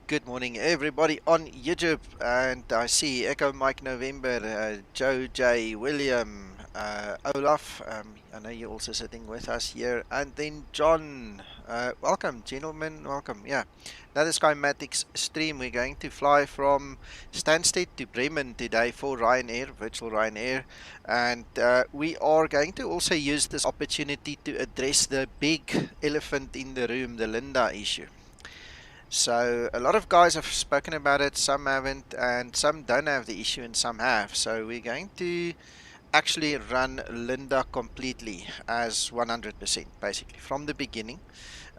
Good morning, everybody on YouTube, and I see Echo Mike November, Joe J, William, Olaf. I know you're also sitting with us here, and then John. Welcome, gentlemen. Welcome. Yeah, another Skymatics stream. We're going to fly from Stansted to Bremen today for Ryanair, virtual Ryanair, and we are going to also use this opportunity to address the big elephant in the room, the Linda issue. So a lot of guys have spoken about it, some haven't, and some don't have the issue and some have. So we're going to actually run Linda completely as 100%, basically, from the beginning.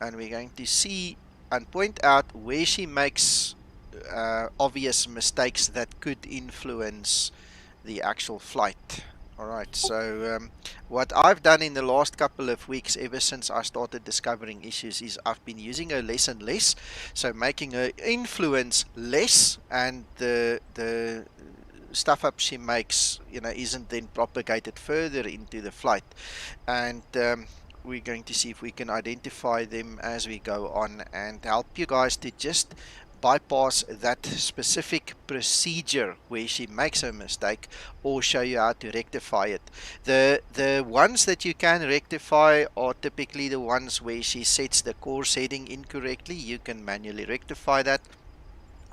And we're going to see and point out where she makes obvious mistakes that could influence the actual flight. Alright, so what I've done in the last couple of weeks, ever since I started discovering issues, is I've been using her less and less, so making her influence less, and the stuff up she makes, isn't then propagated further into the flight. And we're going to see if we can identify them as we go on and help you guys to just bypass that specific procedure where she makes a mistake, or show you how to rectify it. The ones that you can rectify are typically the ones where she sets the course heading incorrectly. You can manually rectify that.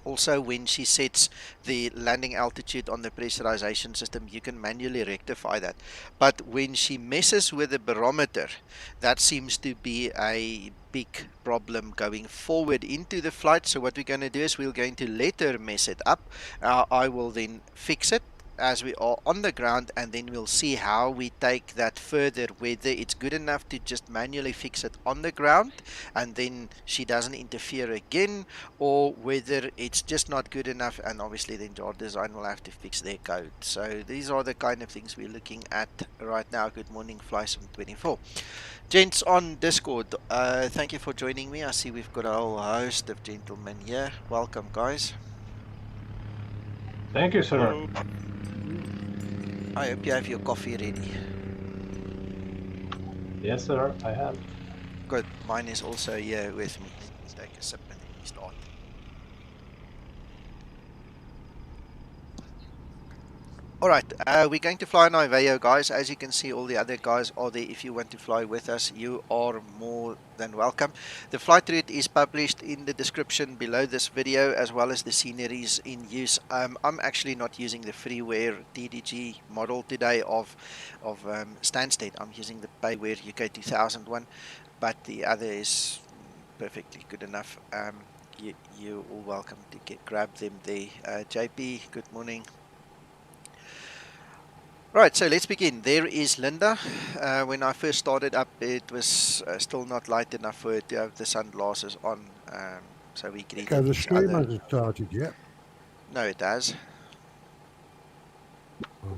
Also, when she sets the landing altitude on the pressurization system, you can manually rectify that. But when she messes with the barometer, that seems to be a big problem going forward into the flight. So what we're going to do is we're going to let her mess it up. I will then fix it as we are on the ground, and then we'll see how we take that further, whether it's good enough to just manually fix it on the ground and then she doesn't interfere again, or whether it's just not good enough, and obviously then Jar Design will have to fix their code. So these are the kind of things we're looking at right now. Good morning, Fly724. Gents on Discord, thank you for joining me. I see we've got a whole host of gentlemen here. Welcome, guys. Thank you, sir. Hello. I hope you have your coffee ready. Yes, sir, I have. Good, mine is also here with me. Let's take a sip and then we start. Alright, we're going to fly on Iveo, guys. As you can see, all the other guys are there. If you want to fly with us, you are more than welcome. The flight route is published in the description below this video, as well as the sceneries in use. I'm actually not using the freeware DDG model today of Stansted. I'm using the Payware UK 2000 one, but the other is perfectly good enough. You're all welcome to grab them there. JP, good morning. Right, so let's begin. There is Linda. When I first started up, it was still not light enough for her to have the sunglasses on, so we greeted Okay, the each stream other. hasn't started yet. No, it does.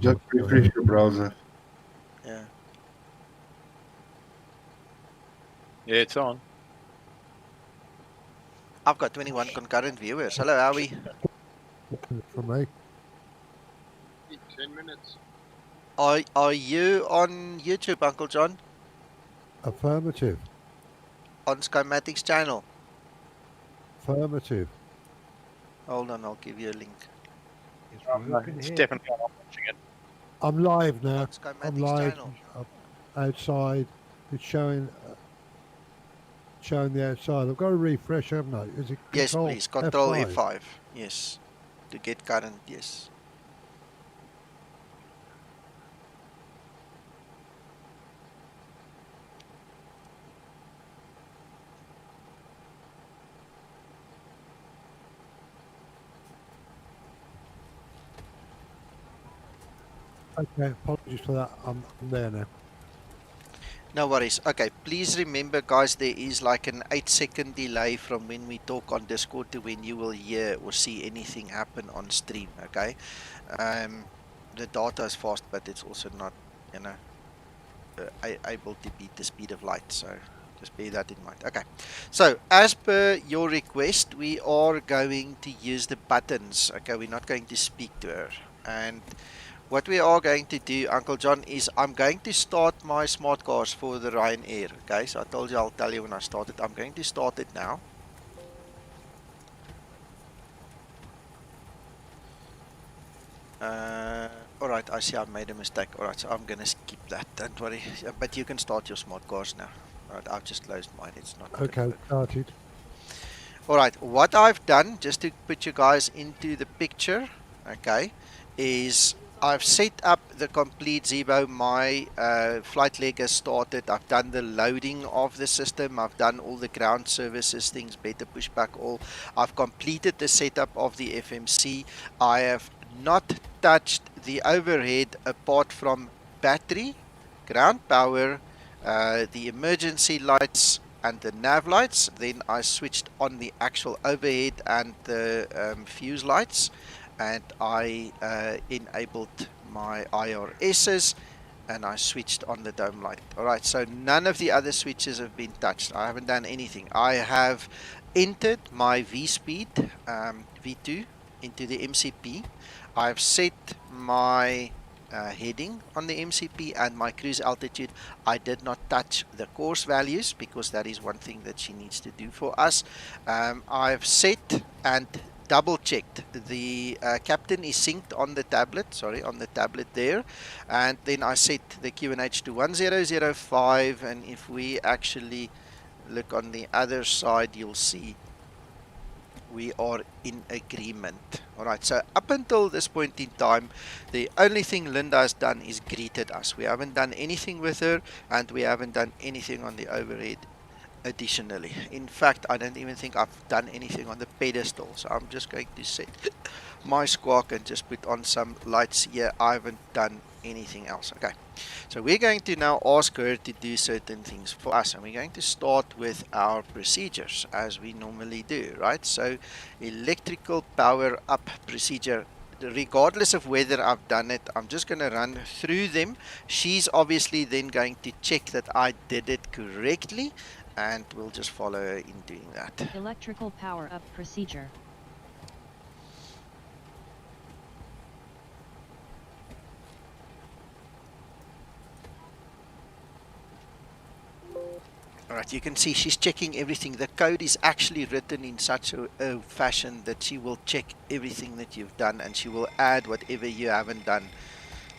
Just refresh your browser. Yeah. Yeah, it's on. I've got 21 concurrent viewers. Hello, Howie. For me. 10 minutes. Are you on YouTube, Uncle John? Affirmative. On Skymatics channel? Affirmative. Hold on, I'll give you a link. It's definitely on. I'm watching it. I'm live now. On I'm Skymatics live. channel. Outside. It's showing the outside. I've got to refresh, haven't I? Is it Yes, control please. Control F5? F5. Yes. To get current, yes. Okay, apologies for that. I'm there now. No worries. Okay, please remember, guys, there is like an 8-second delay from when we talk on Discord to when you will hear or see anything happen on stream. Okay, the data is fast, but it's also not, able to beat the speed of light. So just bear that in mind. Okay, so as per your request, we are going to use the buttons. Okay, we're not going to speak to her. And what we are going to do, Uncle John, is I'm going to start my smart cars for the Ryanair. Okay, so I told you I'll tell you when I start it. I'm going to start it now. Alright, I see I made a mistake. Alright, so I'm gonna skip that. Don't worry. Yeah, but you can start your smart cars now. Alright, I've just closed mine. It's not gonna Okay, work. started. Alright, what I've done, just to put you guys into the picture, okay, is I've set up the complete Zibo. My flight leg has started. I've done the loading of the system. I've done all the ground services things, better pushback all. I've completed the setup of the FMC. I have not touched the overhead apart from battery, ground power, the emergency lights, and the nav lights. Then I switched on the actual overhead and the fuse lights, and I enabled my IRSs, and I switched on the dome light. Alright, so none of the other switches have been touched. I haven't done anything. I have entered my V-speed V2 into the MCP. I've set my heading on the MCP and my cruise altitude. I did not touch the course values because that is one thing that she needs to do for us. I've set and double checked the captain is synced on the tablet, on the tablet there, and then I set the QNH to 1005, and if we actually look on the other side, you'll see we are in agreement. Alright, so up until this point in time, the only thing Linda has done is greeted us. We haven't done anything with her, and we haven't done anything on the overhead additionally. In fact, I don't even think I've done anything on the pedestal, so I'm just going to set my squawk and just put on some lights here. I haven't done anything else. Okay, so we're going to now ask her to do certain things for us, and we're going to start with our procedures as we normally do, right? So electrical power up procedure, regardless of whether I've done it, I'm just going to run through them. She's obviously then going to check that I did it correctly, and we'll just follow her in doing that. Electrical power up procedure. Alright, you can see she's checking everything. The code is actually written in such a fashion that she will check everything that you've done, and she will add whatever you haven't done.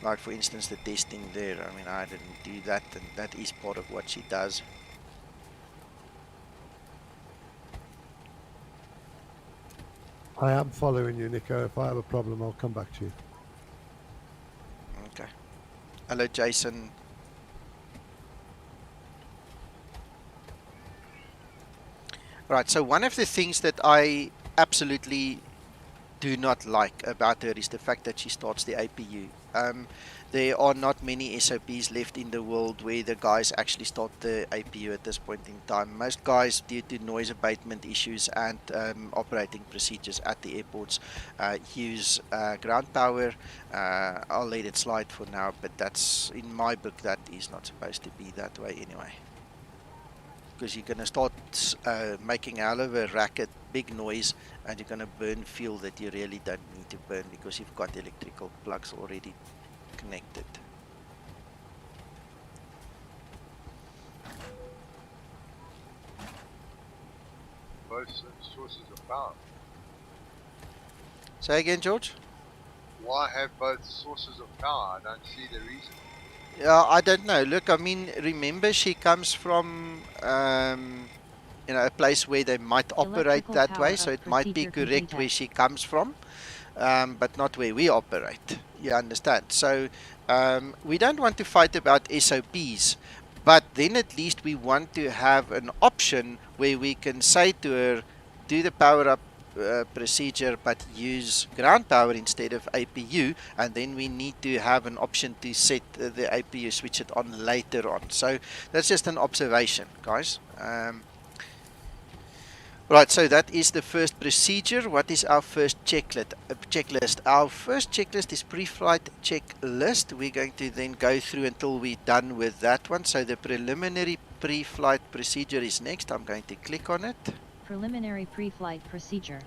Like for instance the testing there. I mean, I didn't do that, and that is part of what she does. I am following you, Nico. If I have a problem, I'll come back to you. Okay. Hello, Jason. Right, so one of the things that I absolutely do not like about her is the fact that she starts the APU. There are not many SOPs left in the world where the guys actually start the APU at this point in time. Most guys, due to noise abatement issues and operating procedures at the airports, use ground power. I'll let it slide for now, but that's, in my book, that is not supposed to be that way anyway. Because you're going to start making a hell of a racket, big noise, and you're going to burn fuel that you really don't need to burn because you've got electrical plugs already connected. Both sources of power. Say again, George? Why have both sources of power? I don't see the reason. Yeah, I don't know. Look, I mean, remember she comes from a place where they might operate Electrical that way, power so up it might be procedure correct where completed. she comes from, but not where we operate. You understand? So we don't want to fight about SOPs, but then at least we want to have an option where we can say to her, do the power up procedure but use ground power instead of APU, and then we need to have an option to set the APU, switch it on later on. So that's just an observation, guys. Right, so that is the first procedure. What is our first checklist? Our first checklist is pre-flight checklist. We're going to then go through until we're done with that one. So the preliminary pre-flight procedure is next. I'm going to click on it. Preliminary pre-flight procedure.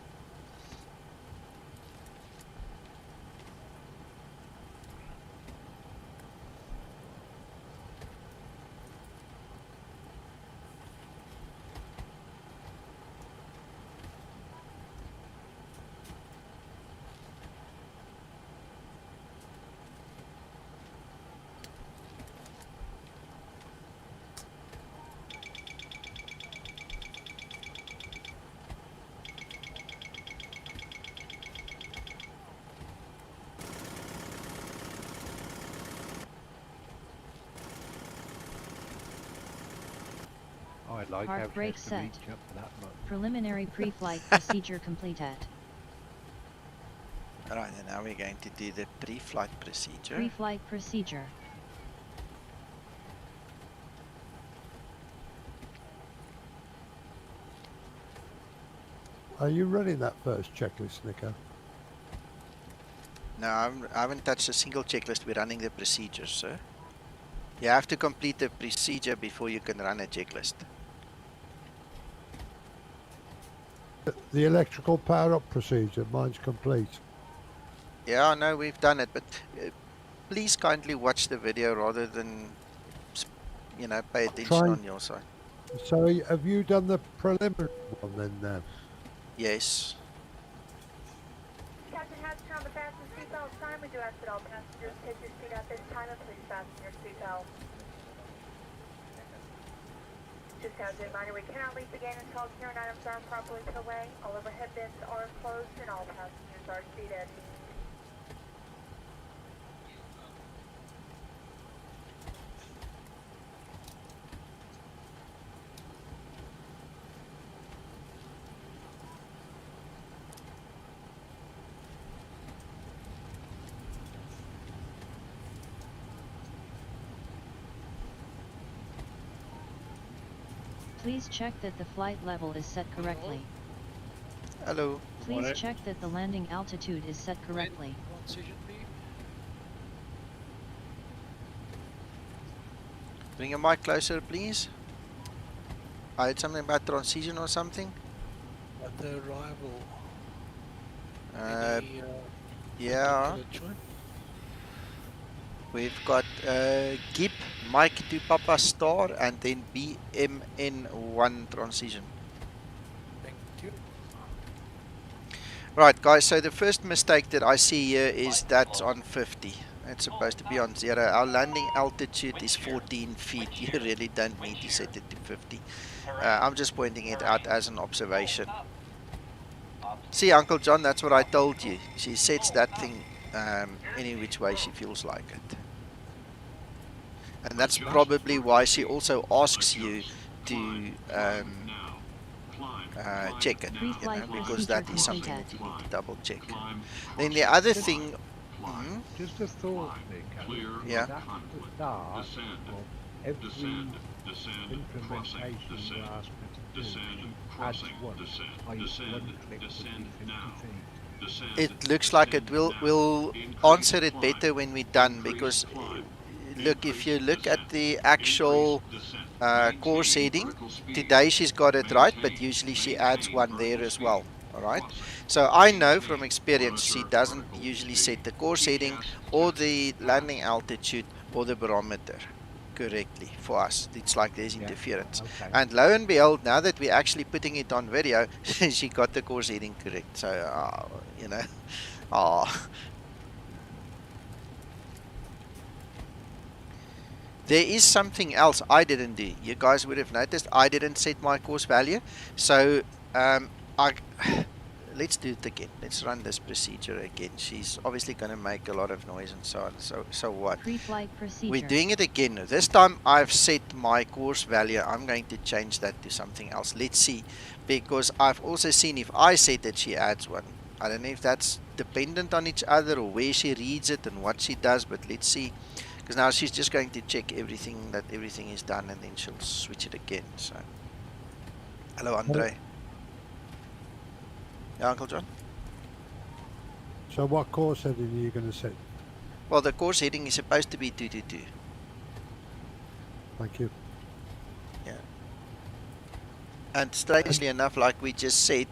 I like Park how brake close to set. reach up to that much. Preliminary pre-flight procedure completed. Alright, and now we're going to do the pre-flight procedure. Pre-flight procedure. Are you running that first checklist, Nico? No, I haven't touched a single checklist. We're running the procedures, sir. You have to complete the procedure before you can run a checklist. The electrical power-up procedure, mine's complete. Yeah, no, we've done it, but please kindly watch the video rather than, you know, pay attention on your side. So have you done the preliminary one then now? Yes. Captain Hatcher on the fasten seatbelt sign. We do ask that all passengers take your seat at this time and please fasten your seatbelt. Just as a reminder, we cannot leave the gate until carrying items are properly put away. All overhead bins are closed and all passengers are seated. Please check that the flight level is set correctly. Hello. Please check that the landing altitude is set correctly. Bring your mic closer, please. I heard something about transition or something. At the arrival. Yeah. We've got GIB, Mike to Papa Star, and then BMN1 transition. Thank you. Right, guys, so the first mistake that I see here is that's on 50. It's supposed to be on 0. Our landing altitude is 14 feet. You really don't need to set it to 50. I'm just pointing it out as an observation. See, Uncle John, that's what I told you. She sets that thing any which way she feels like it. And that's probably why she also asks you to check it, you know, because that is something that you need to double check. Then the other thing... Just a thought, Nico. Yeah. That's the start of every implementation you ask her to do. She adds one. I use one click would be 50 feet. It looks like it will answer it better when we're done, because look, if you look at the actual course heading, today she's got it right, but usually she adds one there as well. Alright, so I know from experience she doesn't usually set the course heading or the landing altitude or the barometer correctly for us. It's like there's interference. Okay. And lo and behold, now that we're actually putting it on video, she got the course heading correct. So, you know, there is something else I didn't do. You guys would have noticed I didn't set my course value. So, let's do it again. Let's run this procedure again. She's obviously going to make a lot of noise and so on. So what? Pre-flight procedure. We're doing it again. This time I've set my course value. I'm going to change that to something else. Let's see. Because I've also seen if I set it, she adds one. I don't know if that's dependent on each other or where she reads it and what she does. But let's see. Because now she's just going to check everything, that everything is done, and then she'll switch it again. So, hello, Andre. Yeah, Uncle John? So what course heading are you going to set? Well, the course heading is supposed to be 222. Thank you. Yeah. And strangely enough, like we just said,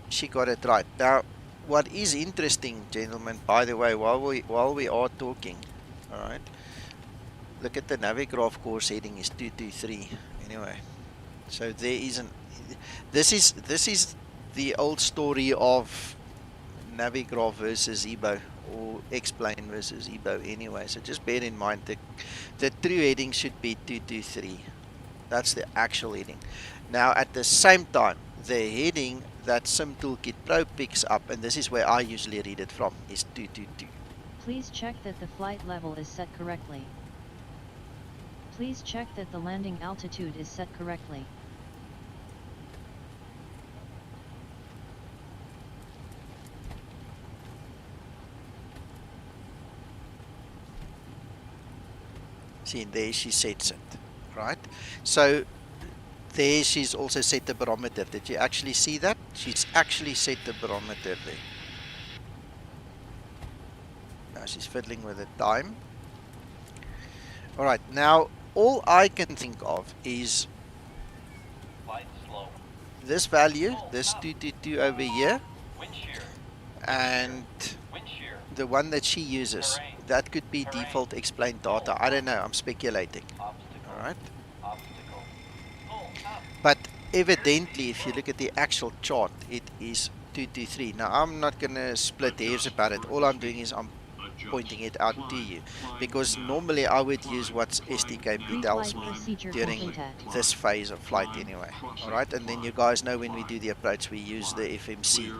she got it right. Now, what is interesting, gentlemen, by the way, while we are talking, all right, look at the Navigraph course heading is 223. Anyway, so there isn't. This is the old story of Navigraph versus Zibo, or X-Plane versus Zibo anyway. So just bear in mind that the true heading should be 223. That's the actual heading. Now at the same time, the heading that Sim Toolkit Pro picks up, and this is where I usually read it from, is 222. Please check that the flight level is set correctly. Please check that the landing altitude is set correctly. See, there she sets it, right? So there she's also set the barometer. Did you actually see that? She's actually set the barometer there. Now she's fiddling with the time. Alright, now all I can think of is this value, this 222 over here, and the one that she uses. That could be default explained data. I don't know, I'm speculating. Alright. But evidently, if you look at the actual chart, it is 223. Now, I'm not going to split hairs about it. All I'm doing is I'm pointing it out to you. Because normally I would use what STKP tells me during this phase of flight anyway. Alright, and then you guys know when we do the approach, we use the FMC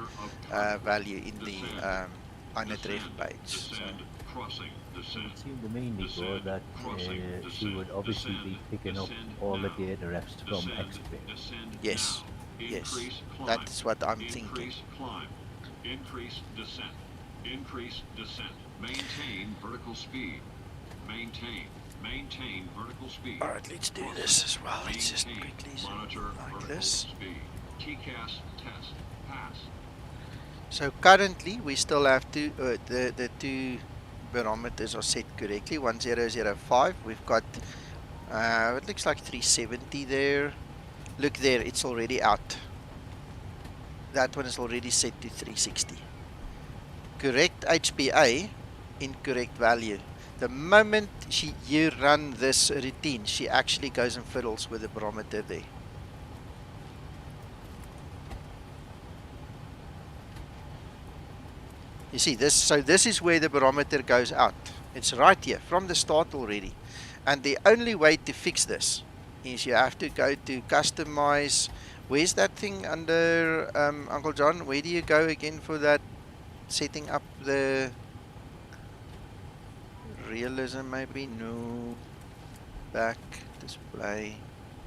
value in the INETREF page. So. It seemed to me, Nico, that she would obviously be picking up all the data refs from X-Plane. Yes, yes, that's what I'm thinking. Increase descent. Increase descent. Maintain vertical speed. Maintain vertical speed. Alright, let's do this as well. Let's just quickly monitor like this. Speed. TCAS test. Pass. So currently we still have to the two barometers are set correctly. 1005. We've got it looks like 370 there. Look there, it's already out. That one is already set to 360. Correct HPA, incorrect value. The moment you run this routine, she actually goes and fiddles with the barometer there. You see this, so this is where the barometer goes out. It's right here from the start already. And the only way to fix this is you have to go to customize. Where's that thing under Uncle John? Where do you go again for that? Setting up the realism maybe? No. Back, display,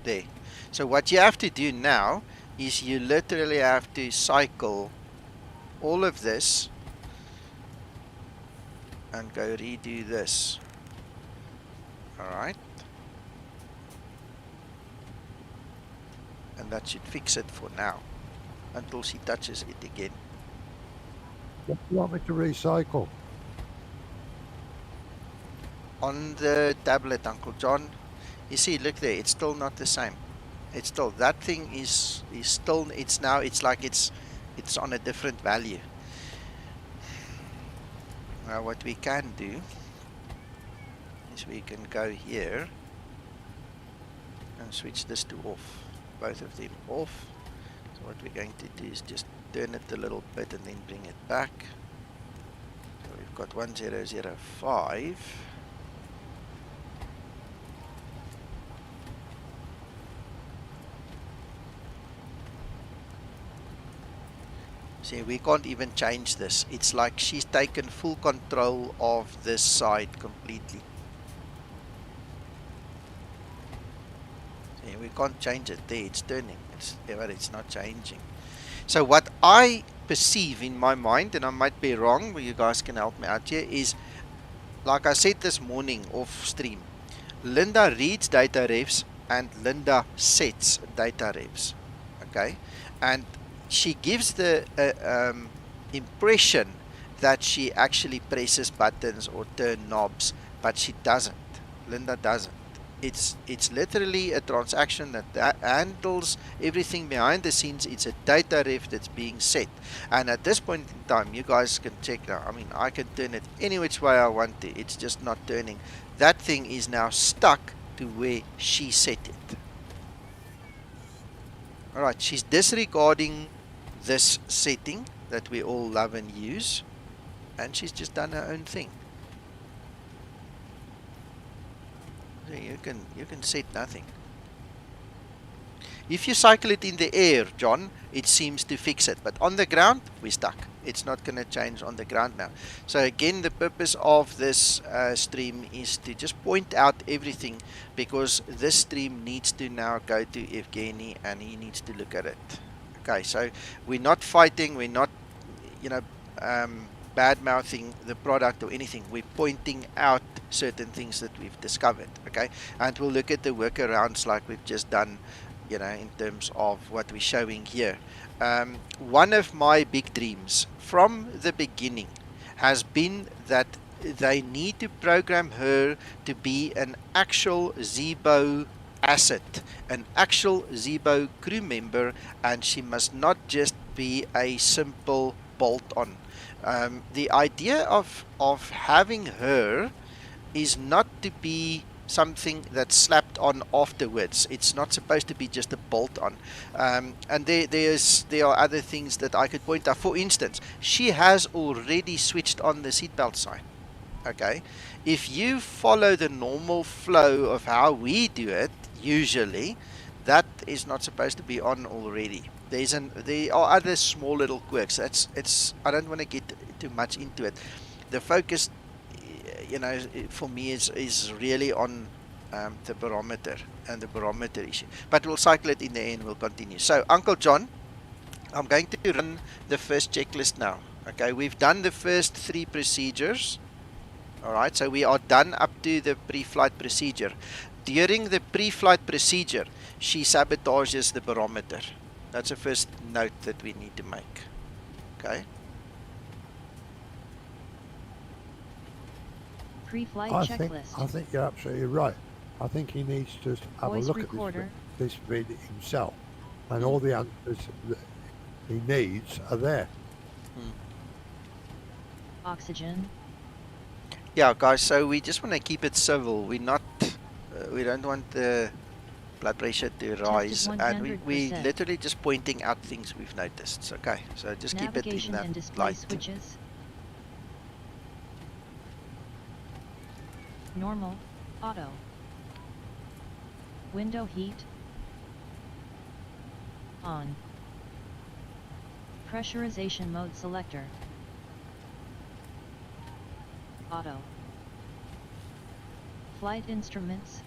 there. So what you have to do now is you literally have to cycle all of this and go redo this. Alright. And that should fix it for now. Until she touches it again. What do you want me to recycle? On the tablet, Uncle John. You see, look there, it's still not the same. It's still, that thing is still, it's now, it's like it's on a different value. Now what we can do is we can go here and switch this to off, both of them off. So what we're going to do is just turn it a little bit and then bring it back. So we've got 1005. See, we can't even change this. It's like she's taken full control of this side completely. See, we can't change it there. It's turning. But it's not changing. So what I perceive in my mind, and I might be wrong, but you guys can help me out here, is, like I said this morning off stream, Linda reads data refs and Linda sets data refs. Okay? And she gives the impression that she actually presses buttons or turn knobs, but she doesn't. Linda doesn't. It's literally a transaction that handles everything behind the scenes. It's a data ref that's being set. And at this point in time, you guys can check now. I mean, I can turn it any which way I want to. It's just not turning. That thing is now stuck to where she set it. Alright, she's disregarding this setting that we all love and use, and she's just done her own thing. So you can set nothing. If you cycle it in the air, John, it seems to fix it, but on the ground we're stuck. it's not going to change on the ground now. So again, the purpose of this stream is to just point out everything, because this stream needs to now go to Evgeny and he needs to look at it. Okay, so we're not fighting, we're not, you know, bad-mouthing the product or anything. We're pointing out certain things that we've discovered, okay? And we'll look at the workarounds like we've just done, you know, in terms of what we're showing here. One of my big dreams from the beginning has been that they need to program her to be an actual Zibo asset, an actual Zibo crew member, and she must not just be a simple bolt-on. The idea of having her is not to be something that's slapped on afterwards. It's not supposed to be just a bolt-on. And there are other things that I could point out. For instance, she has already switched on the seatbelt sign. Okay, if you follow the normal flow of how we do it, usually, that is not supposed to be on already. There are other small little quirks. I don't want to get too much into it. The focus, you know, for me is really on the barometer and the barometer issue. But we'll cycle it in the end. We'll continue. So, Uncle John, I'm going to run the first checklist now. Okay, we've done the first 3 procedures. All right, so we are done up to the pre-flight procedure. During the pre-flight procedure, she sabotages the barometer. That's the first note that we need to make. Okay. Pre-flight I checklist. think you're absolutely right. I think he needs to have Voice a look recorder. at this vid himself, and all the answers that he needs are there. Oxygen. Yeah, guys. So we just want to keep it civil. We're not. We don't want the blood pressure to rise, and we literally just pointing out things we've noticed. Okay, so just keep it in that and display light. switches. Normal, auto. Window heat. On. Pressurization mode selector. Auto. Flight instruments.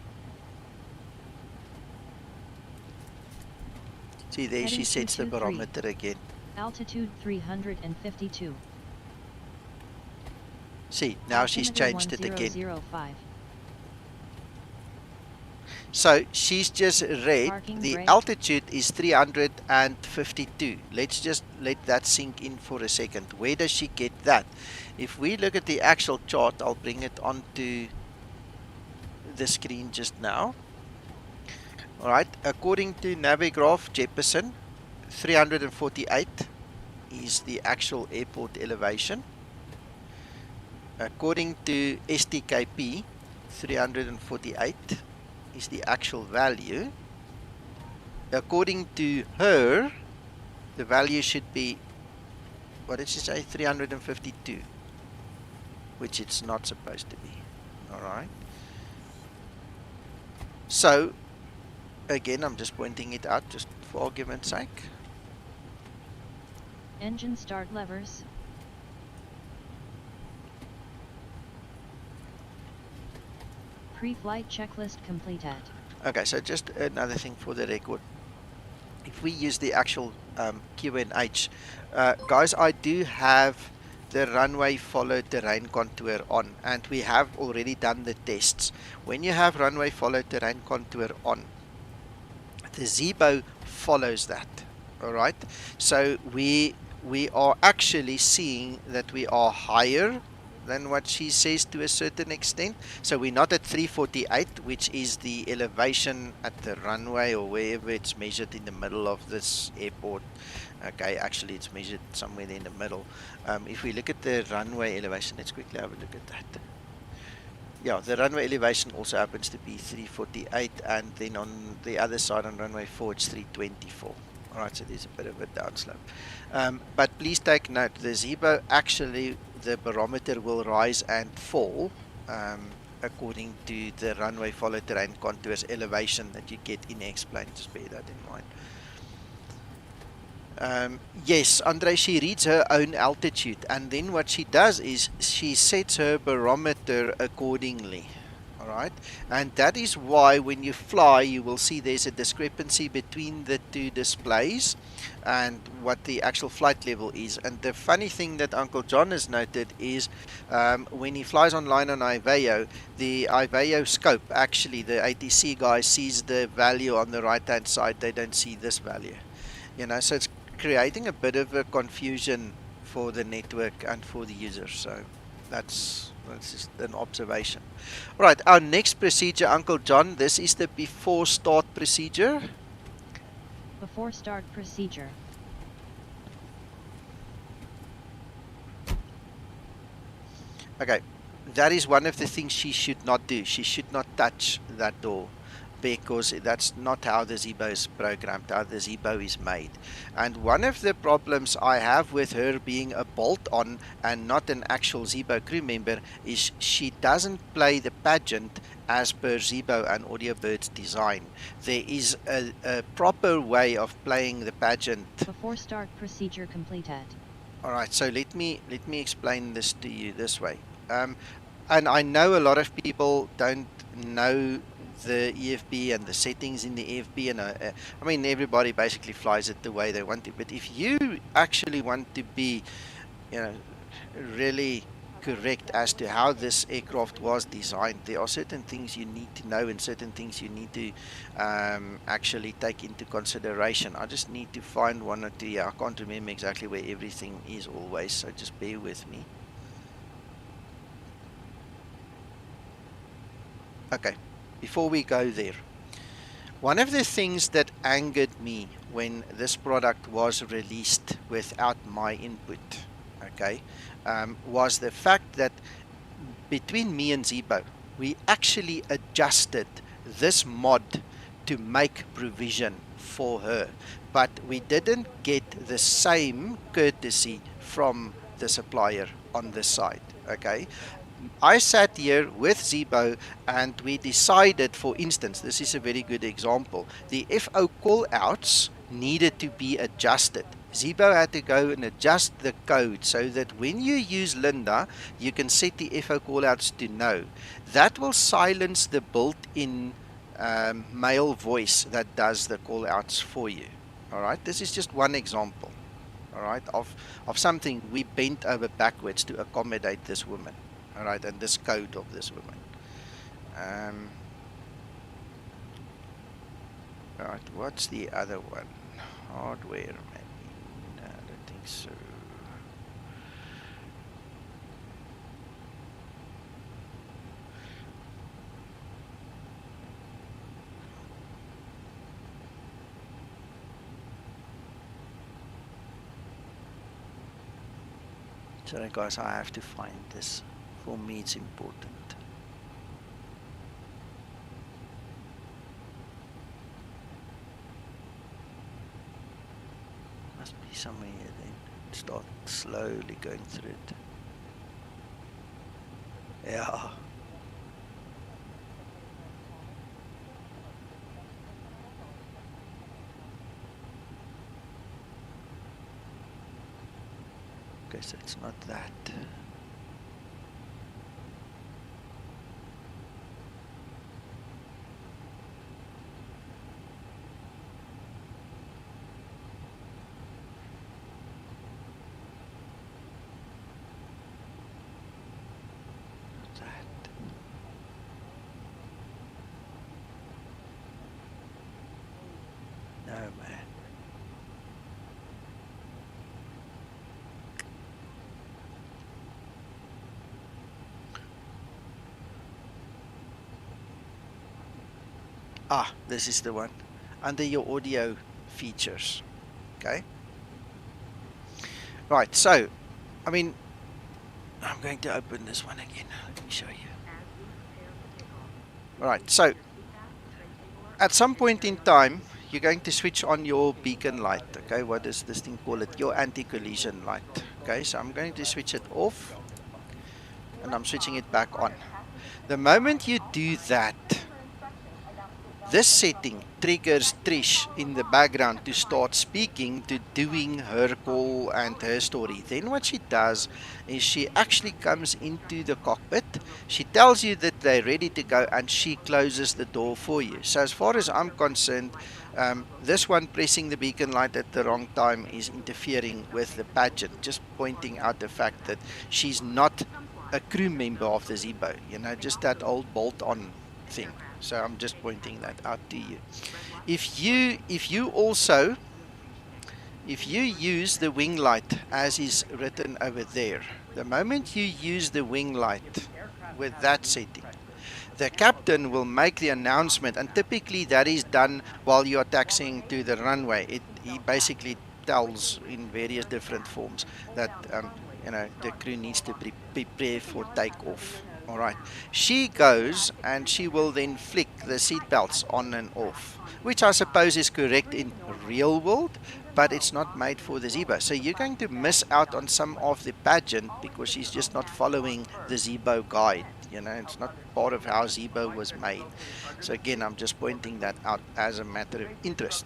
See there, she sets the barometer again. Altitude 352. See, now she's changed it again. 1005. So she's just read Parking the brake. altitude is 352. Let's just let that sink in for a second. Where does she get that? If we look at the actual chart, I'll bring it onto the screen just now. Alright, according to Navigraph Jefferson, 348 is the actual airport elevation. According to STKP, 348 is the actual value. According to her, the value should be, what did she say, 352, which it's not supposed to be. Alright. So, again, I'm just pointing it out just for argument's sake. Engine start levers. Pre-flight checklist completed. Okay, so just another thing for the record. If we use the actual QNH, guys, I do have the runway follow terrain contour on, and we have already done the tests. When you have runway follow terrain contour on, the Zibo follows that. All right, so we are actually seeing that we are higher than what she says to a certain extent. So we're not at 348, which is the elevation at the runway or wherever it's measured in the middle of this airport. Okay, actually it's measured somewhere in the middle. If we look at the runway elevation, let's quickly have a look at that. Yeah, the runway elevation also happens to be 348, and then on the other side on runway 4 it's 324. Alright, so there's a bit of a downslope. But please take note, the Zibo actually, the barometer will rise and fall according to the runway follow terrain contours elevation that you get in X-plane. Just bear that in mind. Yes, Andre, she reads her own altitude, and then what she does is she sets her barometer accordingly. All right, and that is why when you fly, you will see there's a discrepancy between the two displays and what the actual flight level is. And the funny thing that Uncle John has noted is when he flies online on Iveo, the Iveo scope, actually the ATC guy sees the value on the right hand side, they don't see this value. You know, so it's creating a bit of a confusion for the network and for the users. So that's just an observation. All right, our next procedure, Uncle John, this is the before start procedure. Before start procedure. Okay, that is one of the things she should not do. She should not touch that door, because that's not how the Zibo is programmed, how the Zibo is made. And one of the problems I have with her being a bolt-on and not an actual Zibo crew member is she doesn't play the pageant as per Zibo and Audiobird's design. There is a proper way of playing the pageant. Before start procedure completed. All right, so let me explain this to you this way. And I know a lot of people don't know the EFB and the settings in the EFB, and I mean, everybody basically flies it the way they want to. But if you actually want to be, you know, really correct as to how this aircraft was designed, there are certain things you need to know and certain things you need to actually take into consideration. I just need to find one or two. Yeah, I can't remember exactly where everything is always, so just bear with me. Okay, before we go there, one of the things that angered me when this product was released without my input, okay, was the fact that between me and Zibo, we actually adjusted this mod to make provision for her, but we didn't get the same courtesy from the supplier on this side, okay. I sat here with Zibo and we decided, for instance, this is a very good example, the FO call-outs needed to be adjusted. Zibo had to go and adjust the code so that when you use Linda, you can set the FO callouts to no. That will silence the built-in male voice that does the callouts for you. All right, this is just one example, all right, of something we bent over backwards to accommodate this woman, all right, and this code of this woman. All right, what's the other one? Hardware, maybe? No, I don't think so. Sorry guys, I have to find this. For me it's important. Must be somewhere here then. Start slowly going through it. Yeah. Okay, so it's not that. No, man. Ah, this is the one. Under your audio features. Okay. Right, so, I mean, I'm going to open this one again. Let me show you. Alright, so, at some point in time, you're going to switch on your beacon light. Okay, what does this thing call it? Your anti-collision light. Okay, so I'm going to switch it off. And I'm switching it back on. The moment you do that, This setting triggers Trish in the background to start speaking, to doing her call and her story. Then what she does is she actually comes into the cockpit. She tells you that they're ready to go and she closes the door for you. So as far as I'm concerned, this one pressing the beacon light at the wrong time is interfering with the pageant, just pointing out the fact that she's not a crew member of the Zibo, you know, just that old bolt-on thing. So I'm just pointing that out to you. If you use the wing light as is written over there, the moment you use the wing light with that setting, the captain will make the announcement, and typically that is done while you are taxiing to the runway. He basically tells in various different forms that you know, the crew needs to prepare for takeoff. All right. She goes and she will then flick the seat belts on and off, which I suppose is correct in real world, but it's not made for the Zibo. So you're going to miss out on some of the pageant because she's just not following the Zibo guide. You know, it's not part of how Zibo was made. So again, I'm just pointing that out as a matter of interest.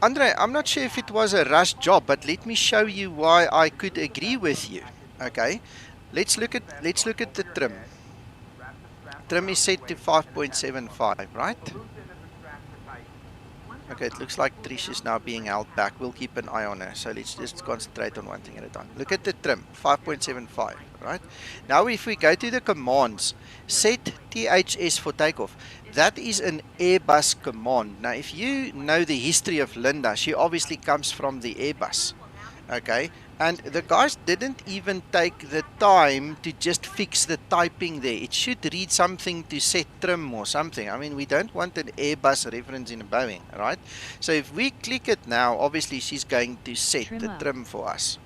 Andre, I'm not sure if it was a rush job, but let me show you why I could agree with you. Okay, let's look at the trim. Trim is set to 5.75, right? Okay, it looks like Trish is now being held back. We'll keep an eye on her. So let's just concentrate on one thing at a time. Look at the trim, 5.75, right? Now if we go to the commands, set THS for takeoff. That is an Airbus command. Now if you know the history of Linda, she obviously comes from the Airbus. Okay, and the guys didn't even take the time to just fix the typing there. It should read something to set trim or something. I mean, we don't want an Airbus reference in a Boeing, right? So if we click it now, obviously she's going to set the trim for us.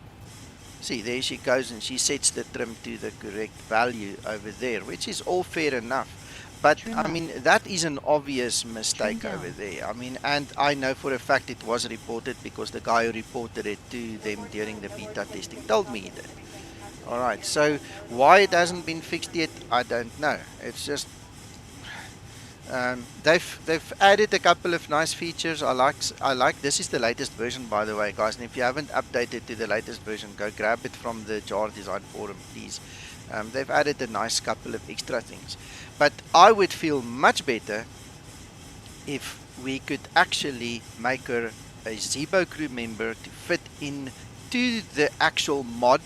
See, there she goes and she sets the trim to the correct value over there, which is all fair enough. But I mean, that is an obvious mistake over there. I mean, and I know for a fact it was reported because the guy who reported it to them during the beta testing told me that. Alright, so why it hasn't been fixed yet, I don't know. It's just they've added a couple of nice features. I like this is the latest version, by the way, guys, and if you haven't updated to the latest version, go grab it from the Jar Design forum, please. They've added a nice couple of extra things. But I would feel much better if we could actually make her a Zibo crew member to fit into the actual mod,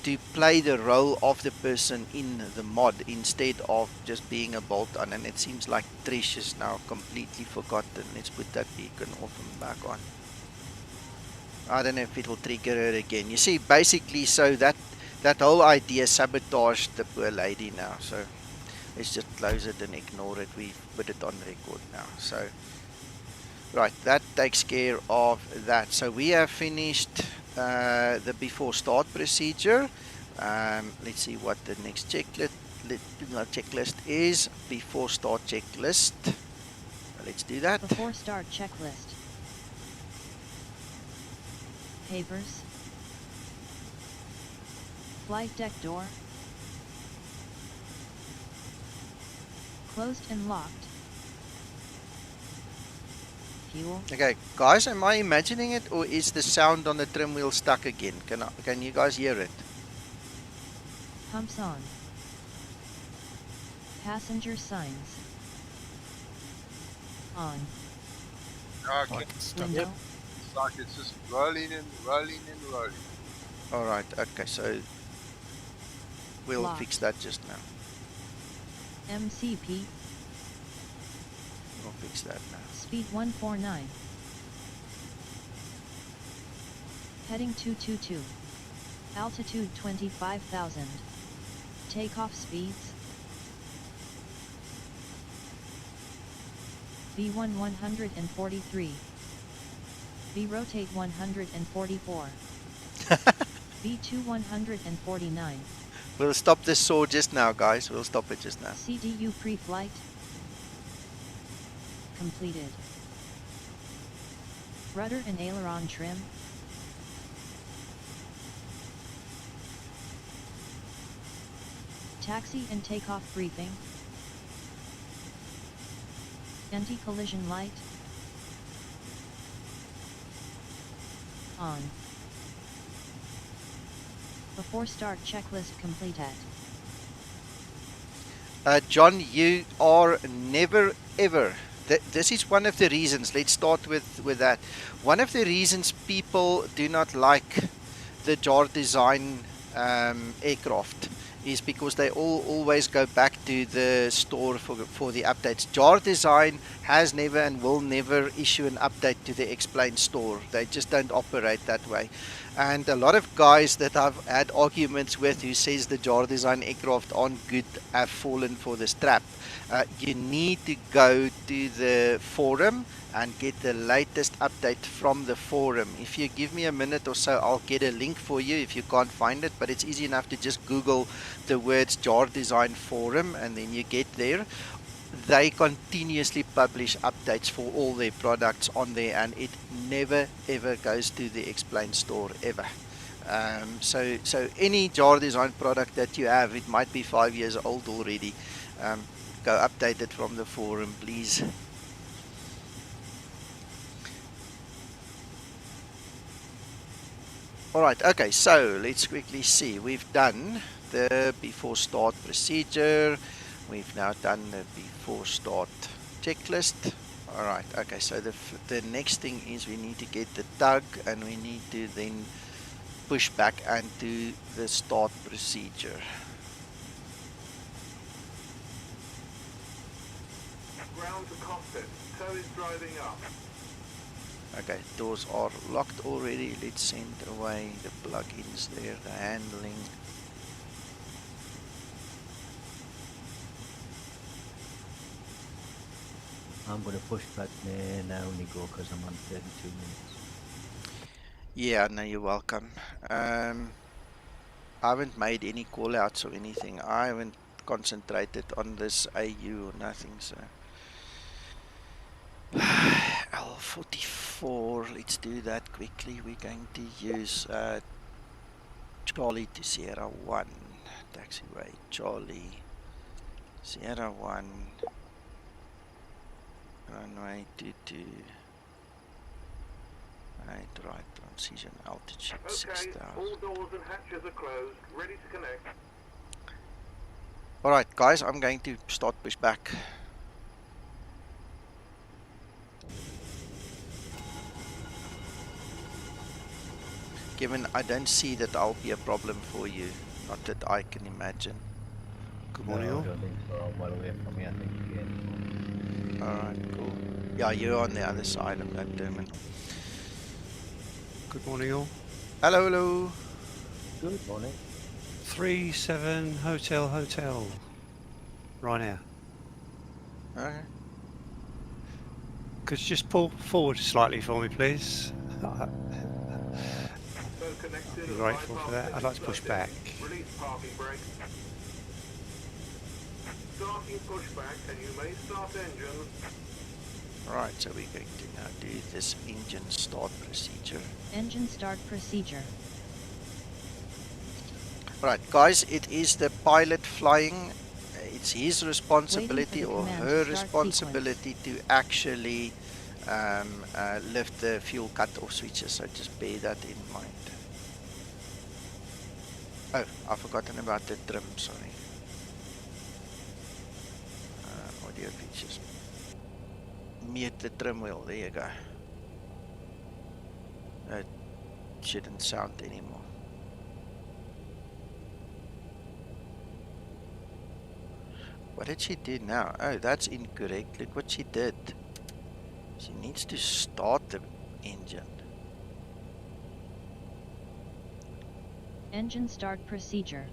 to play the role of the person in the mod instead of just being a bolt-on. And it seems like Trish is now completely forgotten. Let's put that beacon off and back on. I don't know if it will trigger her again. You see, basically, so that whole idea sabotaged the poor lady now. So let's just close it and ignore it. We've put it on record now. So, right, that takes care of that. So we have finished the before start procedure. Let's see what the next checklist is. Before start checklist. Let's do that. Before start checklist. Papers. Flight deck door. Closed and locked. Fuel. Okay, guys, am I imagining it, or is the sound on the trim wheel stuck again? Can you guys hear it? Pumps on. Passenger signs. On. Okay. Window. It's like it's just rolling and rolling and rolling. Alright, okay, so we'll Locked. fix that just now. MCP. We'll fix that now. Speed 149. Heading 222. Altitude 25,000. Takeoff speeds. V1 143. V rotate 144. V2 149. We'll stop this saw just now, guys. We'll stop it just now. CDU pre-flight. Completed. Rudder and aileron trim. Taxi and takeoff briefing. Anti-collision light on. Before start checklist complete at. John, you are never ever. This is one of the reasons. Let's start with that. One of the reasons people do not like the jar design aircraft is because they always go back to the store for the updates. Jar design has never and will never issue an update to the explain store. They just don't operate that way. And a lot of guys that I've had arguments with who says the jar design aircraft aren't good have fallen for this trap. You need to go to the forum and get the latest update from the forum. If you give me a minute or so, I'll get a link for you if you can't find it, but it's easy enough to just Google the words jar design forum and then you get there. They continuously publish updates for all their products on there, and it never ever goes to the explain store ever. So any jar design product that you have, it might be 5 years old already, go update it from the forum, please. Alright, okay, so let's quickly see. We've done the before start procedure. We've now done the before start checklist. Alright, okay, so the next thing is we need to get the tug and we need to then push back and do the start procedure. Ground to cockpit. Tow is driving up. Okay, doors are locked already. Let's send away the plugins there, the handling. I'm going to push back there now, Nico, because I'm on 32 minutes. Yeah, no, you're welcome. I haven't made any call outs or anything. I haven't concentrated on this AU or nothing, so. L44, let's do that quickly. We're going to use Charlie to Sierra 1. Taxiway Charlie, Sierra 1. Runway 22. Right, transition altitude 6,000. Okay, all doors and hatches are closed, ready to connect. Alright guys, I'm going to start push back. Given I don't see that I'll be a problem for you, not that I can imagine. Good morning, No, all. I don't think so. I'm well away from me, I think. Yeah. Alright, cool. Yeah, you're on the other side of that terminal. Good morning, all. Hello, hello. Good morning. 37 Hotel. Right now. Okay. Could you just pull forward slightly for me, please? Connected. I'd be grateful for that. I'd like to push back. Release parking brake. Starting pushback, and you may start engine. Alright, so we're going to now do this engine start procedure. Engine start procedure. Alright guys, it is the pilot flying. It's his responsibility or her responsibility to actually lift the fuel cut-off switches, so just bear that in mind. Oh, I've forgotten about the trim, sorry. Audio features. Mute the trim wheel, there you go. It shouldn't sound anymore. What did she do now? Oh, that's incorrect. Look what she did. She needs to start the engine. Engine start procedure.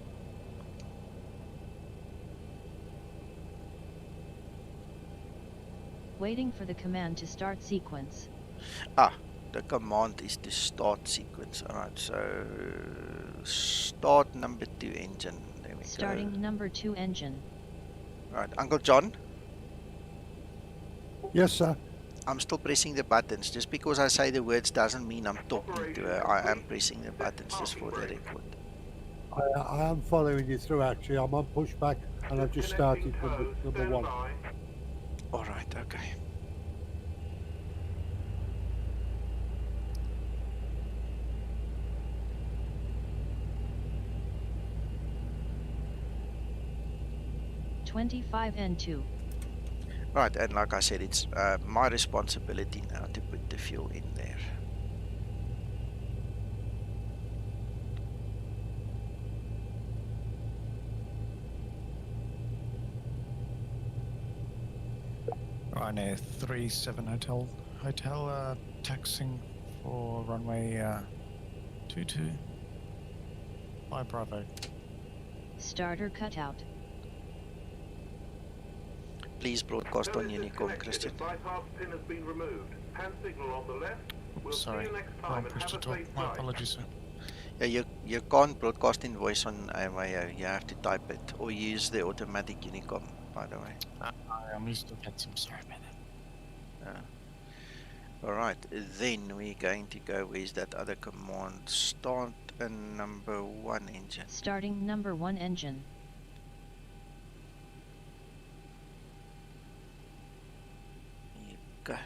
Waiting for the command to start sequence. Ah, the command is to start sequence. Alright, so start number 2 engine. There we Starting go. number 2 engine. Alright, Uncle John? Yes, sir. I'm still pressing the buttons. Just because I say the words doesn't mean I'm talking to her. I am pressing the buttons just for the record. I am following you through, actually. I'm on pushback, and I've just started number 1. Alright, okay. 25N2. Right, and like I said, it's my responsibility now to put the fuel in there. Ryanair 37 Hotel, taxiing for runway 22. Bye, Bravo. Starter cutout. Please broadcast on Unicom, Christian. Bypass pin has been removed. Hand signal on the left. We'll Sorry, see you next wrong time and push have to a talk. safe My flight. apologies, sir. Yeah, you can't broadcast in voice on AMAO. You have to type it or use the automatic Unicom, by the way. I'm used to get some. Sorry about that. Alright, then we're going to go, where's that other command? Start a number 1 engine. Starting number 1 engine. Here you go.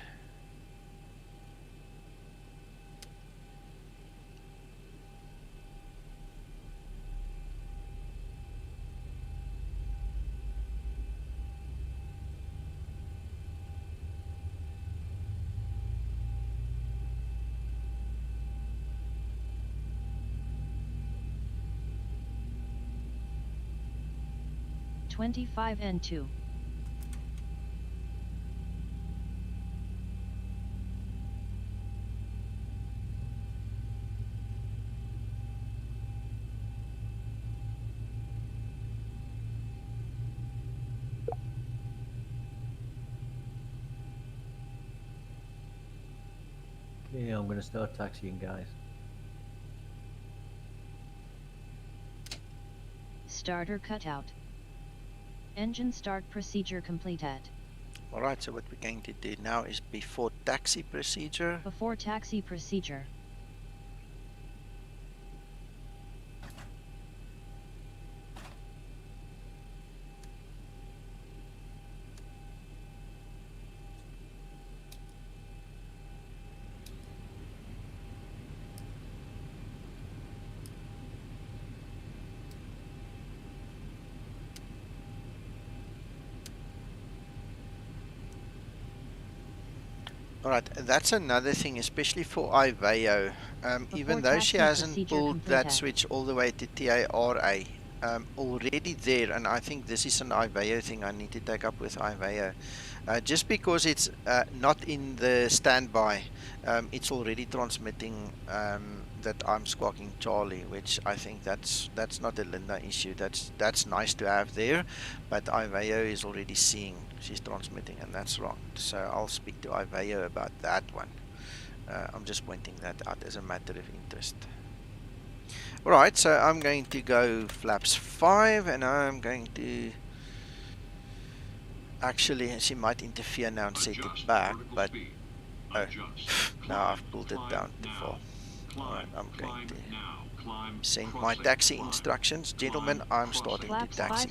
N2. Yeah, I'm going to start taxiing, guys. Starter cutout. Engine start procedure completed. Alright, so what we're going to do now is before taxi procedure. Before taxi procedure. Alright, that's another thing, especially for Iveo. Even though she hasn't pulled that switch all the way to TARA, already there, and I think this is an Iveo thing I need to take up with Iveo. Just because it's not in the standby, it's already transmitting that I'm squawking Charlie, which I think that's not a Linda issue. That's nice to have there, but Iveo is already seeing she's transmitting, and that's wrong. So I'll speak to Iveo about that one. I'm just pointing that out as a matter of interest. Alright, so I'm going to go flaps 5, and I'm going to actually, she might interfere now and set it back, but oh, now I've pulled it down too far. Alright, I'm going to send my taxi instructions. Gentlemen, I'm starting to taxi.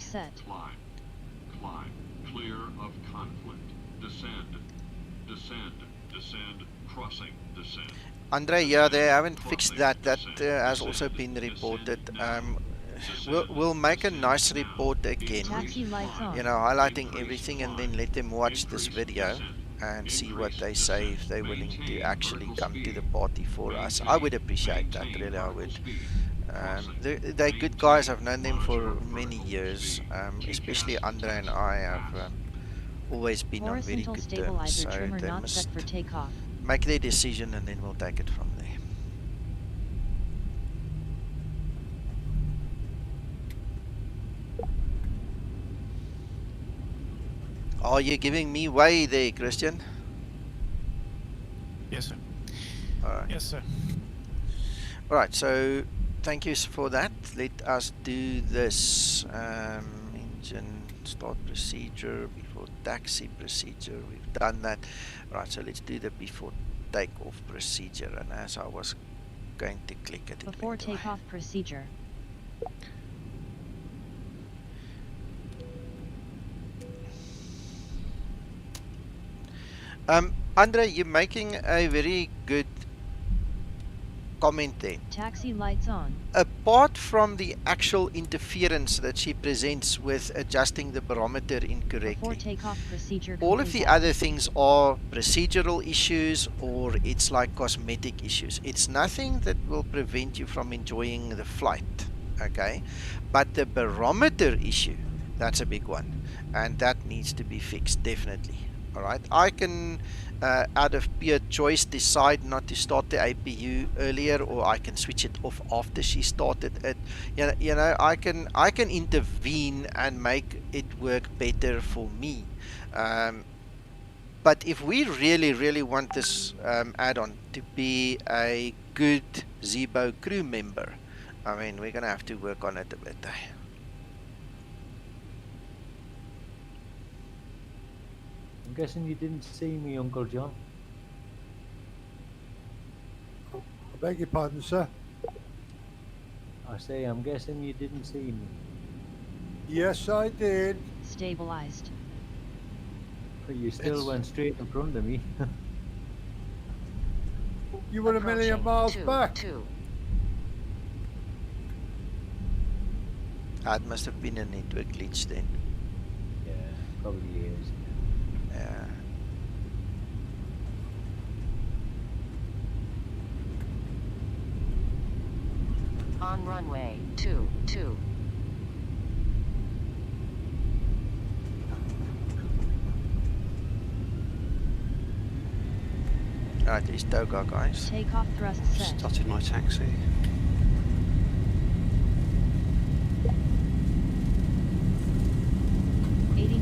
Climb. Clear of conflict. Descend. Crossing. Descend. Andre, yeah, they haven't fixed that. That has also been reported. We'll make a nice report again, you know, highlighting everything, and then let them watch this video and see what they say, if they're willing to actually come to the party for us. I would appreciate that, really, I would. They're good guys. I've known them for many years, especially Andre and I have always been on very good terms, so they must make their decision, and then we'll take it from there. Are you giving me way there, Christian? Yes, sir. Alright. Yes, sir. Alright, so thank you for that. Let us do this. Engine start procedure, before taxi procedure. We've done that. Right, so let's do the before takeoff procedure. And as I was going to click it, before takeoff procedure. Andre, you're making a very good comment there. Taxi lights on. Apart from the actual interference that she presents with adjusting the barometer Before incorrectly, takeoff procedure all of the complete. other things are procedural issues, or it's like cosmetic issues. It's nothing that will prevent you from enjoying the flight, okay? But the barometer issue, that's a big one, and that needs to be fixed, definitely. All right, I can out of pure choice decide not to start the APU earlier, or I can switch it off after she started it. You know, I can intervene and make it work better for me. But if we really want this add-on to be a good Zibo crew member, I mean, we're gonna have to work on it a bit. I'm guessing you didn't see me, Uncle John. I beg your pardon, sir. I say, I'm guessing you didn't see me. Yes, I did. Stabilized. But you still went straight in front of me. You were a million miles back. That must have been a network glitch then. Yeah, probably is. Yeah. On runway 22. Right, there's Toga, guys. Takeoff thrust set. Started my taxi.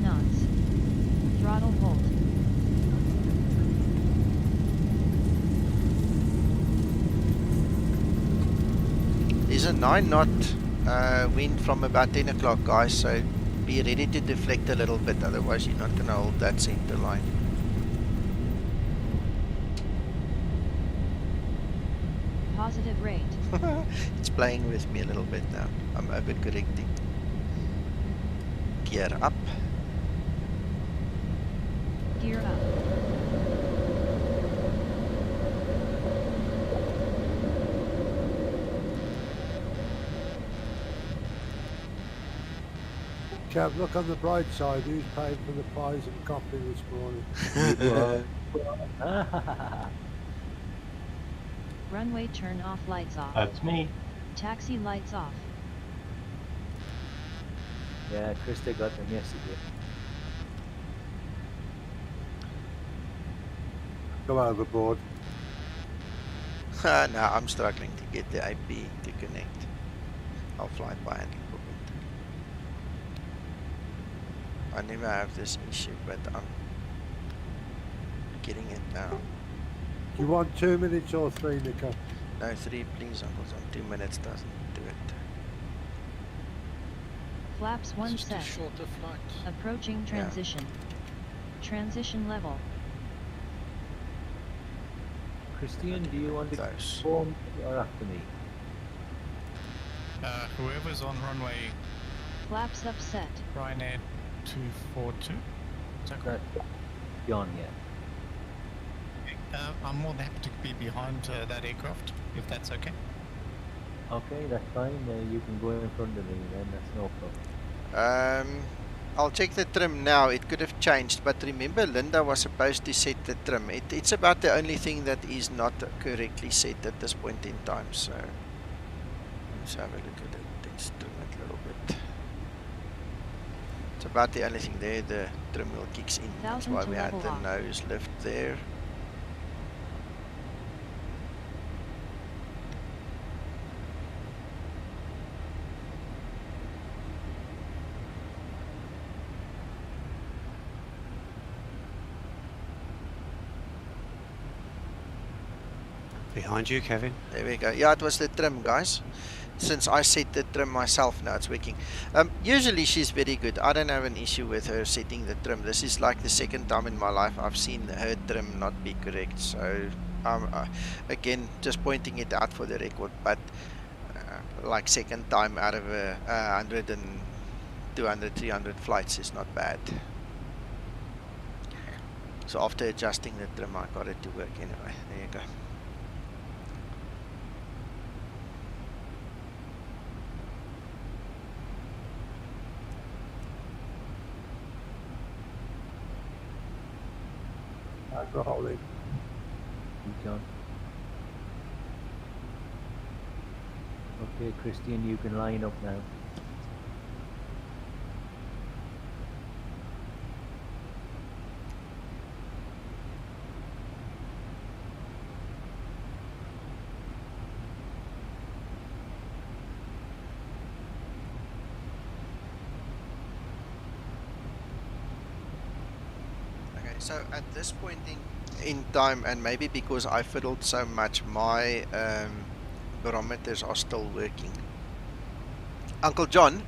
knots. Throttle hold. There's a 9 knot wind from about 10 o'clock, guys, so be ready to deflect a little bit, otherwise you're not going to hold that center line. Positive rate. It's playing with me a little bit now. I'm overcorrecting. Gear up. Gear up. Kev, look on the bright side. Who's paying for the pies and coffee this morning? Runway turn off, lights off. That's me. Taxi lights off. Yeah, Krista got them yesterday. Go overboard. Now I'm struggling to get the IP to connect. I'll fly by and equipment. I never have this issue, but I'm getting it now. Do you want 2 minutes or 3, Nico? No, 3 please, Uncle John. 2 minutes doesn't do it. Flaps 1 Just set. a shorter flight. Approaching transition. Transition level. Christian, do you want to go before me or after me? Whoever's on runway Flaps up set. Ryanair 242. Is that correct? John, yeah. I'm more than happy to be behind that aircraft, if that's okay. Okay, that's fine. You can go in front of me then, that's no problem. I'll check the trim now. It could have changed, but remember Linda was supposed to set the trim. It's about the only thing that is not correctly set at this point in time, so let's have a look at it. Let's trim it a little bit. It's about the only thing there. The trim wheel kicks in. That's why we had the nose lift there. Behind you, Kevin. There we go. Yeah, it was the trim, guys. Since I set the trim myself, now it's working. Usually she's very good. I don't have an issue with her setting the trim. This is like the second time in my life I've seen her trim not be correct. So, again, just pointing it out for the record. But like second time out of 100 and 200, 300 flights is not bad. So after adjusting the trim, I got it to work anyway. There you go. Alcoholic. John. Okay, Christian, you can line up now. Okay, so at this point in time, and maybe because I fiddled so much, my barometers are still working. Uncle John,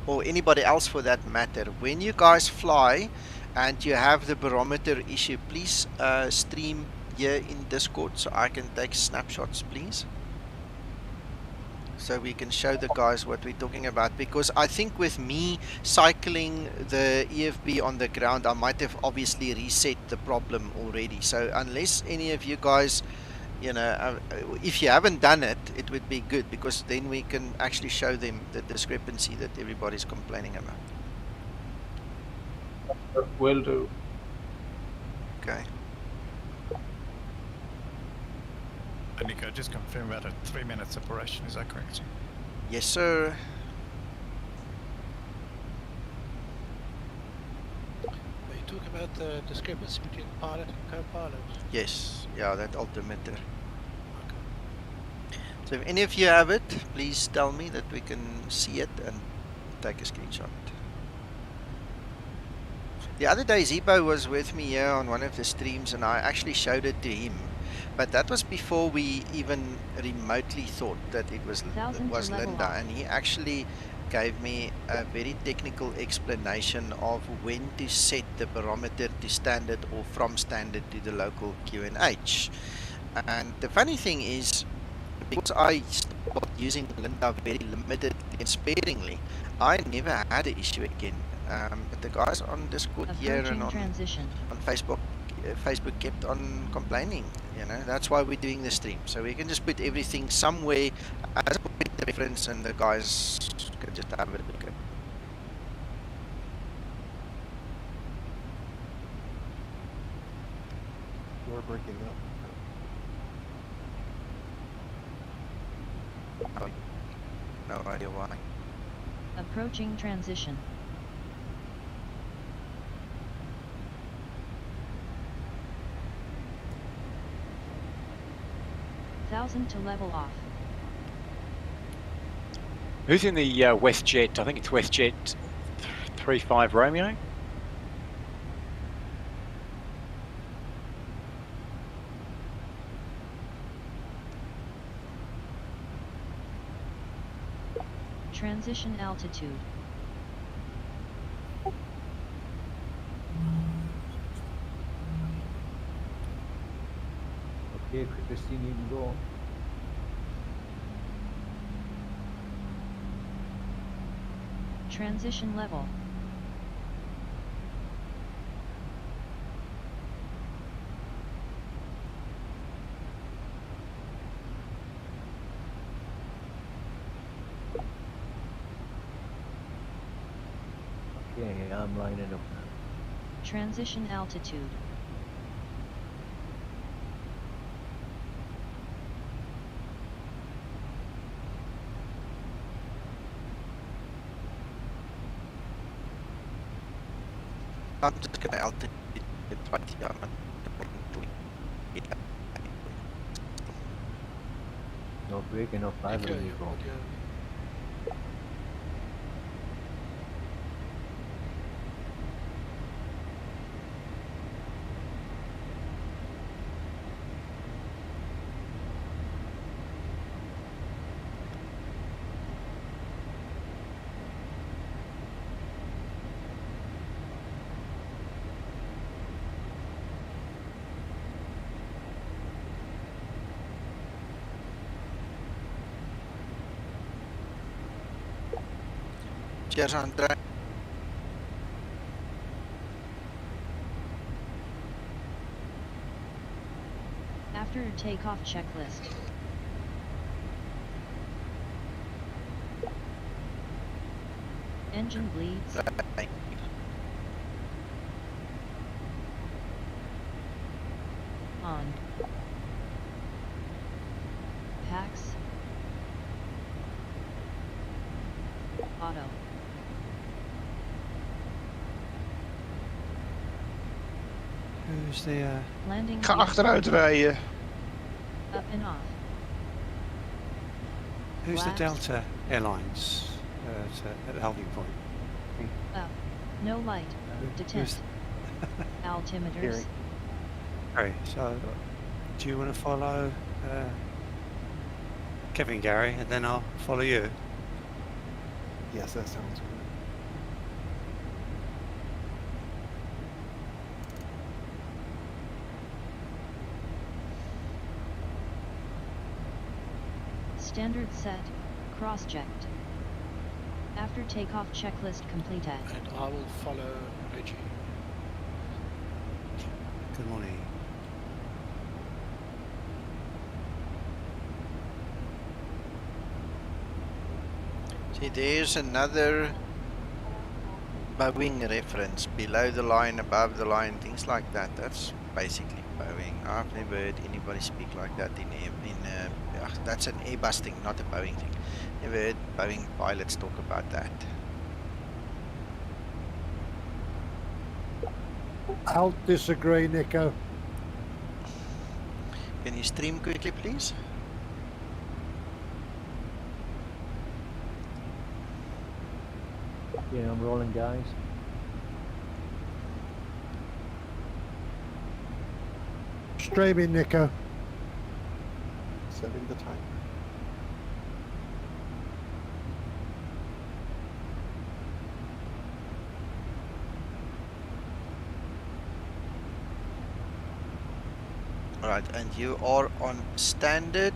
or anybody else for that matter, when you guys fly and you have the barometer issue, please stream here in Discord so I can take snapshots, please. So we can show the guys what we're talking about, because I think with me cycling the EFB on the ground, I might have obviously reset the problem already. So unless any of you guys, you know, if you haven't done it, it would be good, because then we can actually show them the discrepancy that everybody's complaining about. Will do. Okay. Nico, just confirm about a 3-minute separation, is that correct? Yes, sir. You talk about the discrepancy between pilot and co-pilot. Yes, yeah, that altimeter. So if any of you have it, please tell me that we can see it and take a screenshot. The other day Zibo was with me here on one of the streams and I actually showed it to him. But that was before we even remotely thought that it was Linda, and he actually gave me a very technical explanation of when to set the barometer to standard or from standard to the local QNH. And the funny thing is, because I started using Linda very limitedly and sparingly, I never had an issue again. But the guys on Discord here and on Facebook kept on complaining. You know, that's why we're doing the stream, so we can just put everything somewhere as a point of reference, and the guys can just have a look at it. You're breaking up. No idea why. Approaching transition. To level off. Who's in the WestJet? I think it's WestJet 35 Romeo. Transition altitude. Okay, Christine, you can go. Transition level. Okay, I'm lining up now. Transition altitude. I'm just going to altitude 20. No breaking up, I believe you go. Cheers, Andre. After takeoff checklist. Engine bleeds. On. Pax. Auto. Who's the Landing. Ga achteruit rijden. Up and off. who's the Flaps. Delta Airlines at the holding point? Up. No light. Detect. Altimeters. Okay, so do you want to follow Kevin, Gary, and then I'll follow you? Yes, that sounds good. Standard set. Cross-checked. After takeoff checklist completed. And I will follow Reggie. Good morning. See, there's another Boeing reference. Below the line, above the line, things like that. That's basically Boeing. I've never heard anybody speak like that that's an Airbus thing, not a Boeing thing. Never heard Boeing pilots talk about that. I'll disagree, Nico. Can you stream quickly, please? Yeah, I'm rolling, guys. Streaming, Nico. Setting the timer. Alright, and you are on standard.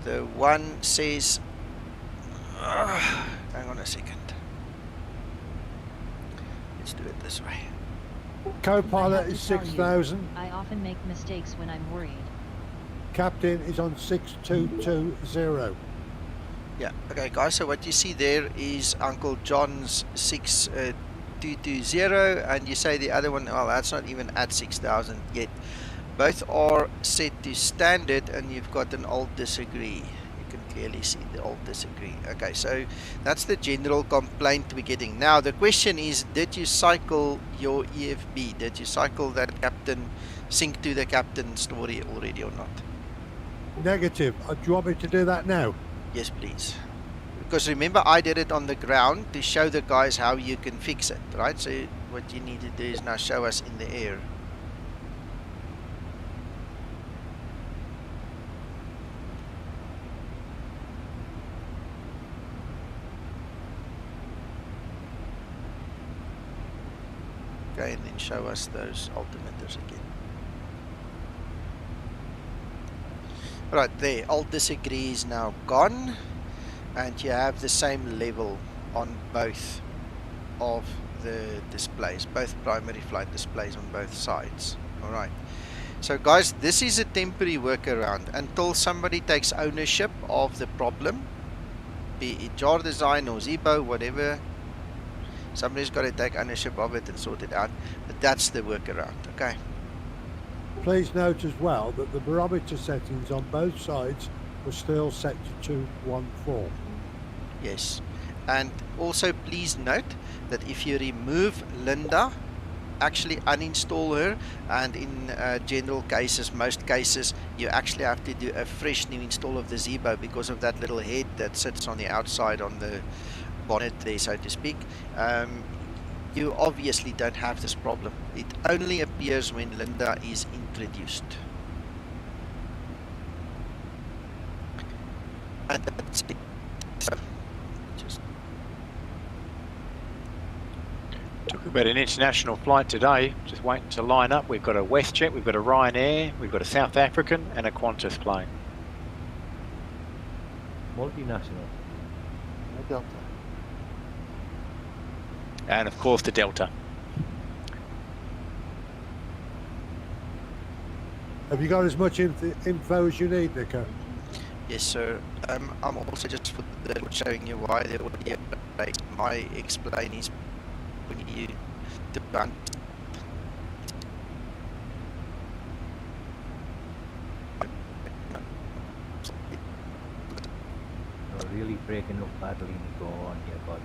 The one says... hang on a second. Let's do it this way. Co-pilot is 6,000. I often make mistakes when I'm worried. Captain is on 6220. Yeah, okay guys, so what you see there is Uncle John's 6220, and you say the other one, well, that's not even at 6,000 yet. Both are set to standard, and you've got an alt disagree. You can clearly see the alt disagree. Okay, so that's the general complaint we're getting. Now the question is, did you cycle your EFB? Did you cycle that captain, sync to the captain story already or not? Negative. Do you want me to do that now? Yes, please. Because remember, I did it on the ground to show the guys how you can fix it, right? So what you need to do is now show us in the air. Okay, and then show us those altimeters again. Right, there, alt disagree is now gone, and you have the same level on both of the displays, both primary flight displays on both sides. Alright, so guys, this is a temporary workaround until somebody takes ownership of the problem, be it jar design or Zibo, whatever. Somebody's got to take ownership of it and sort it out, but that's the workaround. Okay. Please note as well that the barometer settings on both sides were still set to 214. Yes, and also please note that if you remove Linda, actually uninstall her, and in general cases, most cases, you actually have to do a fresh new install of the Zibo because of that little head that sits on the outside on the bonnet there, so to speak. You obviously don't have this problem. It only appears when Linda is introduced. And that's it. So, just Talk about an international flight today. Just waiting to line up. We've got a WestJet, we've got a Ryanair, we've got a South African, and a Qantas plane. Multinational. Delta. And of course the Delta. Have you got as much info as you need, Nico? yes, sir. I'm also just for the showing you why there would be a place. My explain is when you do breaking up badly, Nico, on your buds.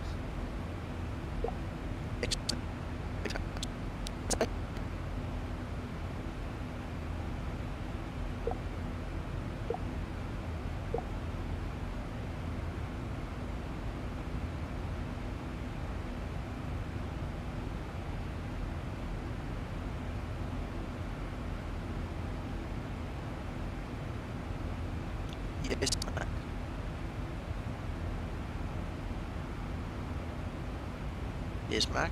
Yes, Mac. Yes, Mac.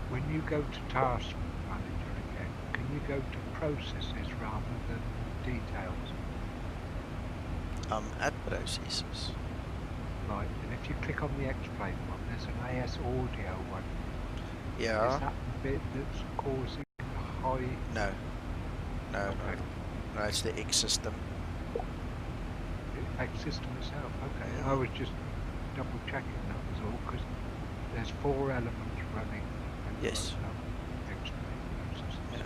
When you go to Task Manager again, can you go to Processes rather than Details? At processes. Right, and if you click on the Explain one, there's an AS Audio one. Yeah. Is that the bit that's causing high... No. No, no, it's the X system. The X system itself, okay. I was just double checking that was all, because there's 4 elements running. Yes. Yeah.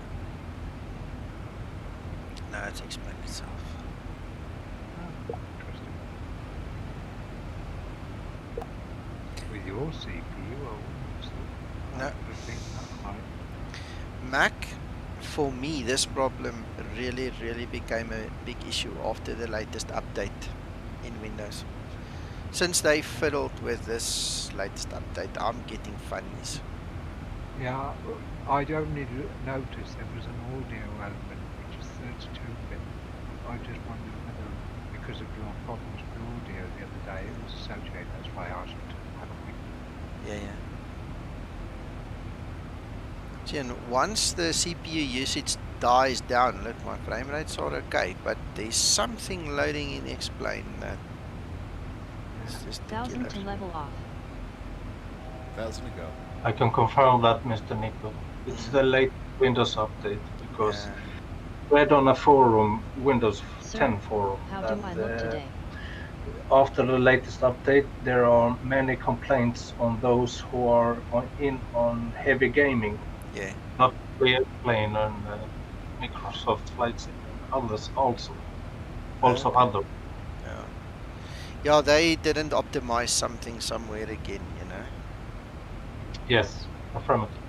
No, it's explained itself. Oh, interesting. With your CPU, no. That high. Mac, for me, this problem really became a big issue after the latest update in Windows. Since they fiddled with this latest update, I'm getting funnies. Yeah, I'd only noticed there was an audio element which is 32-bit. I just wondered whether, because of your problems with audio the other day, it was associated. That's why I asked you to have a quick. Yeah. See, and once the CPU usage dies down, look, my frame rates are okay, but there's something loading in Explain that is just 1000 to level off. 1000 to go. I can confirm that, Mr. Nico. It's the late Windows update, because read on a forum, Windows 10 forum, How do I look today? After the latest update, there are many complaints on those who are on heavy gaming. Yeah. Not Explain and Microsoft Flight Sim, others also. Also other. Yeah, they didn't optimize something somewhere again, you know. Yes, affirmative.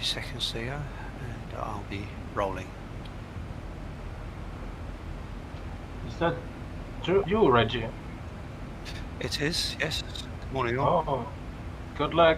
Seconds to go, and I'll be rolling. Is that you, Reggie? It is, yes. Good morning, all. Oh, good luck.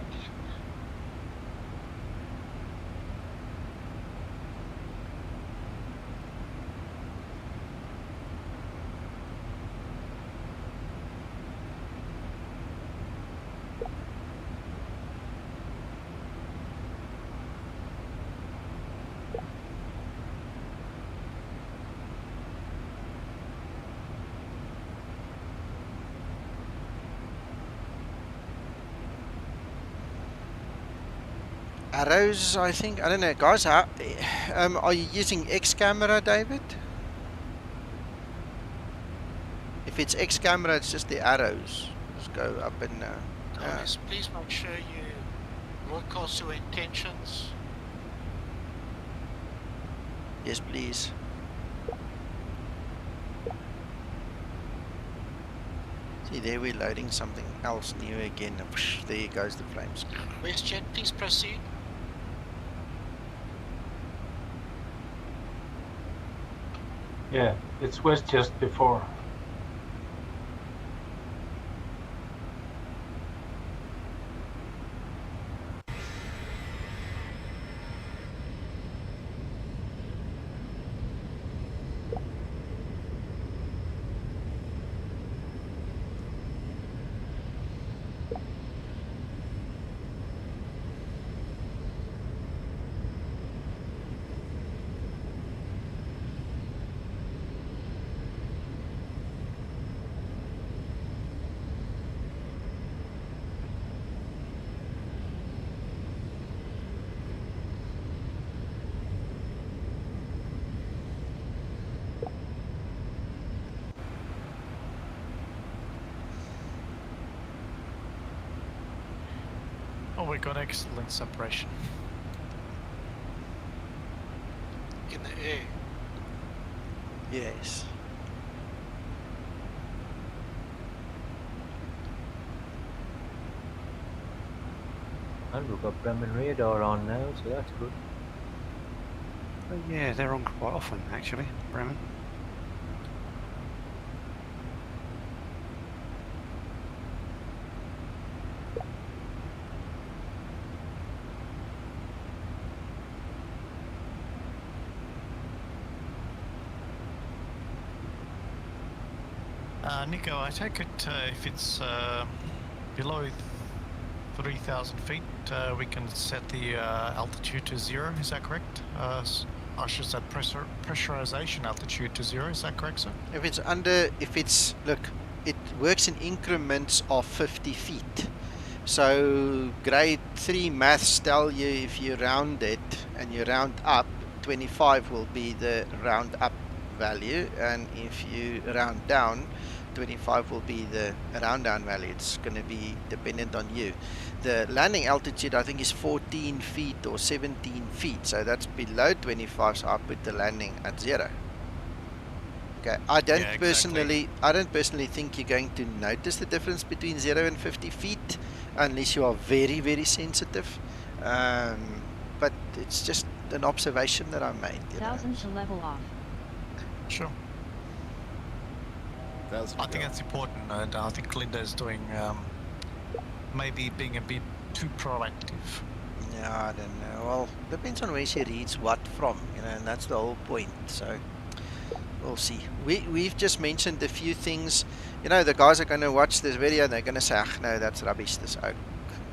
Arrows, I think. I don't know, guys. How, are you using X camera, David? If it's X camera, it's just the arrows. Just go up and down. Guys, please make sure you broadcast your intentions. Yes, please. See, there we're loading something else new again. And whoosh, there goes the flames. WestJet, please proceed. Yeah, it's West just before. Oh, we got excellent separation. In the air. Yes. And we've got Bremen radar on now, so that's good. Oh, yeah, they're on quite often, actually, Bremen. Nico, I take it if it's below 3,000 feet, we can set the altitude to 0, is that correct? I should set pressurization altitude to 0, is that correct, sir? If it's under, look, it works in increments of 50 feet. So grade 3 maths tell you if you round it and you round up, 25 will be the round up value, and if you round down, 25 will be the round down value. It's going to be dependent on you. The landing altitude I think is 14 feet or 17 feet, so that's below 25, so I put the landing at 0. Okay, I don't personally think you're going to notice the difference between 0 and 50 feet unless you are very, very sensitive, but it's just an observation that I made. 1000 to level off. Sure. I think that's important, and I think Linda's doing maybe being a bit too proactive. Yeah, I don't know. Well, depends on where she reads what from, you know, and that's the whole point. So we'll see. We've just mentioned a few things. You know, the guys are going to watch this video and they're going to say, "Ach, no, that's rubbish. This oak,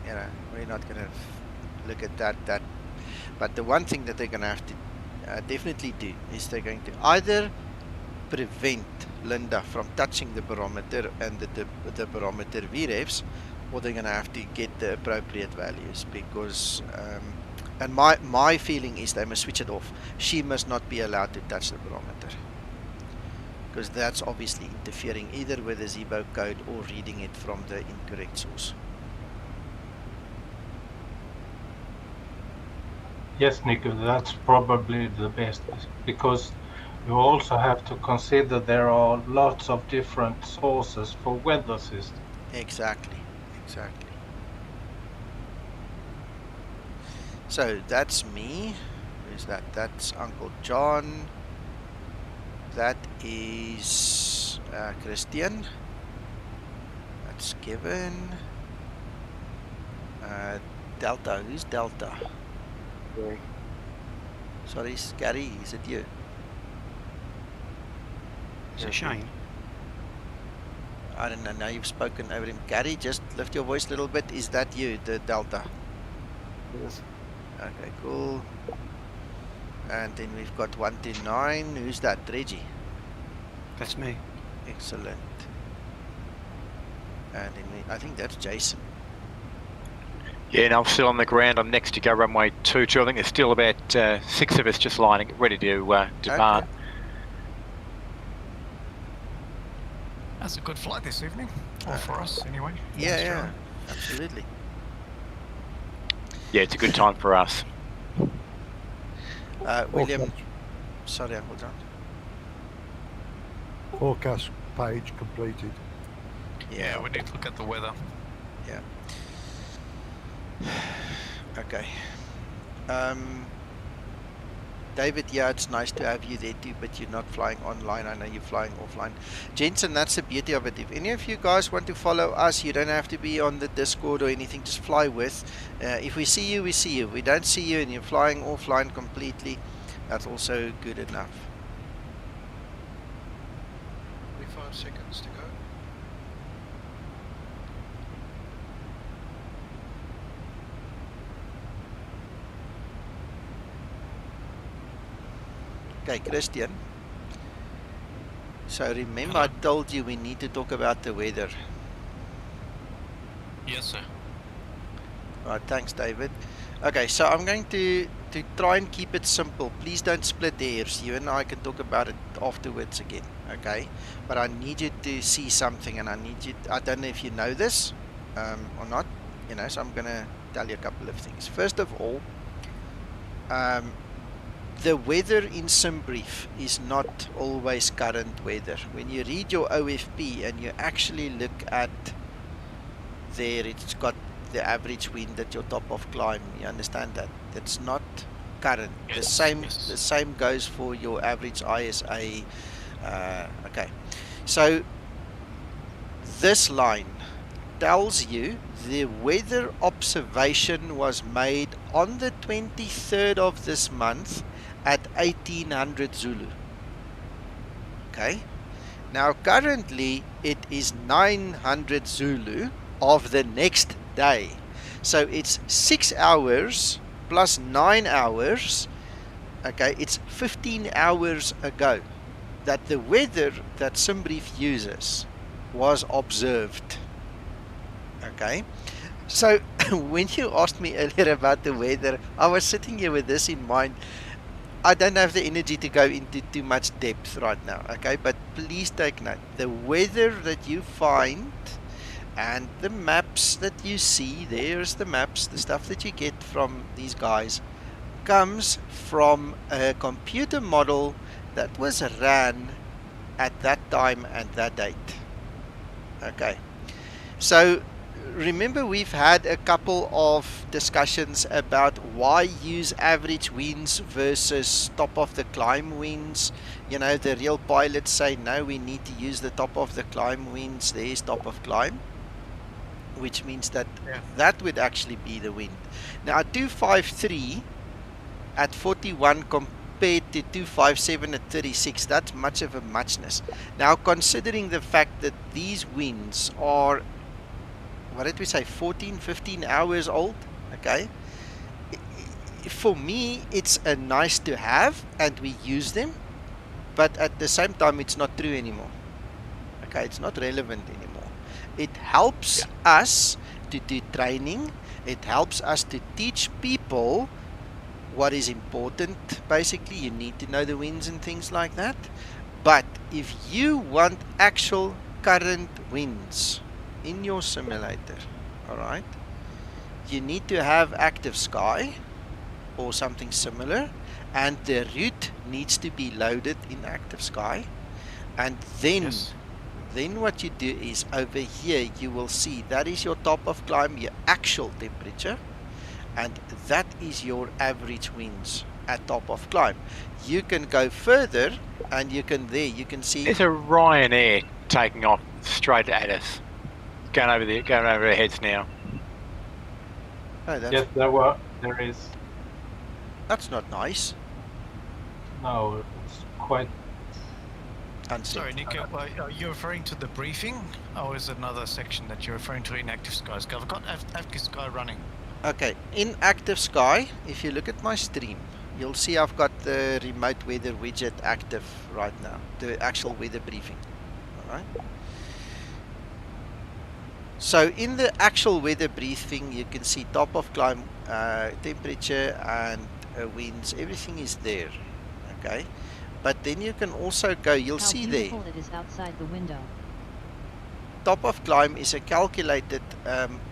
you know, we're not going to look at that." But the one thing that they're going to have to definitely do is they're going to either prevent Linda from touching the barometer and the barometer VREFs, or they're going to have to get the appropriate values, because and my feeling is they must switch it off. She must not be allowed to touch the barometer, because that's obviously interfering either with the Zibo code or reading it from the incorrect source. Yes, Nico, that's probably the best, because you also have to consider there are lots of different sources for weather systems. Exactly. So that's me. Who's that? That's Uncle John. That is Christian. That's Kevin. Delta. Who's Delta? Sorry, Gary. Is it you? Is it Shane? I don't know. Now you've spoken over him. Gary, just lift your voice a little bit. Is that you, the Delta? Yes. Okay, cool. And then we've got 129. Who's that? Reggie? That's me. Excellent. And then I think that's Jason. Yeah, no, I'm still on the ground. I'm next to go runway 22. I think there's still about 6 of us just lining, ready to depart. Okay. That's a good flight this evening, or for us anyway. Yeah, absolutely. Yeah, it's a good time for us. William, sorry, Uncle John. Forecast page completed. Yeah, we need to look at the weather. Yeah. Okay. David, yeah, it's nice to have you there too, but you're not flying online. I know you're flying offline. Jensen, that's the beauty of it. If any of you guys want to follow us, you don't have to be on the Discord or anything. Just fly with. If we see you, we see you. If we don't see you and you're flying offline completely, that's also good enough. 45 seconds to go. Okay, Christian. So remember, I told you we need to talk about the weather. Yes, sir. Right, thanks, David. Okay, so I'm going to try and keep it simple. Please don't split hairs. You and I can talk about it afterwards again, okay? But I need you to see something, and I don't know if you know this or not, you know, so I'm going to tell you a couple of things. First of all, the weather in SimBrief is not always current weather. When you read your OFP and you actually look at there, it's got the average wind at your top of climb. You understand that? It's not current. The same goes for your average ISA. Okay, so this line tells you the weather observation was made on the 23rd of this month at 1800 Zulu. Okay, now currently it is 900 Zulu of the next day, so it's 6 hours plus 9 hours. Okay, it's 15 hours ago that the weather that SimBrief uses was observed. Okay, so when you asked me earlier about the weather, I was sitting here with this in mind. I don't have the energy to go into too much depth right now, okay, but please take note, the weather that you find and the maps that you see, there's the maps, the stuff that you get from these guys, comes from a computer model that was ran at that time and that date. Okay, so remember, we've had a couple of discussions about why use average winds versus top of the climb winds. You know, the real pilots say no, we need to use the top of the climb winds. There's top of climb, which means that that would actually be the wind. Now 253 at 41 compared to 257 at 36, that's much of a muchness. Now considering the fact that these winds are, what did we say, 15 hours old, okay, for me it's a nice to have and we use them, but at the same time it's not true anymore. Okay, it's not relevant anymore. It helps us to do training, it helps us to teach people what is important. Basically, you need to know the winds and things like that. But if you want actual current winds in your simulator, all right, you need to have active sky or something similar, and the route needs to be loaded in active sky. And then then what you do is over here you will see that is your top of climb, your actual temperature, and that is your average winds at top of climb. You can go further and you can see there's a Ryanair taking off straight at us, going over our heads now. Oh, that's, Yes, there is. That's not nice. No, it's quite. Sorry, Nico, are you referring to the briefing, or is it another section that you're referring to in active skies? I've got active sky running. Okay, in active sky, if you look at my stream, you'll see I've got the remote weather widget active right now, the actual weather briefing. Alright. So in the actual weather briefing, you can see top of climb, temperature and winds, everything is there. Okay, but then you can also go, you'll see there. How beautiful it is outside the window. Top of climb is a calculated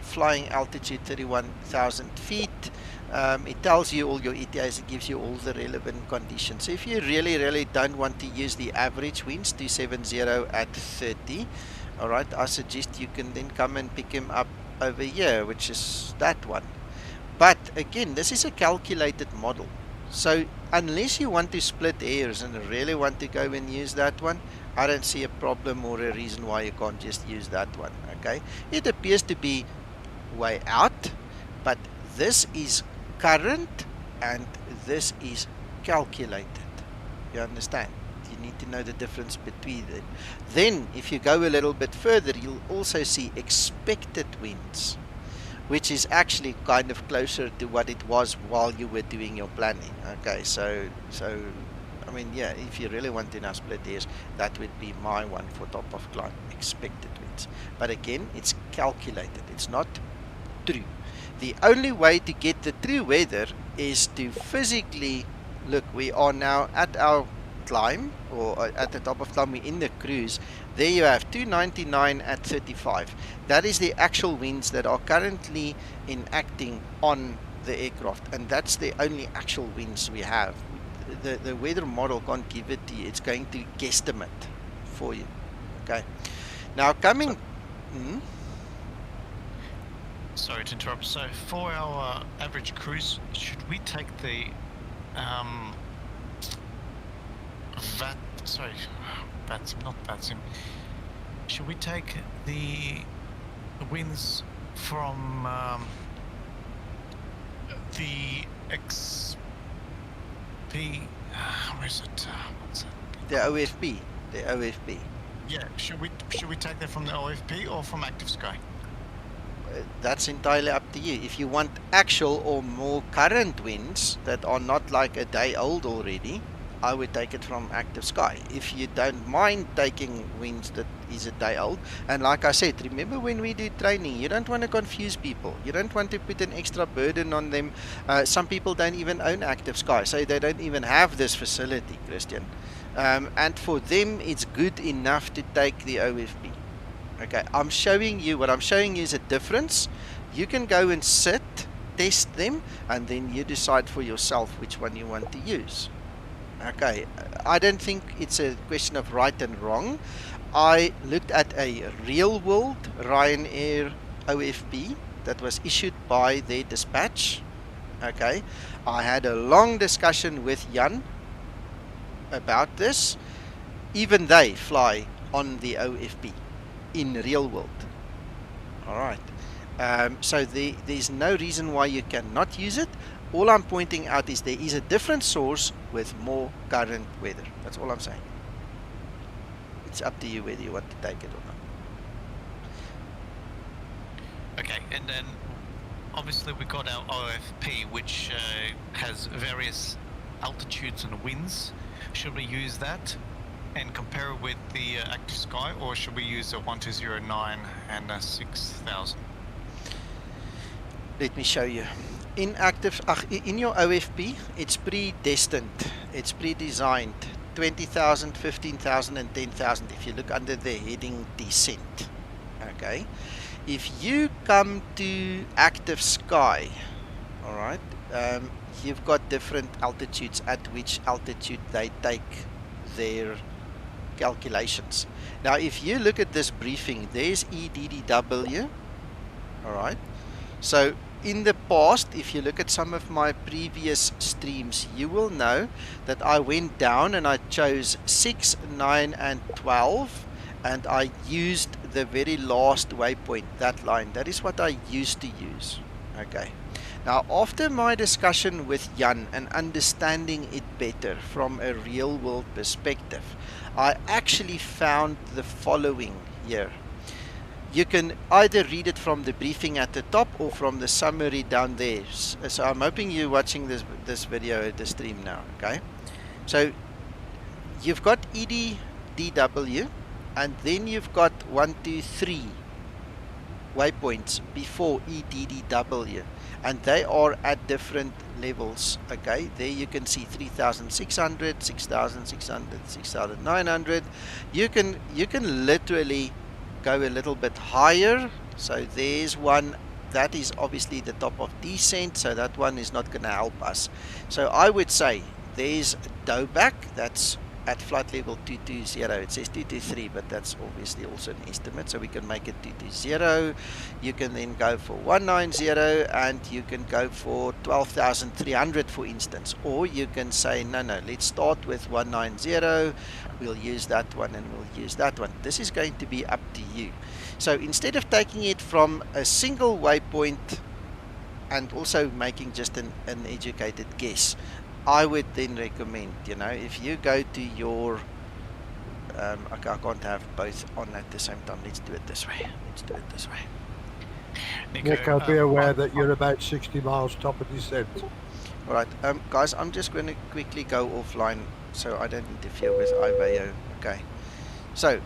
flying altitude 31,000 feet. It tells you all your ETAs, it gives you all the relevant conditions. If you really don't want to use the average winds 270 at 30, alright, I suggest you can then come and pick him up over here, which is that one. But again, this is a calculated model. So unless you want to split hairs and really want to go and use that one, I don't see a problem or a reason why you can't just use that one. Okay, it appears to be way out, but this is current and this is calculated. You understand? You need to know the difference between them. Then if you go a little bit further, you'll also see expected winds, which is actually kind of closer to what it was while you were doing your planning. Okay, so I mean, yeah, if you really want to now split hairs, that would be my one for top of climb, expected winds. But again, it's calculated, it's not true. The only way to get the true weather is to physically look. We are now at our climb, or at the top of climb, we're in the cruise. There you have 299 at 35. That is the actual winds that are currently enacting on the aircraft, and that's the only actual winds we have. The weather model can't give it to you. It's going to guesstimate for you. Okay. Now coming. Sorry to interrupt. So for our average cruise, should we take the should we take the winds from the XP? Where is it? What's it? The OFP. The OFP. Yeah. Should we take that from the OFP or from Active Sky? That's entirely up to you. If you want actual or more current winds that are not like a day old already, I would take it from Active Sky. If you don't mind taking winds that is a day old, and like I said, remember when we do training, you don't want to confuse people. You don't want to put an extra burden on them. Some people don't even own Active Sky, so they don't even have this facility, Christian. And for them, it's good enough to take the OFP. Okay, I'm showing you, what I'm showing you is a difference. You can go and sit, test them, and then you decide for yourself which one you want to use. Okay, I don't think it's a question of right and wrong. I looked at a real world Ryanair OFP that was issued by their dispatch. Okay, I had a long discussion with Jan about this. Even they fly on the OFP in real world. Alright, so there's no reason why you cannot use it. All I'm pointing out is there is a different source with more current weather. That's all I'm saying. It's up to you whether you want to take it or not. Okay, and then obviously we got our OFP, which has various altitudes and winds. Should we use that and compare it with the Active Sky, or should we use a 1209 and a 6000? Let me show you. In your OFP, it's predestined, it's pre-designed 20,000, 15,000 and 10,000 if you look under the heading descent. Okay, if you come to Active Sky, all right, you've got different altitudes at which altitude they take their calculations. Now if you look at this briefing, there's EDDW. Alright, so in the past, if you look at some of my previous streams, you will know that I went down and I chose 6, 9 and 12, and I used the very last waypoint, that line. That is what I used to use. Okay, now after my discussion with Jan and understanding it better from a real world perspective, I actually found the following here. You can either read it from the briefing at the top or from the summary down there. So I'm hoping you're watching this video at the stream now. Okay, so you've got EDDW, and then you've got 1, 2, 3 waypoints before EDDW, and they are at different levels. Okay, there you can see 3,600, 6,600, 6,900. You can literally go a little bit higher. So there's one that is obviously the top of descent, so that one is not going to help us. So I would say there's Dobak, that's at flight level 220. It says 223, but that's obviously also an estimate, so we can make it 220. You can then go for 190, and you can go for 12,300 for instance, or you can say no, let's start with 190. We'll use that one and we'll use that one. This is going to be up to you. So instead of taking it from a single waypoint and also making just an educated guess, I would then recommend, if you go to your okay, I can't have both on at the same time. Let's do it this way. Nico, be aware that you're about 60 miles top of descent. Alright, guys, I'm just going to quickly go offline so I don't interfere with IVO. Okay, so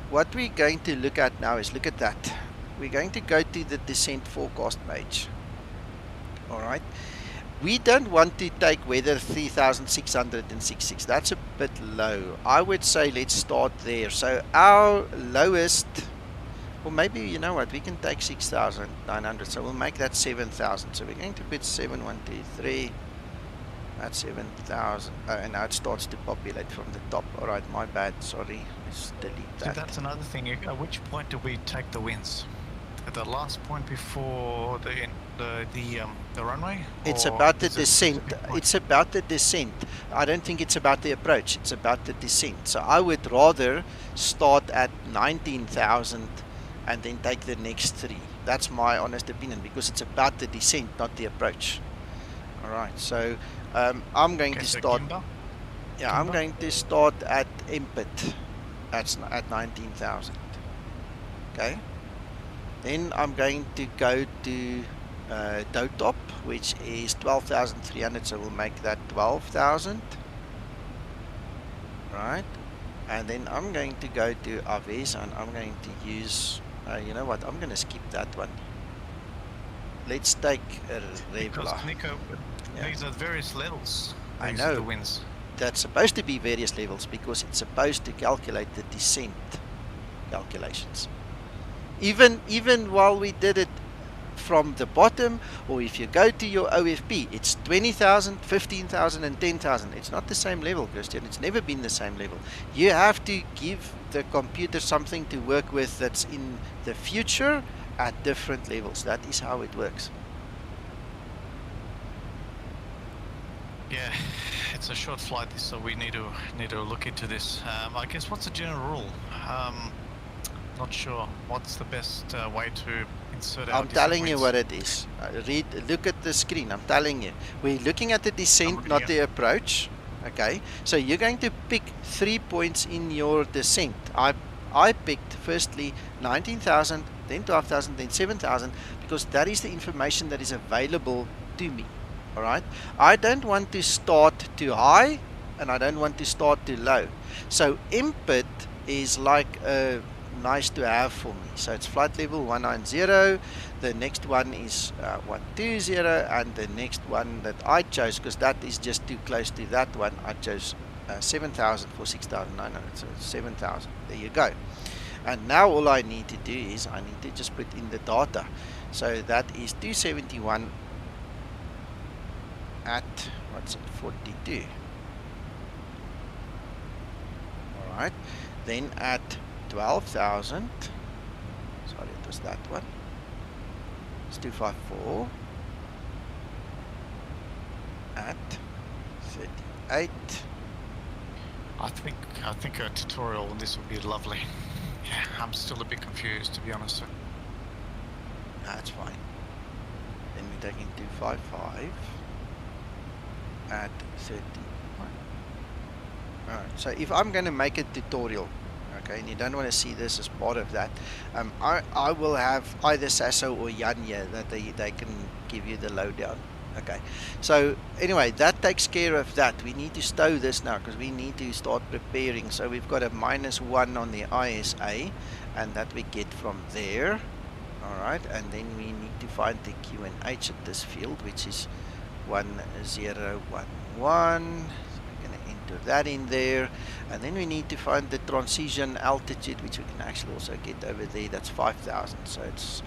what we're going to look at now is, look at that. We're going to go to the descent forecast page. Alright, We don't want to take weather 3,666. That's a bit low. I would say let's start there. So our lowest, or maybe, you know what, we can take 6,900. So we'll make that 7,000. So we're going to put 7, 1, 2, 3. That's 7,000. And now it starts to populate from the top. All right, my bad. Sorry. Let's delete that. So that's another thing. At which point do we take the winds? At the last point before the runway? It's about the descent. It's about the descent. I don't think it's about the approach. It's about the descent. So I would rather start at 19,000 and then take the next 3. That's my honest opinion, because it's about the descent, not the approach. All right. So I'm going to start. Yeah, I'm going to start at input at 19,000. Okay. Then I'm going to go to tow top, which is 12,300, so we'll make that 12,000. Right. And then I'm going to go to Aves, and I'm going to use, you know what, I'm going to skip that one. Let's take a regular. Because, Nico, these are various levels. I know. The winds. That's supposed to be various levels because it's supposed to calculate the descent calculations. Even while we did it from the bottom, or if you go to your OFP, it's 20,000, 15,000 and 10,000. It's not the same level, Christian. It's never been the same level. You have to give the computer something to work with that's in the future at different levels. That is how it works. Yeah, it's a short flight, so we need to look into this. I guess what's the general rule? Not sure. What's the best way to insert our I'm telling you what it is. Look at the screen. I'm telling you. We're looking at the descent, not the approach. Okay. So you're going to pick 3 points in your descent. I picked firstly 19,000, then 12,000, then 7,000, because that is the information that is available to me. All right. I don't want to start too high, and I don't want to start too low. So input is like a nice to have for me. So it's flight level 190, the next one is 120, and the next one that I chose, because that is just too close to that one, I chose 7,000 for 6,900, so 7,000. There you go. And now all I need to do is I need to just put in the data. So that is 271 at, what's it, 42. Alright, then at 12,000, sorry, it was that one, it's 254 at 38. I think a tutorial on this would be lovely. Yeah, I'm still a bit confused, to be honest. That's fine. Then we're taking 255 at 31. Alright, so if I'm going to make a tutorial, okay, and you don't want to see this as part of that, I will have either Sasso or Jan here that they can give you the lowdown. Okay, so anyway, that takes care of that. We need to stow this now because we need to start preparing. So we've got a -1 on the ISA, and that we get from there. Alright, and then we need to find the QNH at this field, which is 1011. Enter that in there, and then we need to find the transition altitude, which we can actually also get over there. That's 5,000, so it's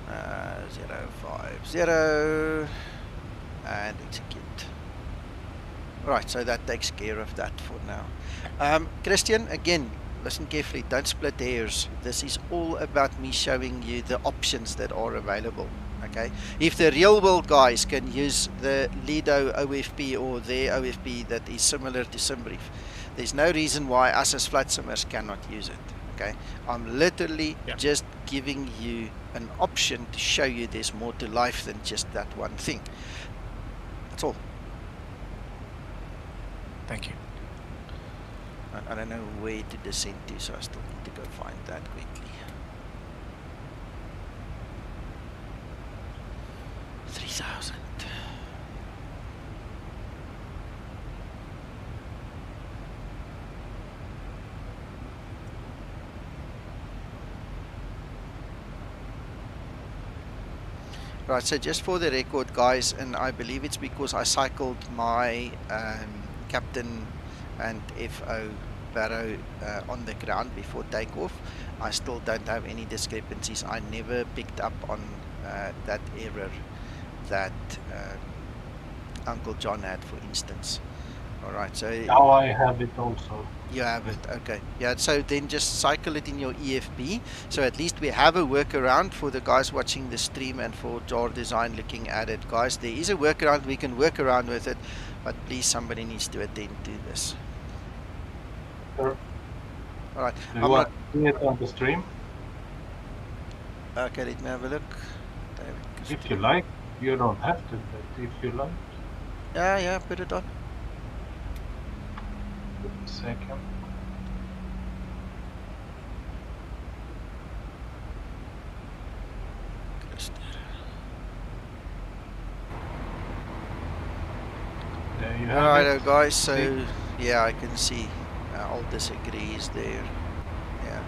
050 and execute. Right, so that takes care of that for now. Christian, again, listen carefully, don't split hairs. This is all about me showing you the options that are available. Okay, if the real world guys can use the Lido OFP or their OFP that is similar to SimBrief, there's no reason why us as flight simmers cannot use it. Okay, I'm literally just giving you an option to show you there's more to life than just that one thing. That's all. Thank you. I don't know where to descend to, so I still need to go find that quickly. 3,000. Right, so just for the record, guys, and I believe it's because I cycled my captain and FO Barrow on the ground before takeoff. I still don't have any discrepancies. I never picked up on that error that Uncle John had, for instance. Alright, so now I have it also. you have it, okay. Yeah, so then just cycle it in your EFB. So at least we have a workaround for the guys watching the stream and for Jar Design looking at it. Guys, there is a workaround, we can work around with it, but please somebody needs to attend to this. Sure. Alright. Do you want to see it on the stream? Okay, let me have a look. If you like, you don't have to, but if you like. Yeah, put it on. Second. There you have Alright, it. guys, so yeah, I can see all disagrees there. Yeah.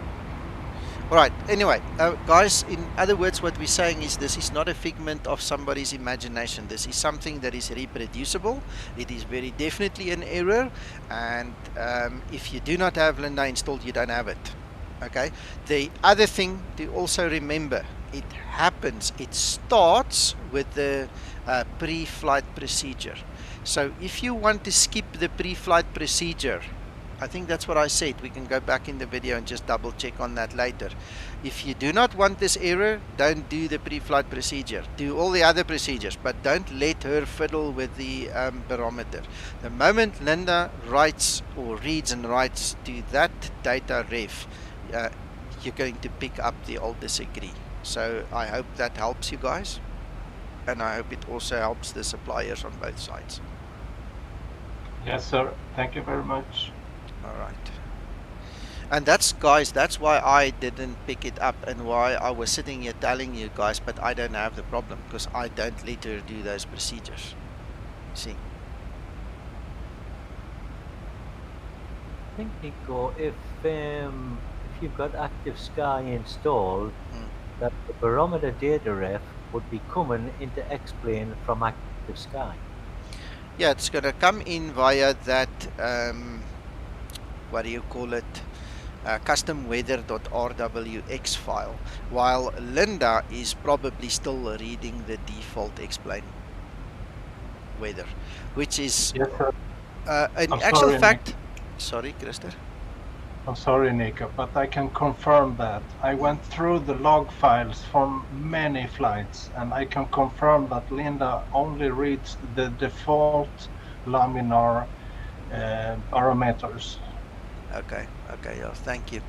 Alright, anyway, guys, in other words, what we're saying is this is not a figment of somebody's imagination. This is something that is reproducible. It is very definitely an error, and if you do not have Linda installed, you don't have it. Okay. The other thing to also remember, it happens, it starts with the pre-flight procedure. So if you want to skip the pre-flight procedure, I think that's what I said. We can go back in the video and just double check on that later. If you do not want this error, don't do the pre-flight procedure. Do all the other procedures, but don't let her fiddle with the barometer. The moment Linda writes or reads and writes to that data ref, you're going to pick up the old disagree. So I hope that helps you guys, and I hope it also helps the suppliers on both sides. Yes, sir. Thank you very much. Alright. And that's, guys, that's why I didn't pick it up and why I was sitting here telling you guys, but I don't have the problem because I don't let her do those procedures. See? I think, Nico, if you've got Active Sky installed, that the barometer data ref would be coming into X-Plane from Active Sky. Yeah, it's going to come in via that, what do you call it, customweather.rwx file, while Linda is probably still reading the default X-Plane weather, which is yes, an actual fact. Sorry, Christer. I'm sorry, Nico, but I can confirm that. I went through the log files from many flights, and I can confirm that Linda only reads the default laminar barometers. Okay, yeah, thank you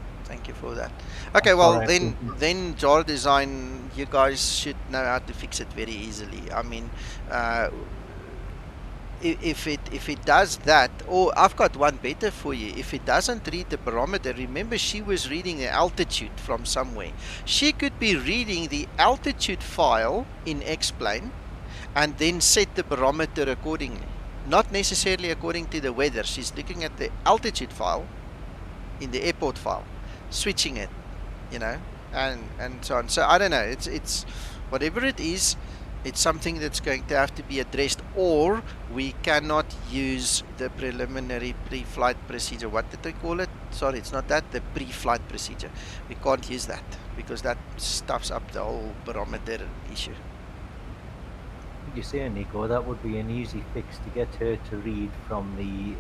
for that. Okay, well then Jar Design, you guys should know how to fix it very easily. I mean, if it does that, or I've got one better for you. If it doesn't read the barometer, remember she was reading the altitude from somewhere. She could be reading the altitude file in X-Plane and then set the barometer accordingly. Not necessarily according to the weather. She's looking at the altitude file in the airport file, switching it, you know, and so on. So I don't know. It's whatever it is. It's something that's going to have to be addressed, or we cannot use the preliminary pre-flight procedure. What did they call it? Sorry, it's not that, the pre-flight procedure. We can't use that because that stuffs up the whole barometer issue. You say, Nico, that would be an easy fix to get her to read from the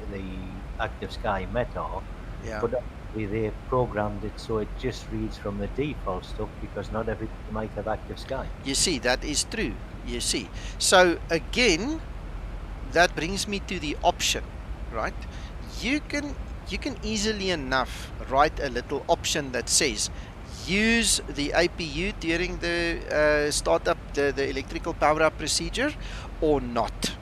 Active Sky Meta. Yeah. But actually they programmed it so it just reads from the default stuff because not everybody might have Active Sky. You see, that is true. You see. So again, that brings me to the option, right? You can easily enough write a little option that says use the APU during the startup, the electrical power up procedure, or not.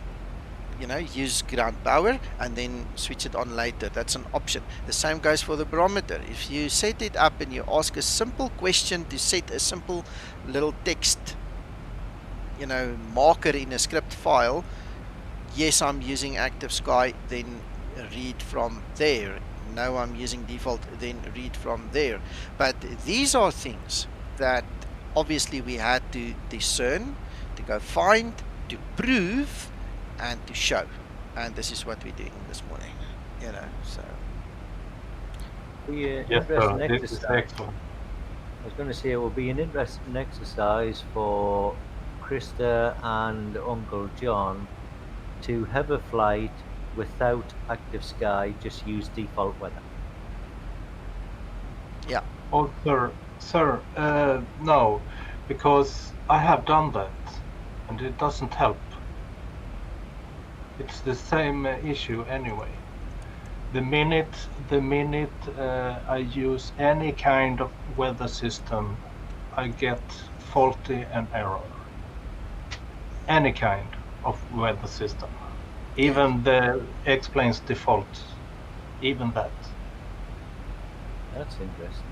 You know, use ground power and then switch it on later. That's an option. The same goes for the barometer. If you set it up and you ask a simple question to set a simple little text, you know, marker in a script file, yes, I'm using Active Sky, then read from there. No, I'm using default, then read from there. But these are things that obviously we had to discern to go find, to prove, and to show. And this is what we're doing this morning, you know, so. Be an Yes, interesting sir. This is exercise. excellent. I was going to say it will be an interesting exercise for Krista and Uncle John to have a flight without active sky, just use default weather. Yeah. Oh, sir, no, because I have done that, and it doesn't help. It's the same issue anyway. The minute I use any kind of weather system, I get faulty and error. Any kind of weather system, even the explains default, even that. That's interesting.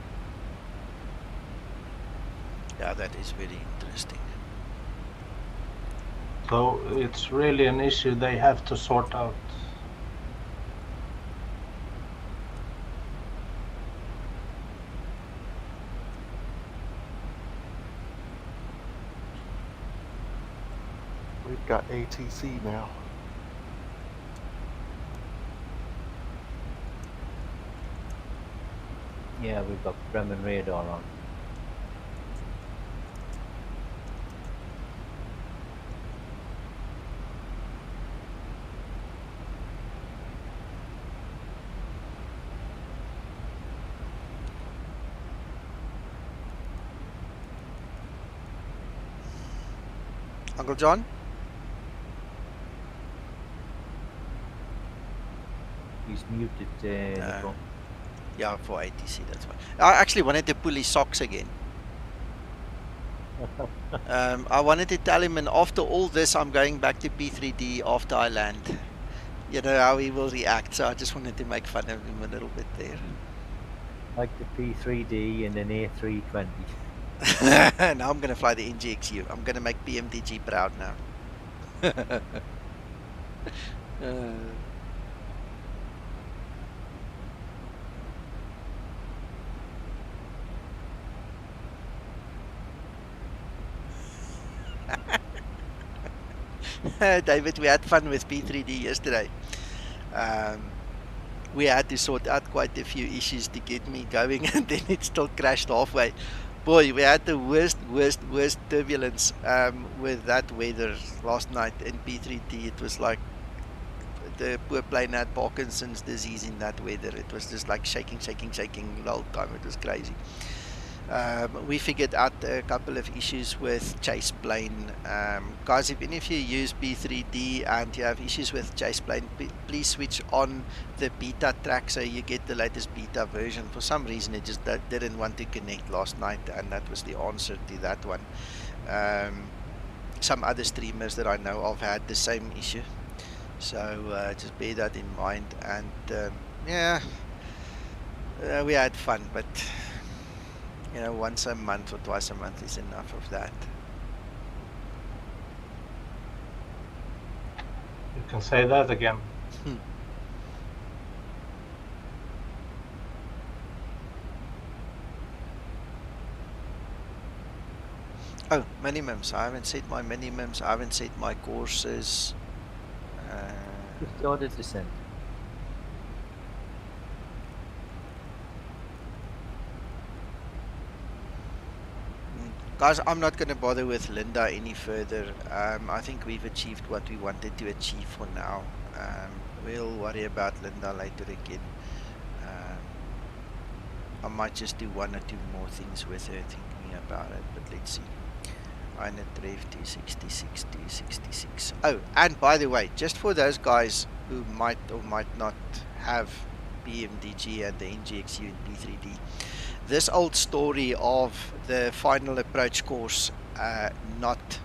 Yeah, that is very interesting. So it's really an issue they have to sort out. We've got ATC now. Yeah, we've got Bremen radar on. Uncle John? He's muted. Nico. Yeah, for ATC, that's why. I actually wanted to pull his socks again. I wanted to tell him, and after all this, I'm going back to P3D after I land. You know how he will react, so I just wanted to make fun of him a little bit there. Like the P3D and an A320. Now I'm going to fly the NGXU. I'm going to make PMDG proud now. David, we had fun with P3D yesterday. We had to sort out quite a few issues to get me going, and then it still crashed halfway. Boy, we had the worst turbulence with that weather last night in P3D. It was like the poor plane had Parkinson's disease in that weather. It was just like shaking the whole time. It was crazy. We figured out a couple of issues with chase plane. Guys, if any of you use P3D and you have issues with chase plane, please switch on the beta track so you get the latest beta version. For some reason it just didn't want to connect last night, and that was the answer to that one. Some other streamers that I know of had the same issue, so just bear that in mind. And yeah, we had fun, but you know, once a month or twice a month is enough of that. You can say that again. Oh, minimums. I haven't set my minimums. I haven't set my courses. Just ordered descent. Guys, I'm not going to bother with Linda any further. I think we've achieved what we wanted to achieve for now. We'll worry about Linda later again. I might just do one or two more things with her, thinking about it, but let's see. Eine Treff 266, 266. Oh, and by the way, just for those guys who might or might not have PMDG and the NGXU and P3D, this old story of the final approach course not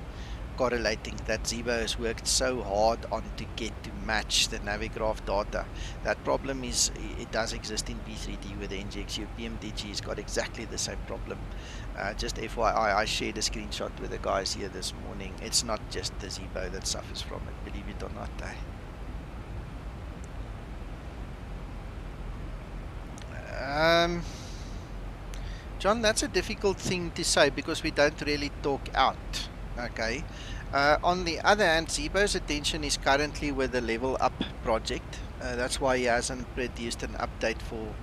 correlating, that Zibo has worked so hard on to get to match the Navigraph data. That problem is, it does exist in P3D with the NGXU. PMDG has got exactly the same problem. Just FYI, I shared a screenshot with the guys here this morning. It's not just the Zibo that suffers from it, believe it or not. John, that's a difficult thing to say because we don't really talk out, okay? On the other hand, Zibo's attention is currently with the Level Up project. That's why he hasn't produced an update for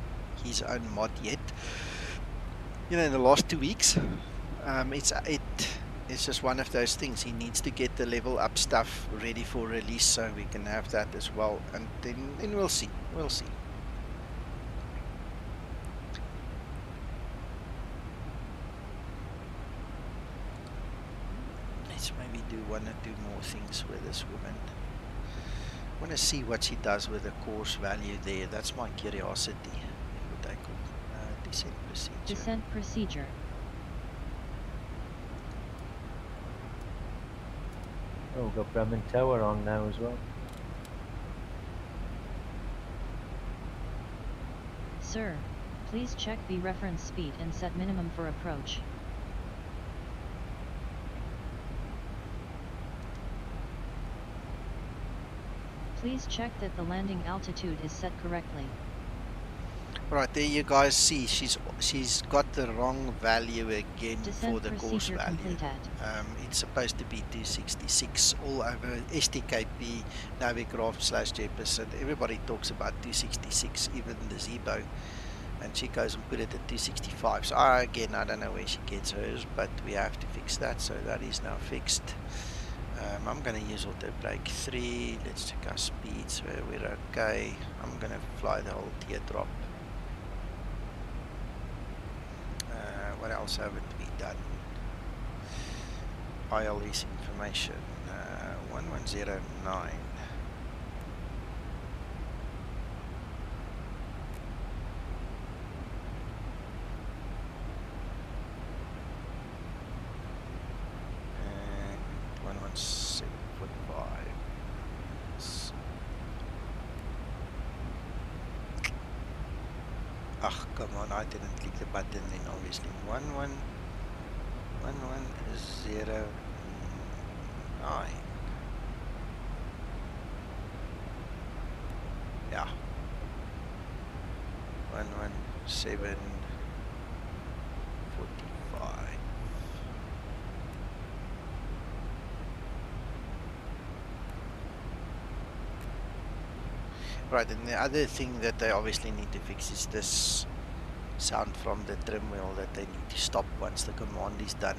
his own mod yet. You know, in the last 2 weeks, it's just one of those things. He needs to get the Level Up stuff ready for release, so we can have that as well. And then we'll see. We'll see. Let's maybe do 1 or 2 more things with this woman. I want to see what she does with the course value there. That's my curiosity. What I call descent procedure. Descent procedure. Oh, we've got Bremen Tower on now as well. Sir, please check the reference speed and set minimum for approach. Please check that the landing altitude is set correctly. Right, there you guys see she's got the wrong value again for the course value. It's supposed to be 266 all over STKP, Navigraph / Jefferson. Everybody talks about 266, even the Zibo, and she goes and put it at 265. So again, I don't know where she gets hers, but we have to fix that. So that is now fixed. I'm going to use auto brake 3. Let's check our speeds where we're okay. I'm going to fly the whole teardrop. What else haven't we done? ILS information 1109. And 117.5. Ah, come on, I didn't click the button then, obviously. 1109. Yeah. 117.45. Right, and the other thing that they obviously need to fix is this sound from the trim wheel that they need to stop once the command is done.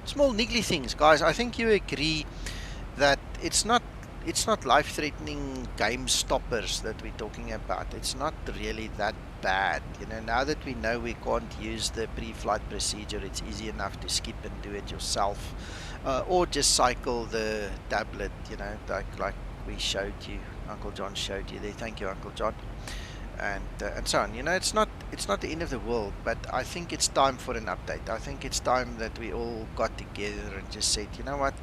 Small niggly things, guys. I think you agree that it's not life-threatening game stoppers that we're talking about. It's not really that bad. You know, now that we know we can't use the pre-flight procedure, it's easy enough to skip and do it yourself, or just cycle the tablet. You know, like we showed you, Uncle John showed you there. Thank you, Uncle John, and so on. You know, it's not the end of the world, but I think it's time for an update. I think it's time that we all got together and just said, you know what,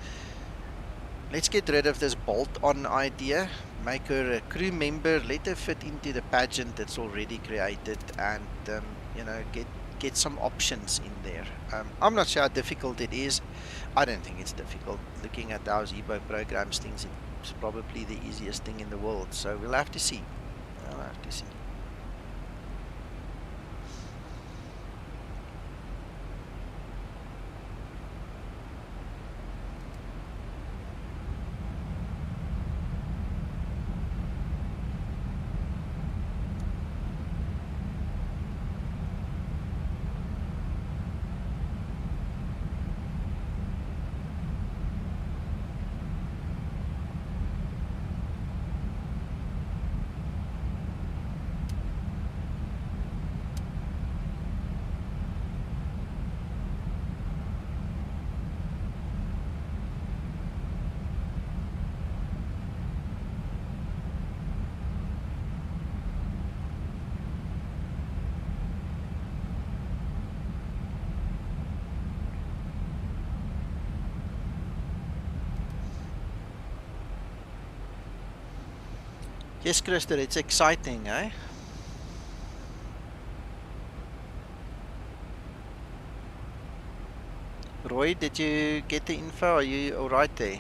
let's get rid of this bolt-on idea, make her a crew member, let her fit into the pageant that's already created, and you know, get some options in there. I'm not sure how difficult it is. I don't think it's difficult. Looking at how Zibo programs things, it's probably the easiest thing in the world. So we'll have to see. We'll have to see. Yes, Christer, it's exciting, eh? Roy, did you get the info? Are you alright there?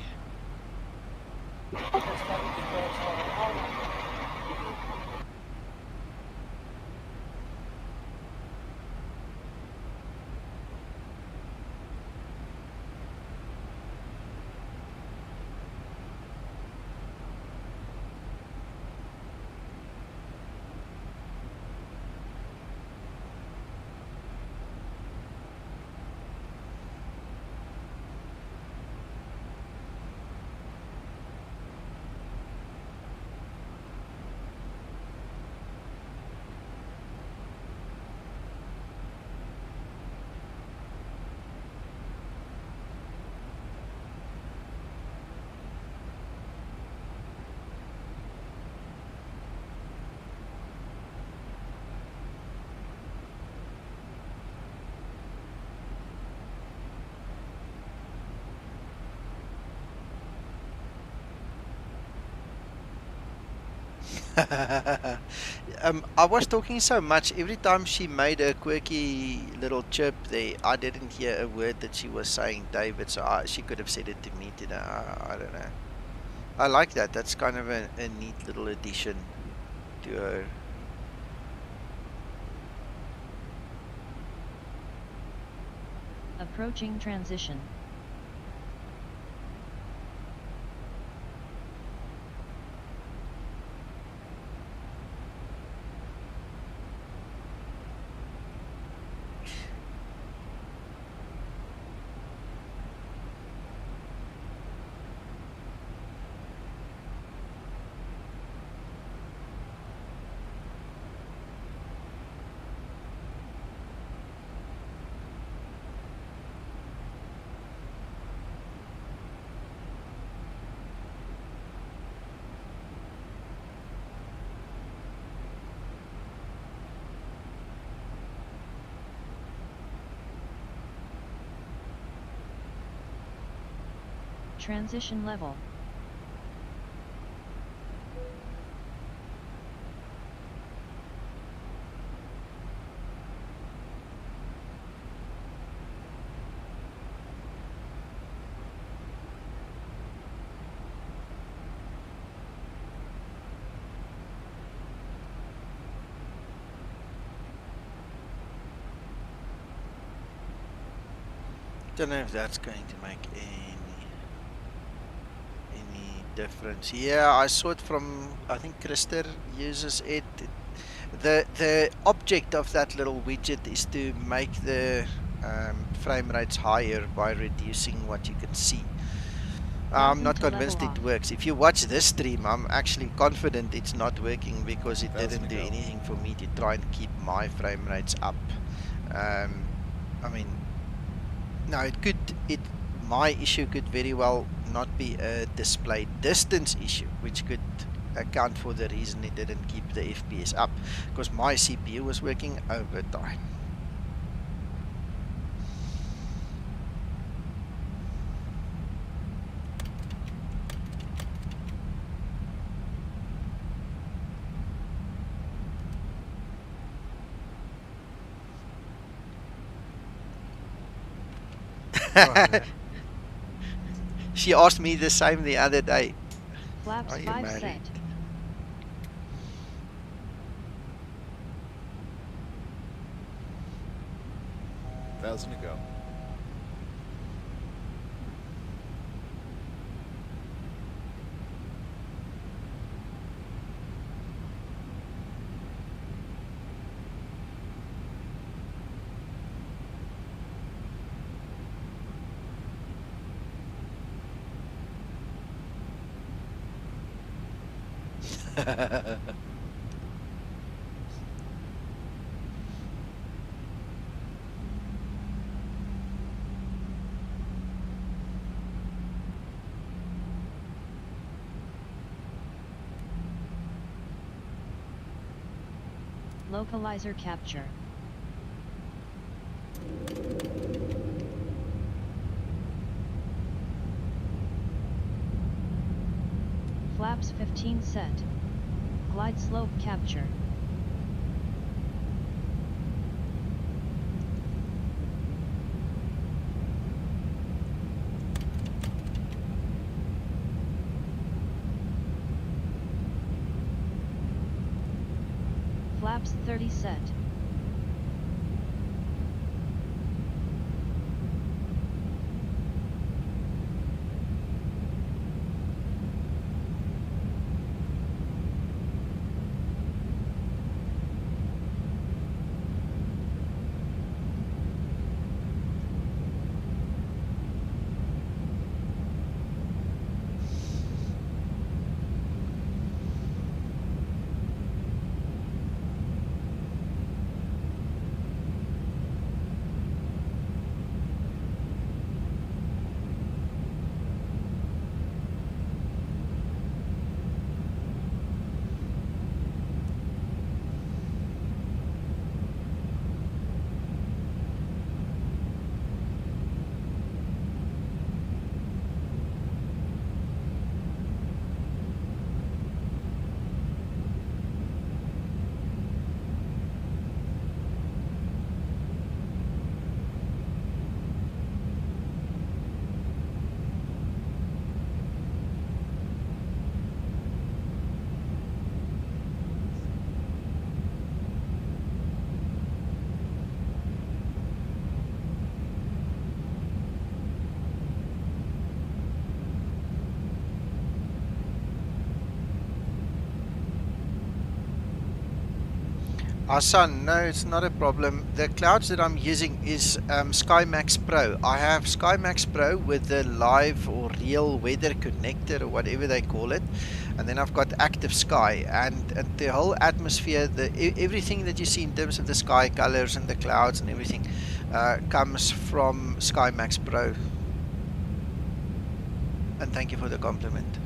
I was talking so much. Every time she made a quirky little chirp there, I didn't hear a word that she was saying, David. So she could have said it to me today. I don't know. I like that. That's kind of a neat little addition to her. Approaching transition. Transition level. Don't know if that's going to make any difference. Yeah, I saw it from, I think Krister uses it. The object of that little widget is to make the frame rates higher by reducing what you can see. I'm not convinced it works. If you watch this stream, I'm actually confident it's not working because it didn't do anything for me to try and keep my frame rates up. I mean, no, my issue could very well not be a display distance issue, which could account for the reason it didn't keep the FPS up, because my CPU was working overtime. She asked me the same the other day. Flaps Are you 5 married? set. $1,000 to go. Localizer capture. Flaps 15 set. Glide slope capture. Flaps 30 set. Anson, no, it's not a problem. The clouds that I'm using is SkyMax Pro. I have SkyMax Pro with the live or real weather connector or whatever they call it. And then I've got Active Sky, and the whole atmosphere, everything that you see in terms of the sky colors and the clouds and everything comes from SkyMax Pro. And thank you for the compliment.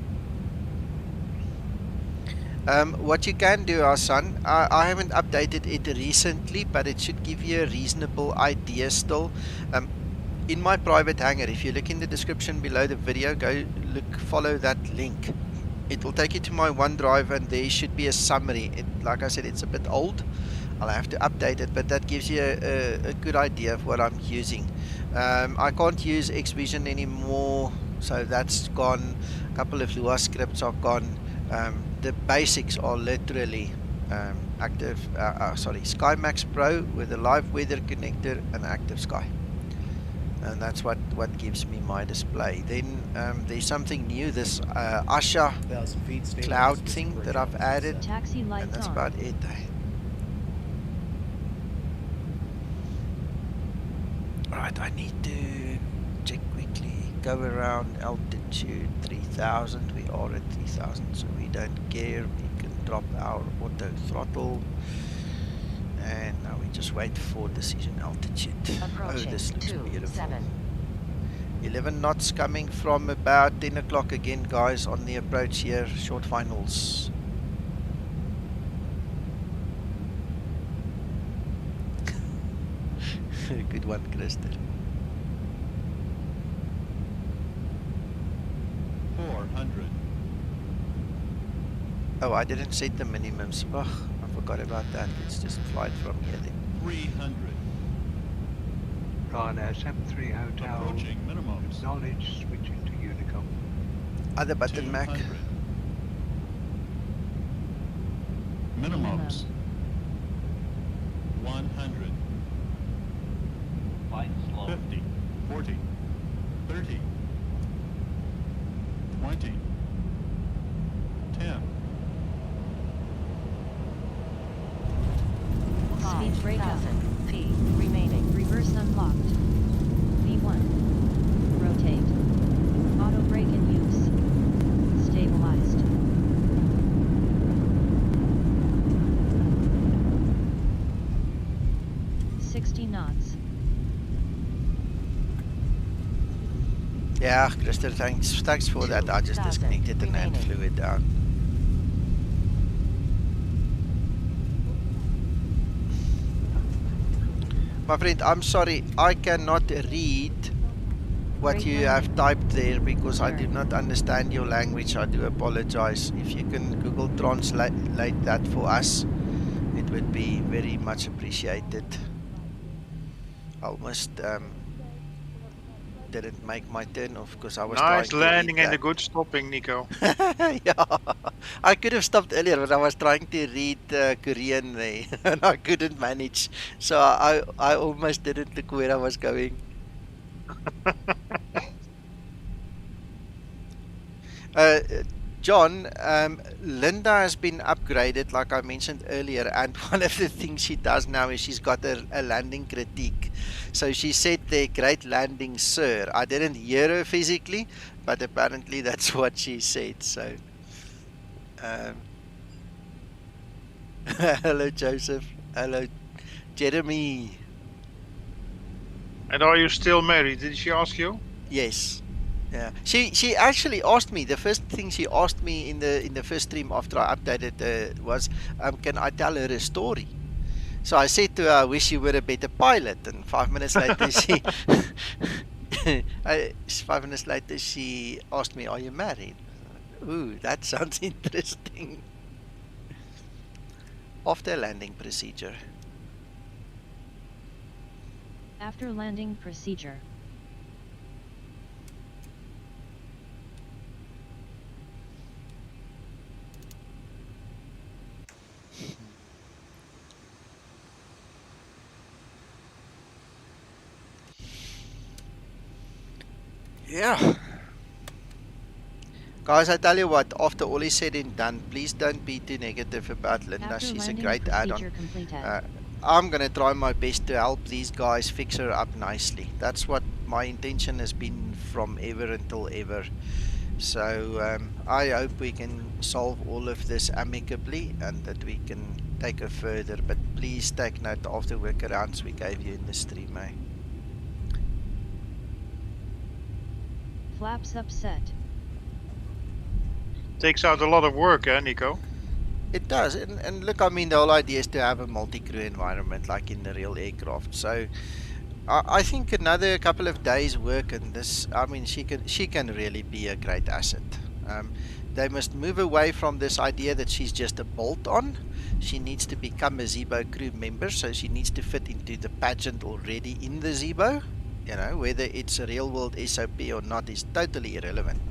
What you can do, Anson, I haven't updated it recently, but it should give you a reasonable idea still. In my private hangar, if you look in the description below the video, follow that link. It will take you to my OneDrive, and there should be a summary. Like I said, it's a bit old. I'll have to update it, but that gives you a good idea of what I'm using. I can't use XVision anymore, so that's gone. A couple of Lua scripts are gone. The basics are literally SkyMax Pro with a live weather connector and Active Sky. And that's what gives me my display. Then there's something new, this ACHA cloud thing that I've added, and that's about it. Alright, I need to check quickly. Go around altitude 3000. We are at 3000, so we don't care. We can drop our auto throttle. And now we just wait for decision altitude. Oh, this looks beautiful. 11 knots coming from about 10 o'clock again, guys, on the approach here. Short finals. Good one, Kristen. 400. Oh, I didn't set the minimums. Ugh, I forgot about that. Let's just fly from here then. 300. Ryanair 73 Hotel. Approaching minimums. Knowledge switching to Unicom. Other button, Mac. Minimums. 100. 50. 40. 30. 20. 10. Speed breakup. Feet remaining. Reverse unlocked. V1. Rotate. Auto brake in use. Stabilized. knots. Yeah, Crystal, thanks for that. I just disconnected and then flew it down. My friend, I'm sorry, I cannot read what you have typed there because I do not understand your language. I do apologize. If you can Google translate that for us, it would be very much appreciated. I almost didn't make my turn off because I was nice trying landing to read and a good stopping, Nico. Yeah, I could have stopped earlier, but I was trying to read Korean there and I couldn't manage. So I almost didn't look where I was going. John, Linda has been upgraded, like I mentioned earlier, and one of the things she does now is she's got a landing critique. So she said there, "Great landing, sir." I didn't hear her physically, but apparently that's what she said. So, hello, Joseph. Hello, Jeremy. And are you still married? Did she ask you? Yes. Yeah, she actually asked me. The first thing she asked me in the first stream after I updated was, can I tell her a story? So I said to her, "I wish you were a better pilot." And 5 minutes later, she 5 minutes later she asked me, "Are you married?" Ooh, that sounds interesting. After landing procedure. After landing procedure. Yeah. Guys, I tell you what, after all is said and done, please don't be too negative about Linda. After She's a landing, great add-on. procedure completed. I'm going to try my best to help these guys fix her up nicely. That's what my intention has been from ever until ever. So I hope we can solve all of this amicably and that we can take her further. But please take note of the workarounds we gave you in the stream, eh? Flaps upset. Takes out a lot of work, Nico? It does, and look, I mean, the whole idea is to have a multi-crew environment like in the real aircraft. So I think another couple of days work in this, I mean, she can really be a great asset. They must move away from this idea that she's just a bolt-on. She needs to become a Zibo crew member, so she needs to fit into the pageant already in the Zibo. You know, whether it's a real-world SOP or not is totally irrelevant.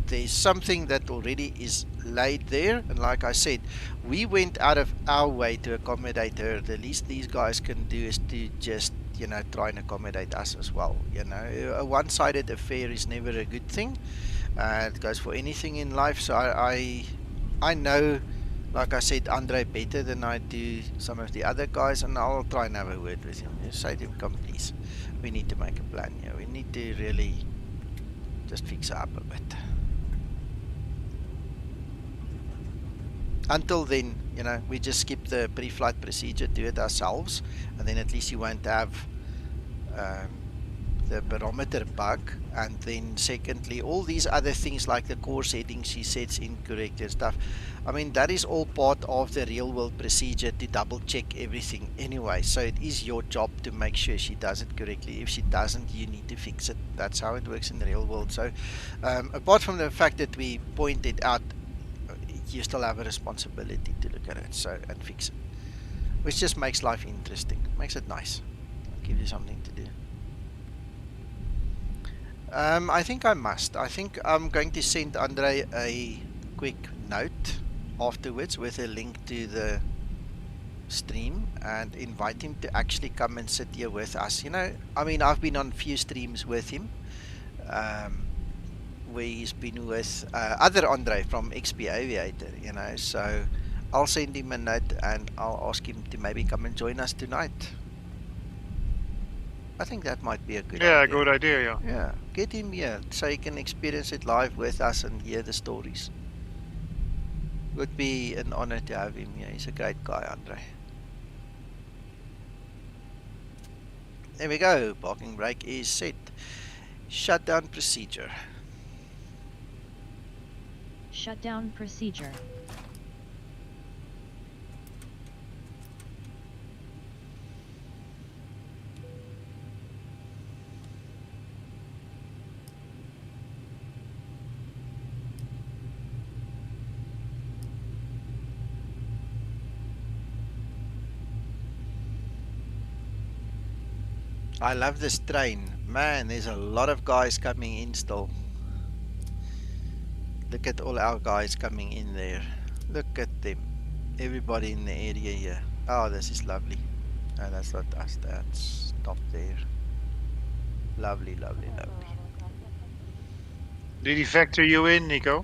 There's something that already is laid there, and like I said, we went out of our way to accommodate her. The least these guys can do is to just, you know, try and accommodate us as well. You know, a one-sided affair is never a good thing. It goes for anything in life. So I know, like I said, Andre better than I do some of the other guys, and I'll try and have a word with him. Just say to him, come please, we need to make a plan here. We need to really just fix her up a bit. Until then, you know, we just skip the pre-flight procedure, do it ourselves, and then at least you won't have the barometer bug. And then secondly, all these other things like the core settings she sets incorrect and stuff, I mean, that is all part of the real world procedure to double check everything anyway. So it is your job to make sure she does it correctly. If she doesn't, you need to fix it. That's how it works in the real world. So apart from the fact that we point it out, you still have a responsibility to look at it and fix it, which just makes life interesting, makes it nice, give you something to do. I think I'm going to send Andre a quick note afterwards with a link to the stream and invite him to actually come and sit here with us. You know, I mean, I've been on a few streams with him where he's been with other Andre from XP Aviator, you know, so I'll send him a note and I'll ask him to maybe come and join us tonight. I think that might be a good idea. Yeah, good idea, yeah. Yeah, get him here so he can experience it live with us and hear the stories. Would be an honor to have him here. He's a great guy, Andre. There we go. Parking brake is set. Shutdown procedure. Shutdown procedure. I love this train. Man, there's a lot of guys coming in still. Look at all our guys coming in there. Look at them. Everybody in the area here. Oh, this is lovely. Oh, that's not us. That's top there. Lovely, lovely, lovely. Did he factor you in, Nico?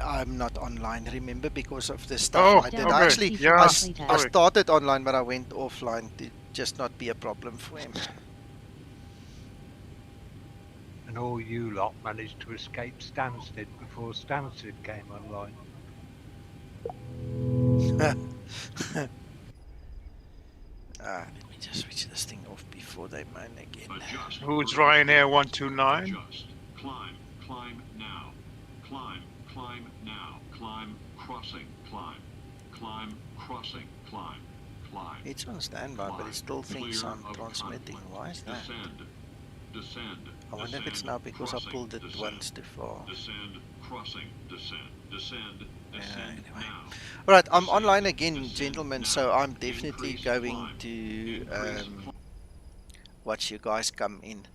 I'm not online, remember, because of the stuff I did. Okay. Actually, Yeah, I started online, but I went offline to just not be a problem for him. And all you lot managed to escape Stansted before Stansted came online. Let me just switch this thing off before they moan again. Adjust. Who's Ryanair 129? Adjust. Climb. Climb now. Climb. Climb now. Climb. Crossing. Climb. Climb. Crossing. Climb. Climb. It's on standby, but it still thinks I'm transmitting. Why is that? Descend. I wonder if it's now because I pulled it once too far. Descend. Crossing. Descend. Descend. Descend now. Alright, I'm online again, gentlemen, so I'm definitely going to watch you guys come in.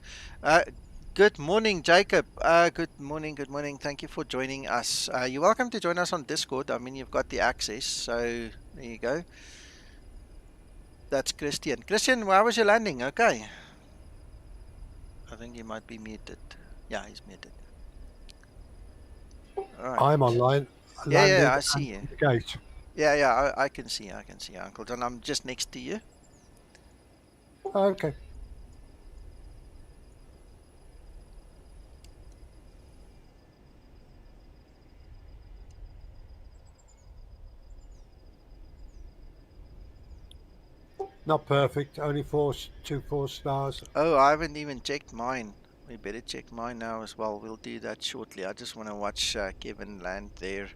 Good morning, Jacob. Good morning, good morning. Thank you for joining us. You're welcome to join us on Discord. I mean, you've got the access, so there you go. That's Christian. Christian, how was your landing? Okay. I think he might be muted. Yeah, he's muted. Right. I'm online. Yeah, Landed I see and you. the gate. Yeah, I can see Uncle John. I'm just next to you. Okay. Not perfect. Only 2 4 stars. Oh, I haven't even checked mine. We better check mine now as well. We'll do that shortly. I just want to watch Kevin land there.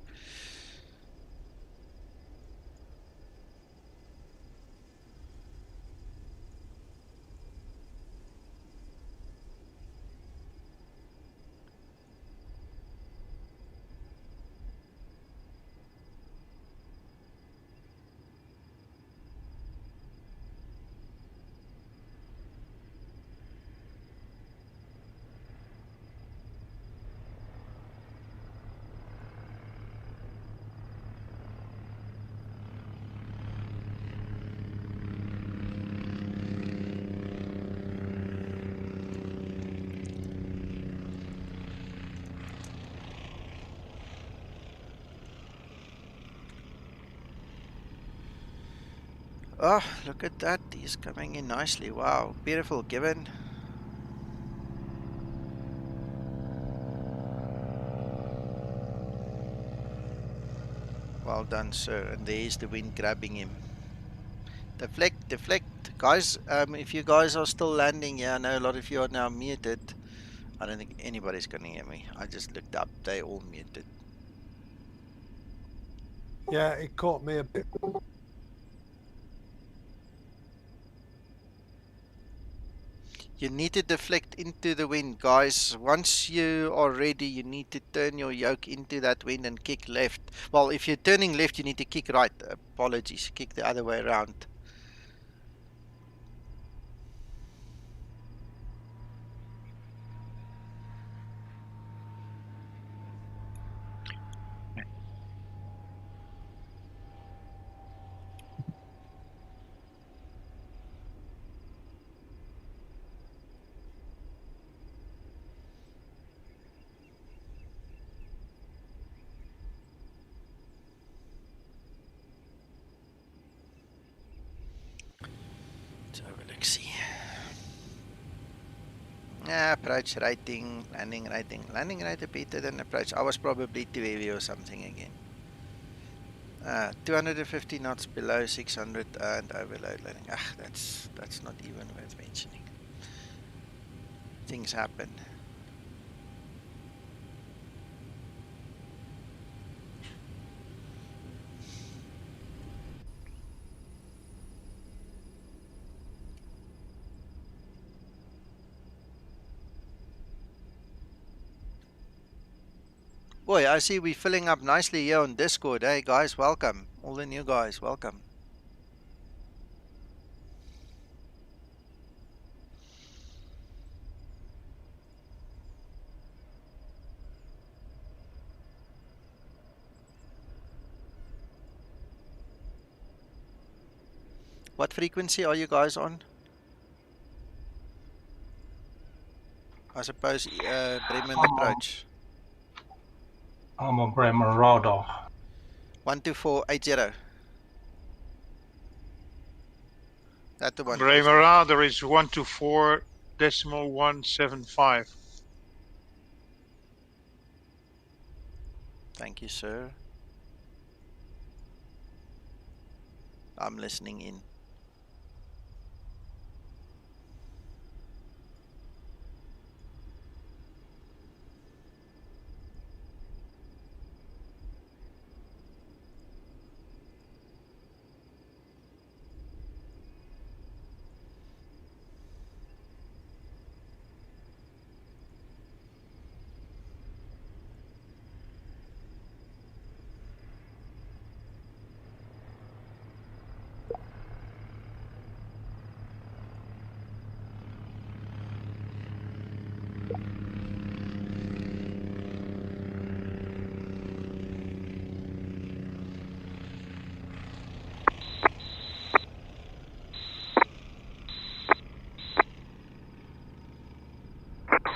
Oh, look at that. He's coming in nicely. Wow. Beautiful, Kevin. Well done, sir. And there's the wind grabbing him. Deflect, deflect. Guys, if you guys are still landing, yeah, I know a lot of you are now muted. I don't think anybody's going to hear me. I just looked up. They all muted. Yeah, it caught me a bit. You need to deflect into the wind, guys. Once you are ready, you need to turn your yoke into that wind and kick left. Well, if you're turning left, you need to kick right. Apologies. Kick the other way around. Let's have a look-see. Approach rating, landing rating. Landing rating better than approach. I was probably too heavy or something again. 250 knots below 600 and overload landing. That's not even worth mentioning. Things happen. Boy, I see we're filling up nicely here on Discord. Hey guys, welcome. All the new guys, welcome. What frequency are you guys on? I suppose Bremen approach. I'm on Bremen radar. 12480. That's the one. Bremen radar is 124.175. Thank you, sir. I'm listening in.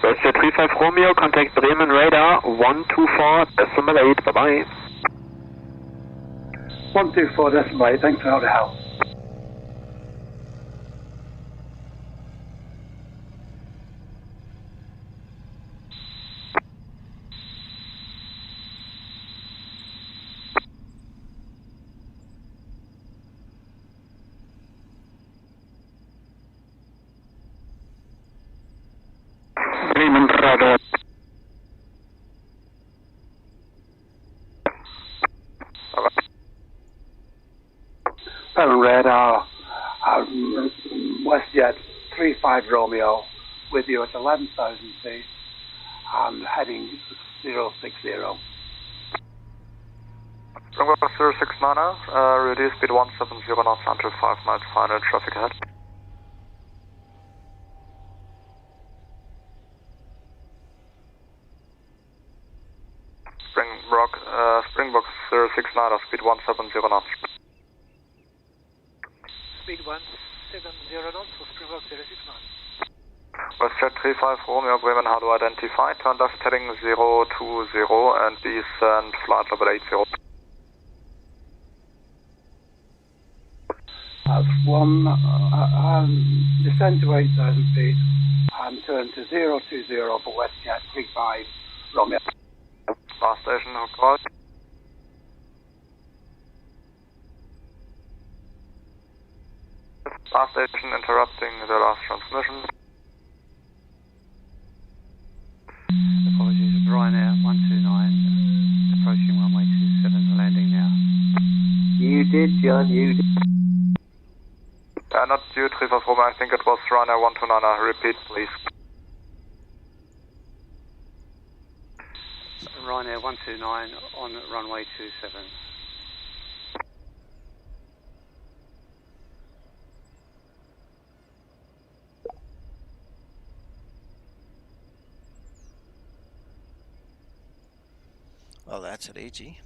Westjet 35 Romeo, contact Bremen radar 124.8, bye-bye. 124.8, thanks for all the help. Bremen radar. Bremen radar, WestJet 35 Romeo, with you at 11,000 feet and heading 060. Runway 069, reduce speed 170 knots until 5 miles final traffic ahead. Springbok 069, speed 170 knots. Speed 170 knots for Springbok 069. WestJet 35 Romeo Bremen, how to identify? Turn left heading 020 and descend flight level 80. That's one, descend to 8,000 feet and turn to 020 for WestJet 35 Romeo. Last station, call. Last station interrupting the last transmission. Apologies, Ryanair 129, approaching runway 27, landing now. You did, John, you did. Not you, 35 Romeo, I think it was Ryanair 129, repeat please. Ryanair 129 on runway 27. Well, that's at AG.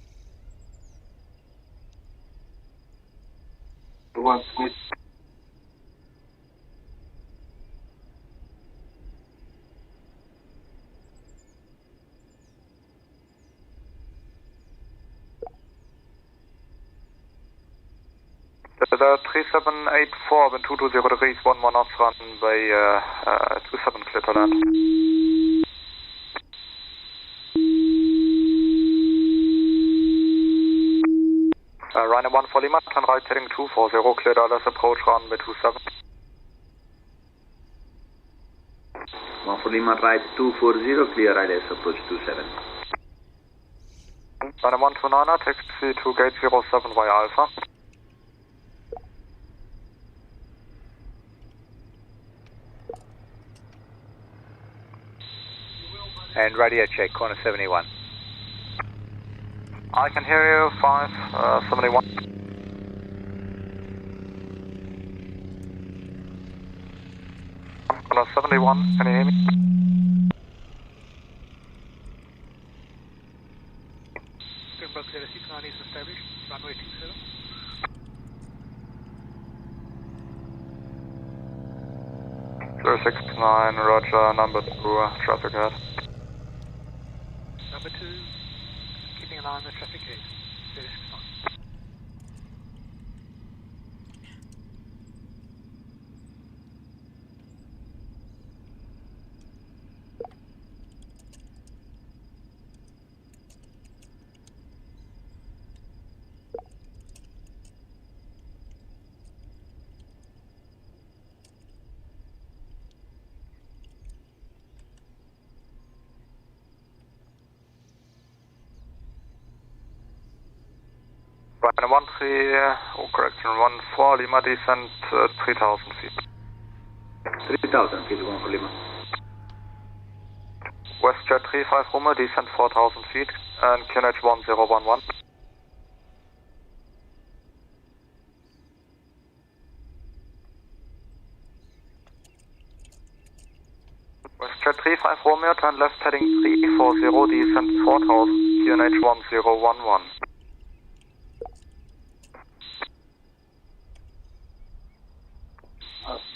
The 3784, wind 220 degrees, 11 knots, runway 27, clear to land. Ryanair 1 for Lima, turn right heading 240, clear to approach runway 27. 1 for Lima, right 240, clear ILS approach 27. Ryanair 129, taxi to gate 07 via Alpha. And radio check, corner 71. I can hear you, 571. Corner 71, can you hear me? Springbok 069 is established, runway 27. Zero 69, roger, number 2, traffic ahead. Number 2, keeping an eye on the traffic gate, 069. Ryanair 13, correction, 14, Lima, descent 3000 feet. 3000 feet, 1 for Lima. WestJet 35 Romeo, descent 4000 feet, and QNH 1011. WestJet 35 Romeo, turn left heading 340, descent 4000, QNH 1011.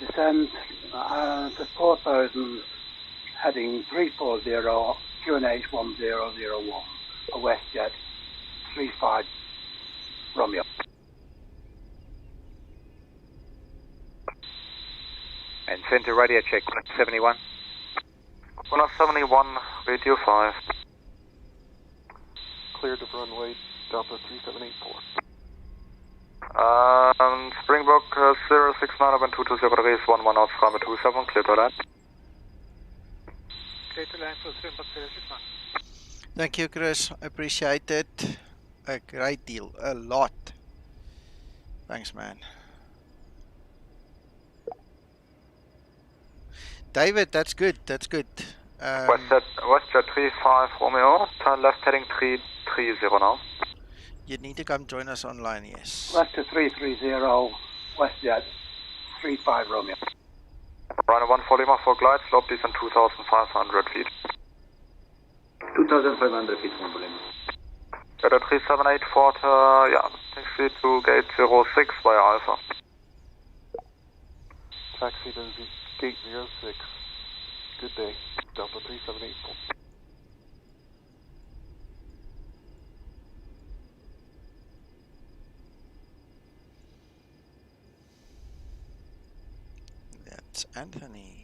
Descend to 4,000, heading 340, QNH 1001, a WestJet 35 Romeo. And center radio check, 71. 171, radio 5. Cleared of runway Delta 3784. Springbok 069 up and 220 degrees 11 knots, runway 27, clear to land. Clear to land for Springbok 069. Thank you, Chris. I appreciate it a great deal, a lot. Thanks, man. David, that's good. That's good. WestJet 35 Romeo, turn left heading 330 now. You need to come join us online, yes. Leicester 330, WestJet 35 Romeo. Runway 14 Lima for glide, slope descent 2,500 feet. 2,500 feet from Bremen. At a 3784, yeah, taxi to gate 06 via Alpha. Taxi to gate 06. Good day. Delta 3784. That's Anthony.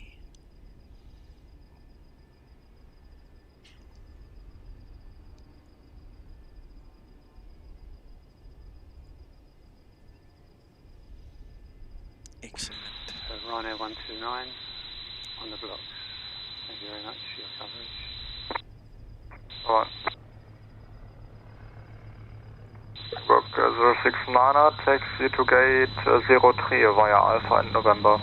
Excellent. Rhino 129 on the blocks. Thank you very much for your coverage. Alright. Springbok 069er, taxi to gate 03 via Alpha in November.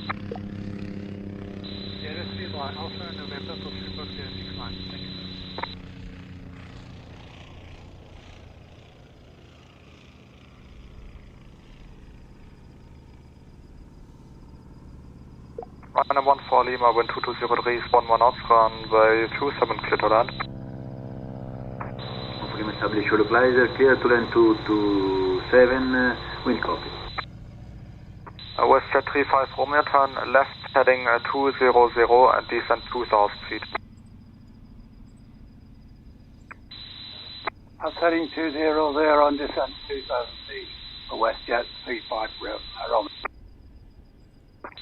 03 via Alpha in November for Springbok 069. Thank you. Runway 14 Lima, wind 220 degrees 11 knots, runway 27, clear to land. Lima establish your glider, clear to land 227, wind copy. WestJet 35 Romeo, turn left heading 200 and descent 2,000 feet. I'm heading 200 on descent 2,000 feet for WestJet 35 Romeo.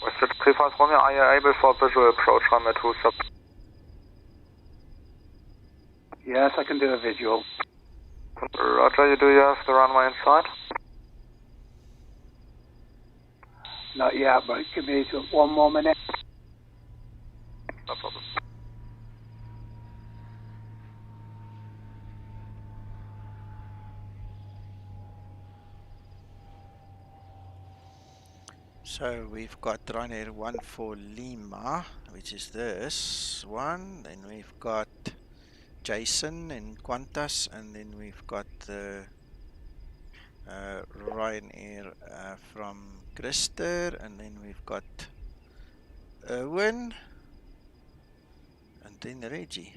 WestJet 35 Romeo, are you able for visual approach runway 27? Yes, I can do a visual. Roger, do you have the runway in sight? Not yet, but give me one more minute. No problem. So we've got Ryanair 14 Lima, which is this one. Then we've got Jason in Qantas, and then we've got the Ryanair from Krister, and then we've got Erwin, and then Reggie.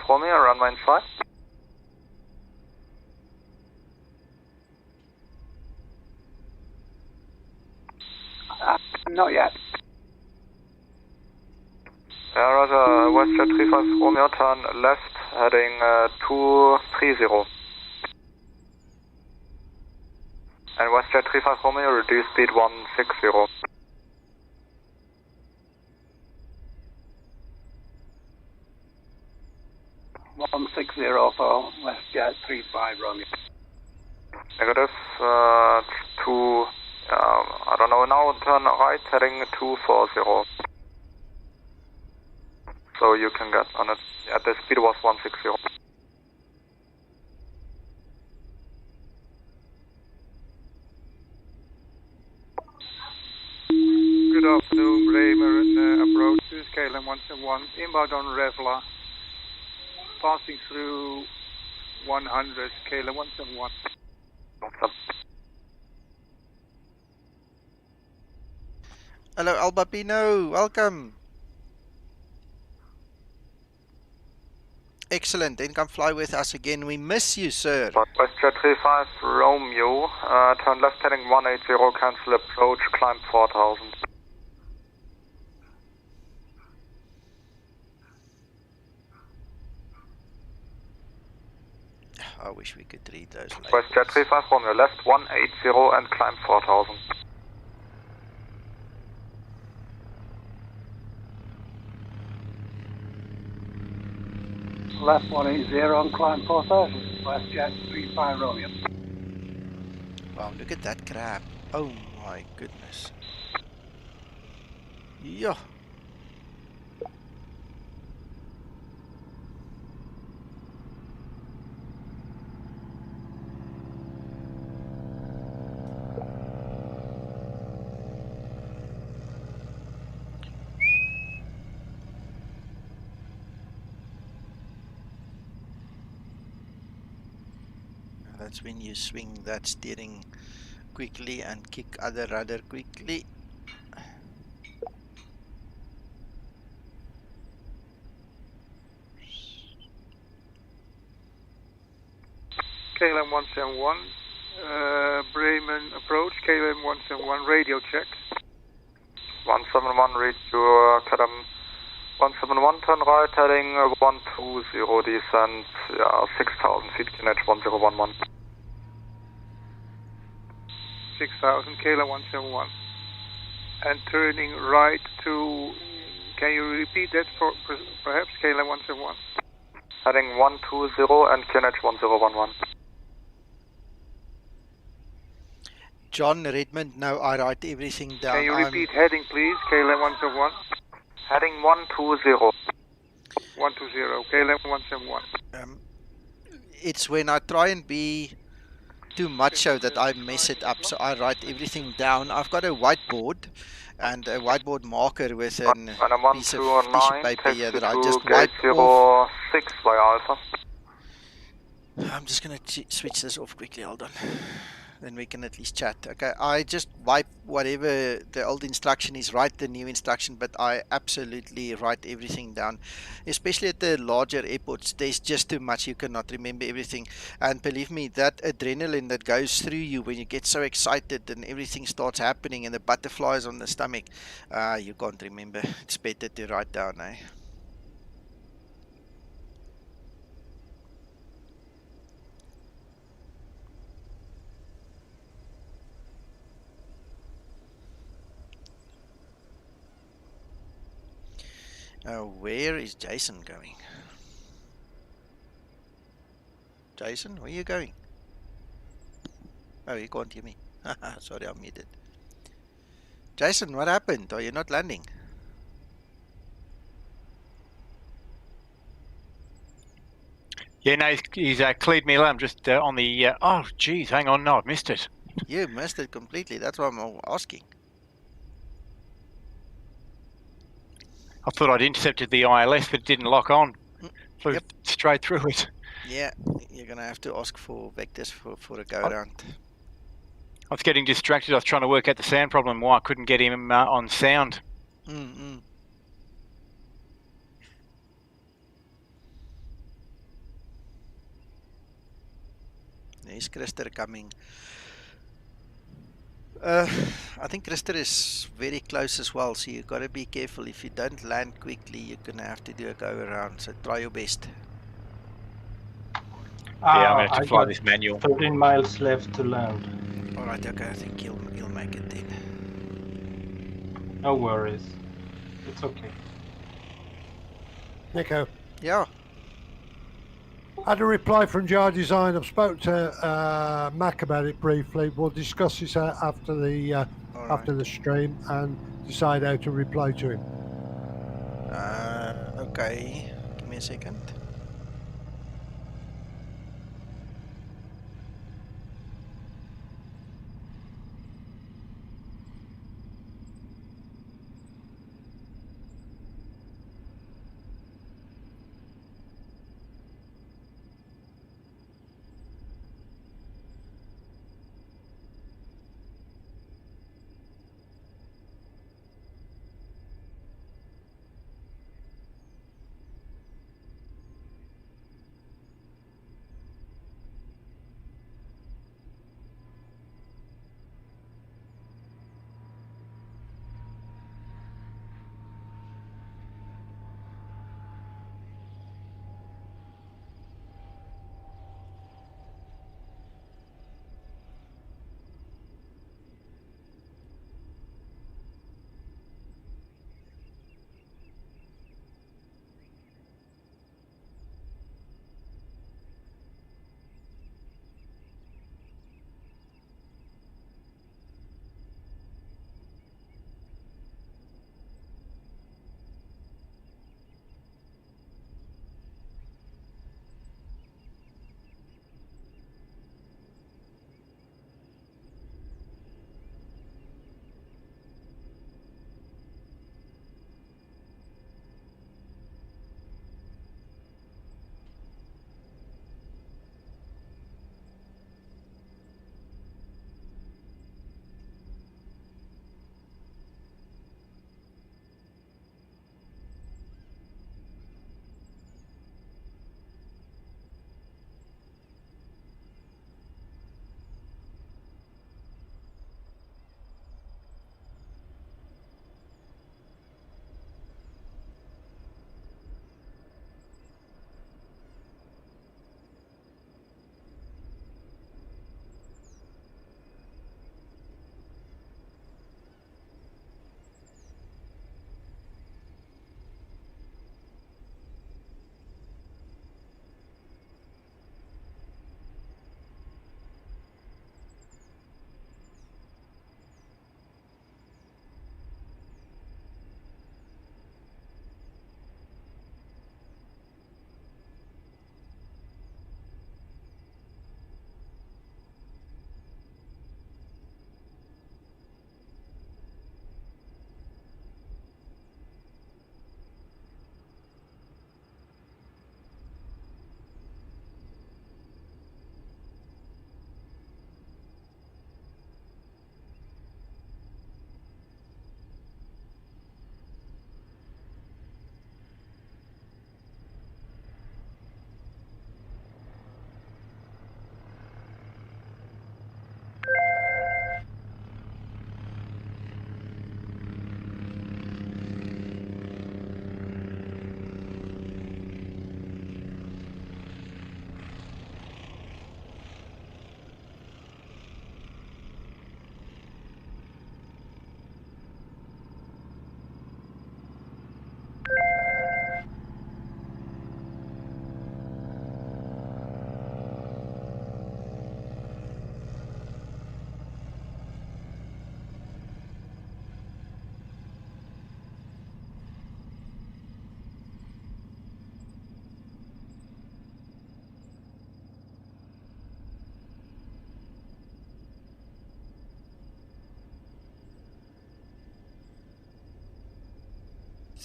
Romeo, runway in sight. Not yet. Yeah, Roger, WestJet 35 Romeo, turn left heading 230. And WestJet 35 Romeo, reduce speed 160. for WestJet 35 Romeo. Negative, I don't know, now turn right heading 240. So you can get on it. Yeah, the speed was 160. Good afternoon, Bremen, approach to KLM 171, inbound on REDFA, passing through 100, KLM 171. Hello Albapino, welcome. Excellent. Then come fly with us again. We miss you, sir. WestJet 35 Romeo, turn left heading 180, cancel approach, climb 4000. I wish we could read those labels. WestJet 35 Romeo, left 180 and climb 4000. Left 180 and climb 4000. WestJet 35 Romeo. Wow, look at that crap. Oh my goodness. Yeah. That's when you swing that steering quickly and kick other rudder quickly. KLM 171, Bremen approach, KLM 171, radio check. 171, read your KLM 171, turn right heading 120, descent 6000 feet, QNH 1011. 6000, KLM 171. And turning right to, can you repeat that for perhaps, KLM 171? Heading 120 and QNH 1011. John Redmond, no, I write everything down. Can you repeat heading, please, KLM 171? Heading 120. 120, KLM 171. It's when I try and be too much so that I mess it up, so I write everything down. I've got a whiteboard and a whiteboard marker with a piece of tissue paper here that I just wipe off. 06 by Alpha. I'm just going to switch this off quickly, hold on. Then we can at least chat. Okay, I just wipe whatever the old instruction is, write the new instruction, but I absolutely write everything down. Especially at the larger airports, there's just too much, you cannot remember everything. And believe me, that adrenaline that goes through you when you get so excited and everything starts happening and the butterflies on the stomach, you can't remember. It's better to write down, eh? Where is Jason going? Jason, where are you going? Oh, you can't hear me. Sorry, I'm muted. Jason, what happened? Are you not landing? Yeah, no, he's cleared me. I'm just on the... oh, geez, hang on. No, I've missed it. You missed it completely. That's why I'm asking. I thought I'd intercepted the ILS, but it didn't lock on. Flew straight through it. Yeah, you're going to have to ask for vectors for a go-around. I was getting distracted. I was trying to work out the sound problem, why I couldn't get him on sound. There's Christer coming. I think Christer is very close as well, so you've got to be careful. If you don't land quickly, you're going to have to do a go-around, so try your best. Yeah, I'm going to have to fly this manual. 13 miles left to land. Alright, okay, I think you'll make it then. No worries. It's okay. Nico. Yeah. I had a reply from Jar Design. I've spoken to Mac about it briefly. We'll discuss this after the stream and decide how to reply to him. Okay. Give me a second.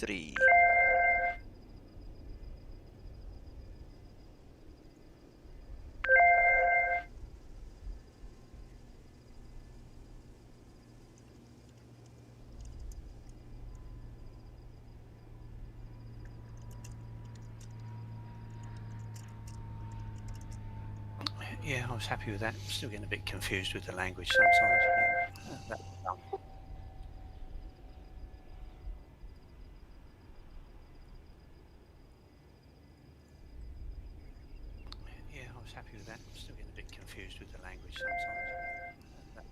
V3. Yeah, I was happy with that. Still getting a bit confused with the language sometimes. But, yeah, I was happy with that. Still getting a bit confused with the language sometimes. But,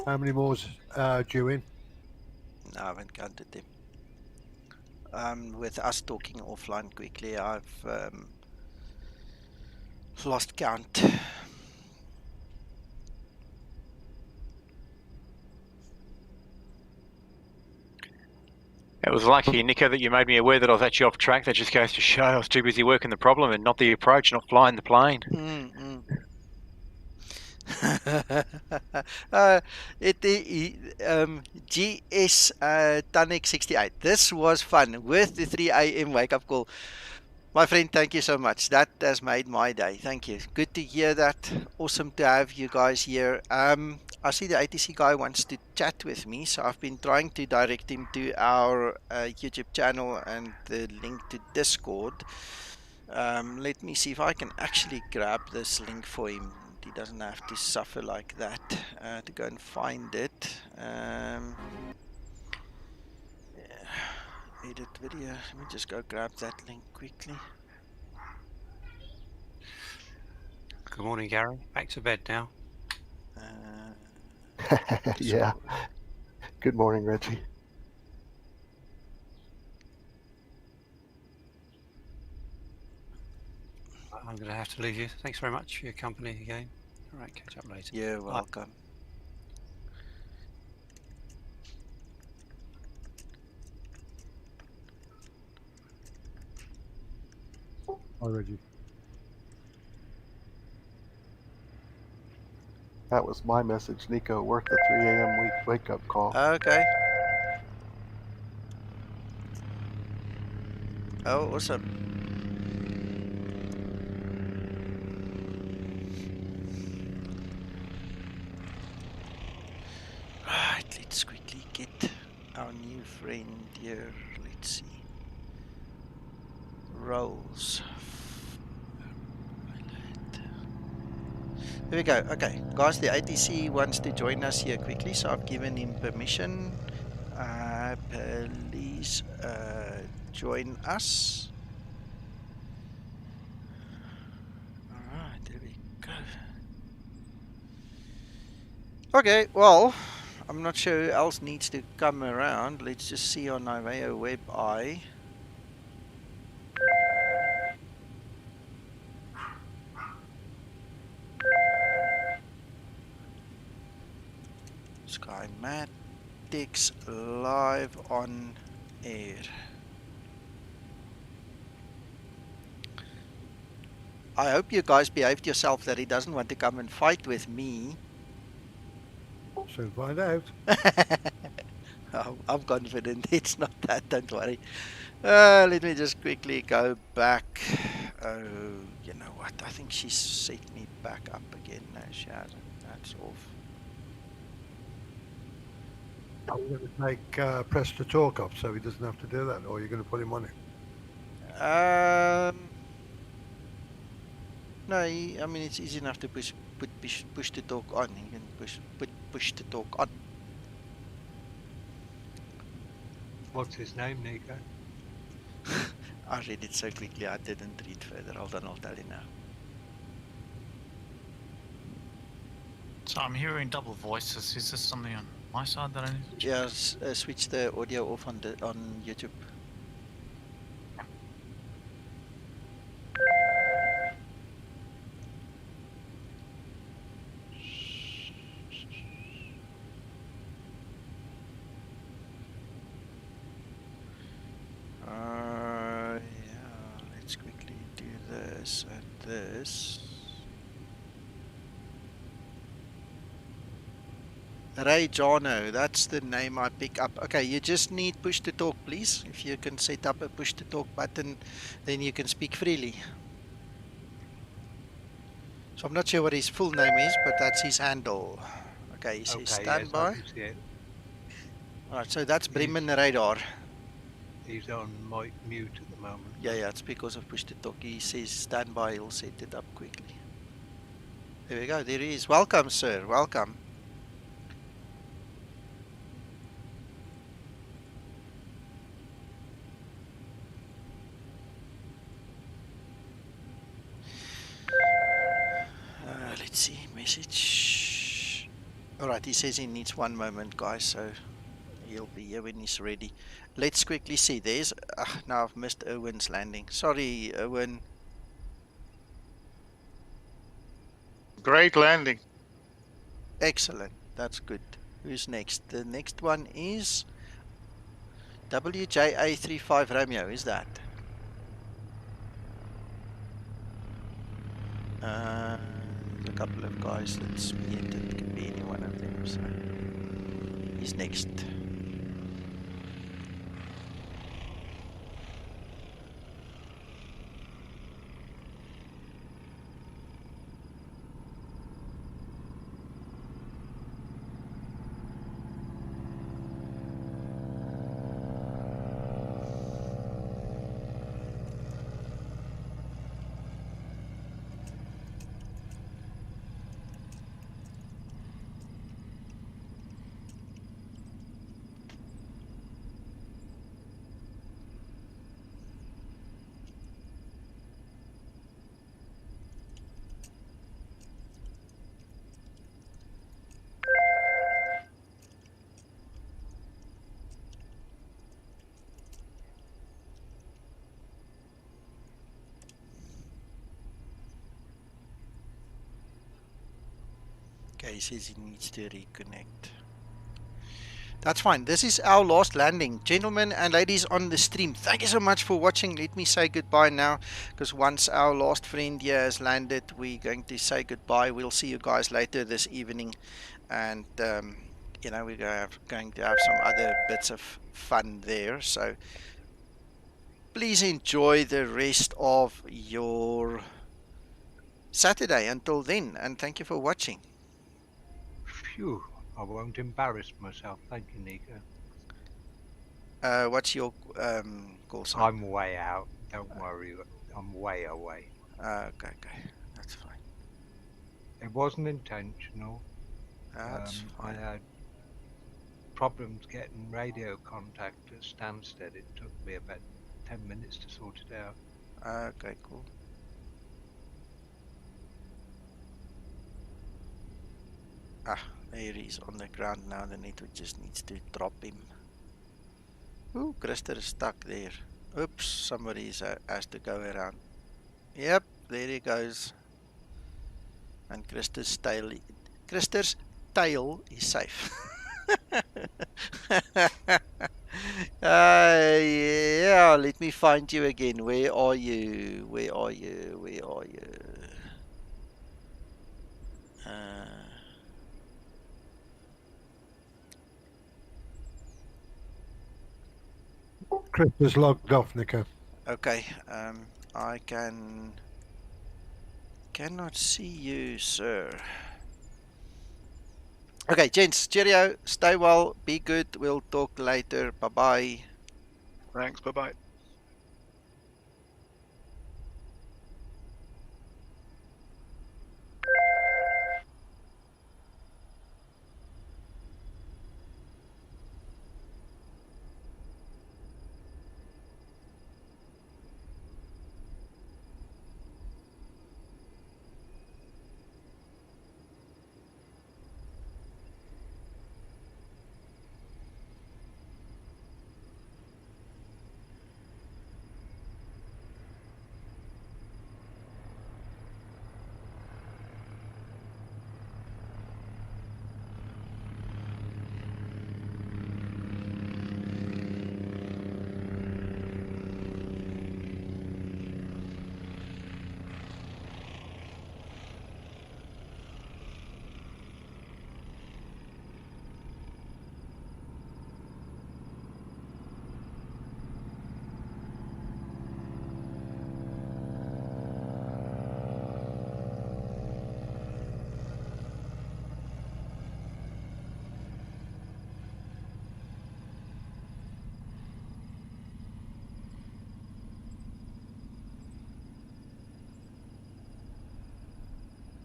How many more's due in? No, I haven't counted them. With us talking offline quickly, I've lost count. It was lucky, Nico, that you made me aware that I was actually off track. That just goes to show I was too busy working the problem and not the approach, not flying the plane. GS Tanik 68. This was fun with the 3 a.m. wake up call. My friend, thank you so much. That has made my day. Thank you. Good to hear that. Awesome to have you guys here. I see the ATC guy wants to chat with me, so I've been trying to direct him to our YouTube channel and the link to Discord. Let me see if I can actually grab this link for him. He doesn't have to suffer like that to go and find it. Edit video. Let me just go grab that link quickly. good morning, Gary. Back to bed now. Yeah. Good morning, Reggie. I'm going to have to leave you. Thanks very much for your company again. All right, catch up later. You're Bye. welcome. Already. That was my message, Nico. Work the 3 a.m. wake up call. Okay. Oh, awesome. Right, let's quickly get our new friend here. Let's see. Roles. Here we go. Okay, guys, the ATC wants to join us here quickly, so I've given him permission. Please join us. Alright, there we go. Okay, well, I'm not sure who else needs to come around. Let's just see on Iveo Web Eye. Skymatics live on air. I hope you guys behaved yourself that he doesn't want to come and fight with me. Soon find out. I'm confident it's not that, don't worry. Let me just quickly go back. Oh, you know what? I think she's set me back up again. No, she hasn't. That's off. Are you going to take press to talk off so he doesn't have to do that, or are you going to put him on it? No, I mean it's easy enough to push to talk on. You can push to talk on. What's his name, Nico? I read it so quickly I didn't read further. Hold on, I'll tell you now. So I'm hearing double voices. Is this something on my side that I need to check? Yes, switch the audio off on YouTube. this and this. Ray Jono, that's the name I pick up. Okay, you just need push to talk, please. If you can set up a push to talk button, then you can speak freely. So I'm not sure what his full name is, but that's his handle. Okay, he says standby. Yes, I can see it. Alright, so that's Bremen radar. He's on mute at the moment. Yeah, it's because of push to talk. He says standby, he'll set it up quickly. There we go, there he is. Welcome, sir, welcome. Let's see, message. Alright, he says he needs 1 moment, guys, so he'll be here when he's ready. Let's quickly see. There's... now I've missed Owen's landing. Sorry, Owen. Great landing. Excellent. That's good. Who's next? The next one is WJA35 Romeo. Is that? A couple of guys. Let's meet. It could be any one of them. So he's next. Okay, he says he needs to reconnect. That's fine. This is our last landing. Gentlemen and ladies on the stream, thank you so much for watching. Let me say goodbye now, because once our last friend here has landed, we're going to say goodbye. We'll see you guys later this evening. And, you know, we're going to have some other bits of fun there. So, please enjoy the rest of your Saturday until then. And thank you for watching. Phew, I won't embarrass myself. Thank you, Nico. What's your call sign? I'm way out. Don't worry. I'm way away. Okay, that's fine. It wasn't intentional. That's I had problems getting radio contact at Stansted. It took me about 10 minutes to sort it out. Okay, cool. There he's on the ground now. The network just needs to drop him. Ooh, Christer is stuck there. Oops, somebody has to go around. Yep, there he goes. And Christer's tail is safe. Yeah, let me find you again. Where are you? Where are you? Where are you? Chris has logged off, Nico. Okay, I cannot see you, sir. Okay, gents, cheerio, stay well, be good, we'll talk later, bye-bye. Thanks, bye-bye.